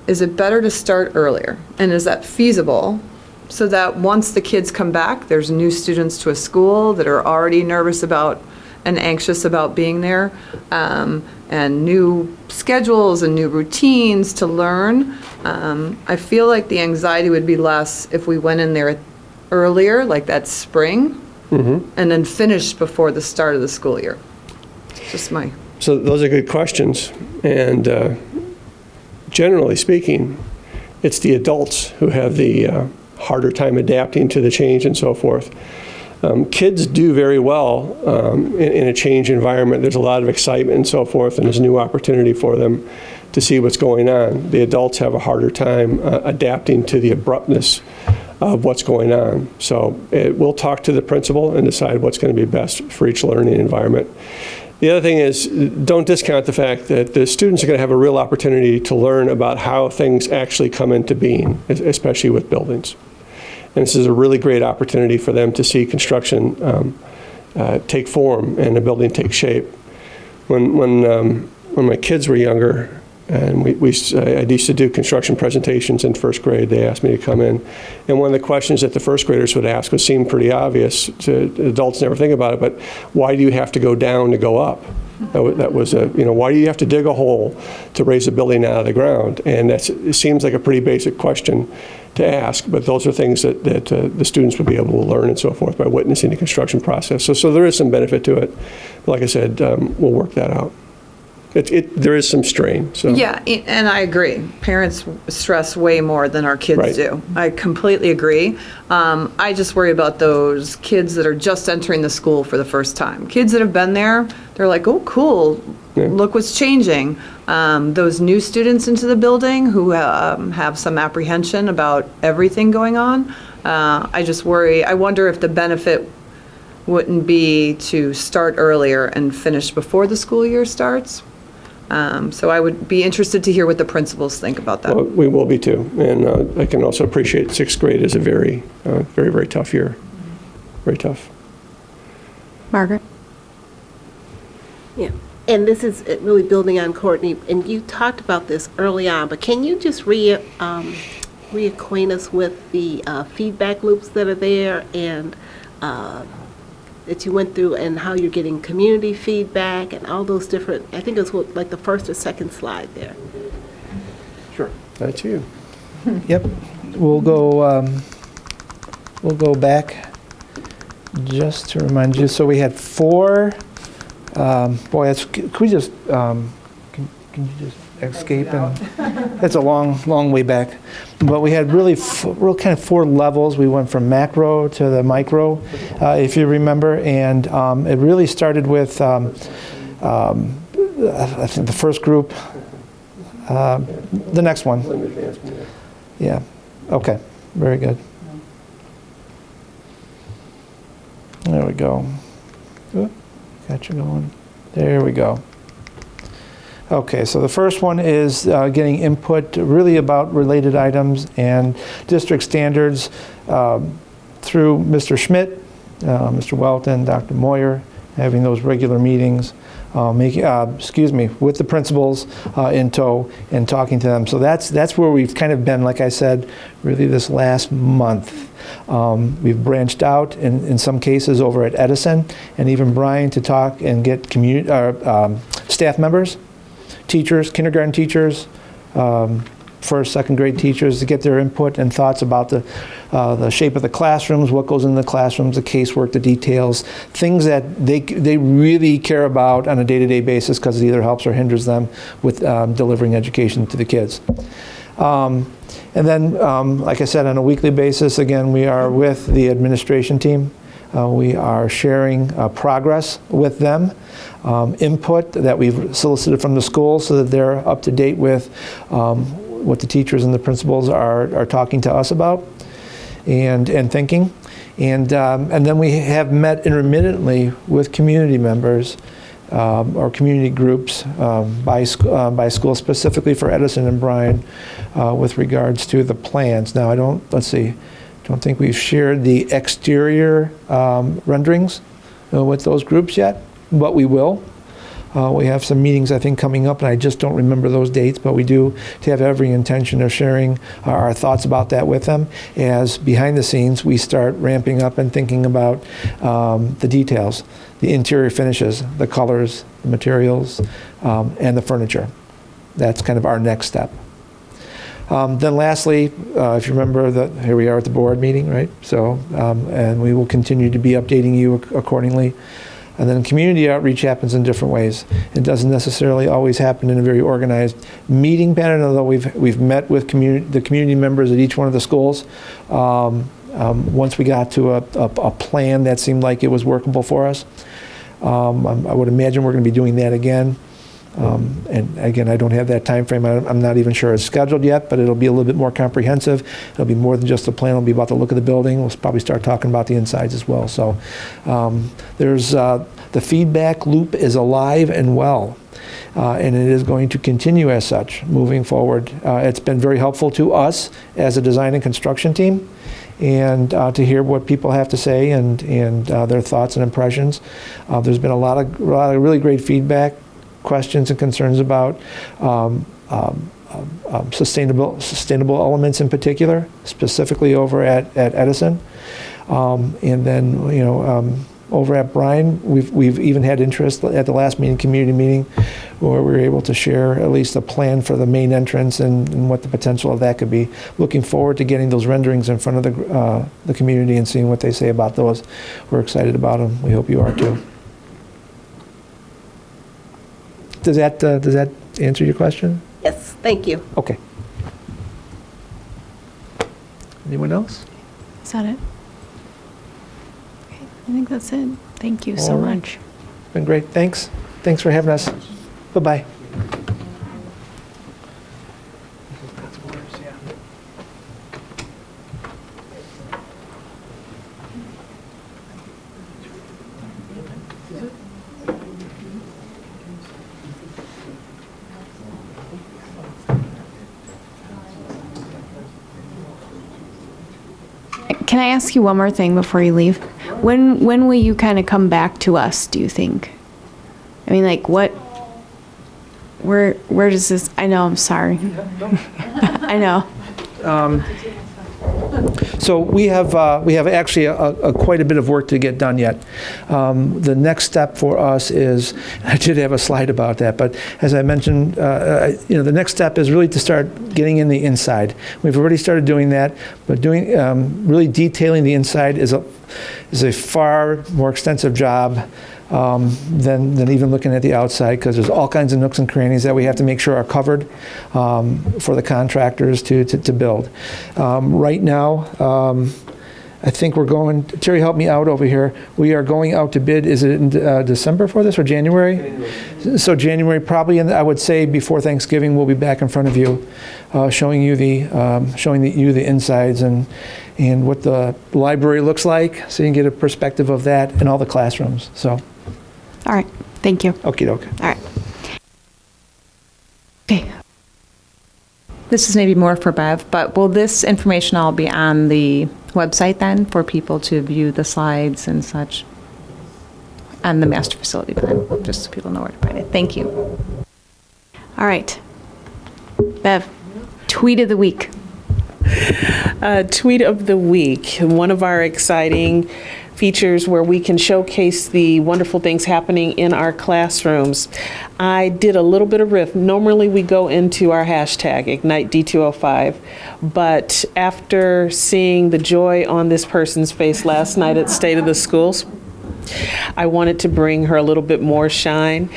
is it better to start earlier? And is that feasible so that once the kids come back, there's new students to a school that are already nervous about and anxious about being there, and new schedules and new routines to learn? I feel like the anxiety would be less if we went in there earlier, like that spring, and then finished before the start of the school year. Just my... So those are good questions, and generally speaking, it's the adults who have the harder time adapting to the change and so forth. Kids do very well in a change environment. There's a lot of excitement and so forth, and there's a new opportunity for them to see what's going on. The adults have a harder time adapting to the abruptness of what's going on. So we'll talk to the principal and decide what's going to be best for each learning environment. The other thing is, don't discount the fact that the students are going to have a real opportunity to learn about how things actually come into being, especially with buildings. And this is a really great opportunity for them to see construction take form and a building take shape. When my kids were younger, and I used to do construction presentations in first grade, they asked me to come in. And one of the questions that the first graders would ask would seem pretty obvious to adults, never think about it, but why do you have to go down to go up? That was a, why do you have to dig a hole to raise a building out of the ground? And it seems like a pretty basic question to ask, but those are things that the students would be able to learn and so forth by witnessing the construction process. So there is some benefit to it. Like I said, we'll work that out. There is some strain. So. Yeah, and I agree. Parents stress way more than our kids do. I completely agree. I just worry about those kids that are just entering the school for the first time. Kids that have been there, they're like, oh, cool, look what's changing. Those new students into the building who have some apprehension about everything going on, I just worry. I wonder if the benefit wouldn't be to start earlier and finish before the school year starts. So I would be interested to hear what the principals think about that. Well, we will be too. And I can also appreciate sixth grade is a very, very tough year. Very tough. Margaret? Yeah. And this is really building on Courtney, and you talked about this early on, but can you just reacquaint us with the feedback loops that are there and that you went through, and how you're getting community feedback and all those different, I think it was like the first or second slide there. Sure. That's you. Yep. We'll go back just to remind you. So we had 4. Could we just, can you just escape? And that's a long way back. But we had really real kind of 4 levels. We went from macro to the micro, if you remember. And it really started with, I think the first group, the next one. Yeah. Okay. Very good. There we go. Oop, got you going. There we go. Okay, so the first one is getting input really about related items and district standards through Mr. Schmidt, Mr. Welton, Dr. Moyer, having those regular meetings, with the principals in tow and talking to them. So that's where we've kind of been, like I said, really this last month. We've branched out in some cases over at Edison and even Bryan to talk and get staff members, teachers, kindergarten teachers, first, second grade teachers to get their input and thoughts about the shape of the classrooms, what goes in the classrooms, the casework, the details, things that they really care about on a day-to-day basis because it either helps or hinders them with delivering education to the kids. And then, like I said, on a weekly basis, again, we are with the administration team. We are sharing progress with them, input that we've solicited from the schools so that they're up to date with what the teachers and the principals are talking to us about and thinking. And then we have met intermittently with community members or community groups by school, specifically for Edison and Bryan, with regards to the plans. Now, I don't think we've shared the exterior renderings with those groups yet, but we will. We have some meetings, I think, coming up, and I just don't remember those dates, but we do have every intention of sharing our thoughts about that with them as behind the scenes we start ramping up and thinking about the details, the interior finishes, the colors, the materials, and the furniture. That's kind of our next step. Then lastly, if you remember, here we are at the board meeting, right? So, and we will continue to be updating you accordingly. And then community outreach happens in different ways. It doesn't necessarily always happen in a very organized meeting pattern, although we've met with the community members at each one of the schools. Once we got to a plan that seemed like it was workable for us. I would imagine we're going to be doing that again. And again, I don't have that time frame. I'm not even sure it's scheduled yet, but it'll be a little bit more comprehensive. It'll be more than just the plan. It'll be about the look of the building. We'll probably start talking about the insides as well. So there's the feedback loop is alive and well, and it is going to continue as such moving forward. It's been very helpful to us as a design and construction team, and to hear what people have to say and their thoughts and impressions. There's been a lot of really great feedback, questions and concerns about sustainable elements in particular, specifically over at Edison. And then, over at Bryan. We've even had interest at the last meeting, community meeting, where we were able to share at least a plan for the main entrance and what the potential of that could be. Looking forward to getting those renderings in front of the community and seeing what they say about those. We're excited about them. We hope you are too. Does that answer your question? Yes, thank you. Okay. Anyone else? Is that it? Okay, I think that's it. Thank you so All right. much. Been great. Thanks. Thanks for having us. Bye-bye. Can I ask you one more thing before you leave? When will you kind of come back to us, do you think? I mean, like, where does this, I know, I'm sorry. I know. So we have actually quite a bit of work to get done yet. The next step for us is, I did have a slide about that, but as I mentioned, the next step is really to start getting in the inside. We've already started doing that, but doing really detailing the inside is a far more extensive job than even looking at the outside, because there's all kinds of nooks and crannies that we have to make sure are covered for the contractors to build. Right now, I think we're going, Terry, help me out over here. We are going out to bid, is it in December for this or January? January. So January, probably, I would say before Thanksgiving, we'll be back in front of you, showing you the insides and what the library looks like, so you can get a perspective of that and all the classrooms. So. All right. Thank you. Okie doke. All right. Okay. This is maybe more for Bev, but will this information all be on the website then for people to view the slides and such? And the master facility plan, just so people know where to find it. Thank you. All right. Bev, tweet of the week. Tweet of the week. One of our exciting features where we can showcase the wonderful things happening in our classrooms. I did a little bit of riff. Normally we go into our hashtag, Ignite D205, but after seeing the joy on this person's face last night at State of the Schools, I wanted to bring her a little bit more shine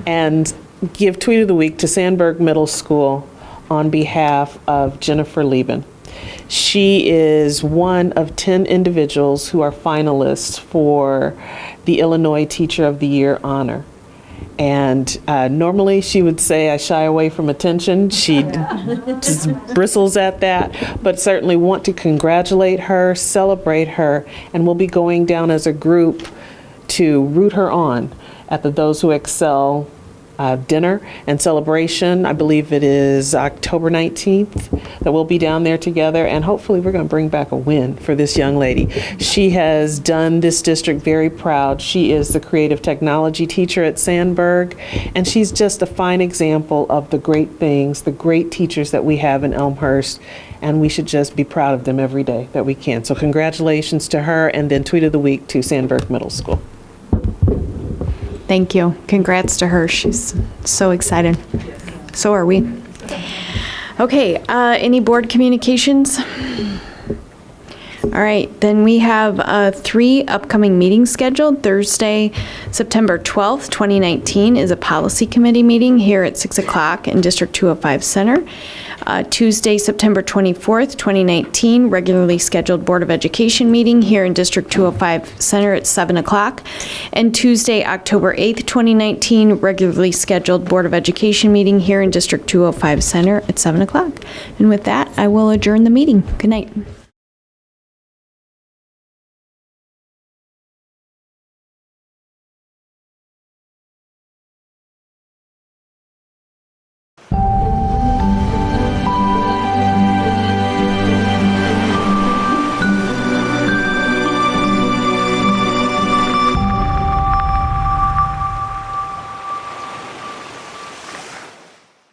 and give Tweet of the Week to Sandburg Middle School on behalf of Jennifer Lieben. She is one of 10 individuals who are finalists for the Illinois Teacher of the Year honor. And normally she would say, I shy away from attention. She just bristles at that, but certainly want to congratulate her, celebrate her, and we'll be going down as a group to root her on at the Those Who Excel dinner and celebration. I believe it is October 19th that we'll be down there together, and hopefully we're going to bring back a win for this young lady. She has done this district very proud. She is the creative technology teacher at Sandburg, and she's just a fine example of the great things, the great teachers that we have in Elmhurst, and we should just be proud of them every day that we can. So congratulations to her, and then Tweet of the Week to Sandburg Middle School. Thank you. Congrats to her. She's so excited. So are we. Okay, any board communications? All right, then we have 3 upcoming meetings scheduled. Thursday, September 12th, 2019 is a policy committee meeting here at 6 o'clock in District 205 Center. Tuesday, September 24th, 2019, regularly scheduled Board of Education meeting here in District 205 Center at 7 o'clock. And Tuesday, October 8th, 2019, regularly scheduled Board of Education meeting here in District 205 Center at 7 o'clock. And with that, I will adjourn the meeting. Good night.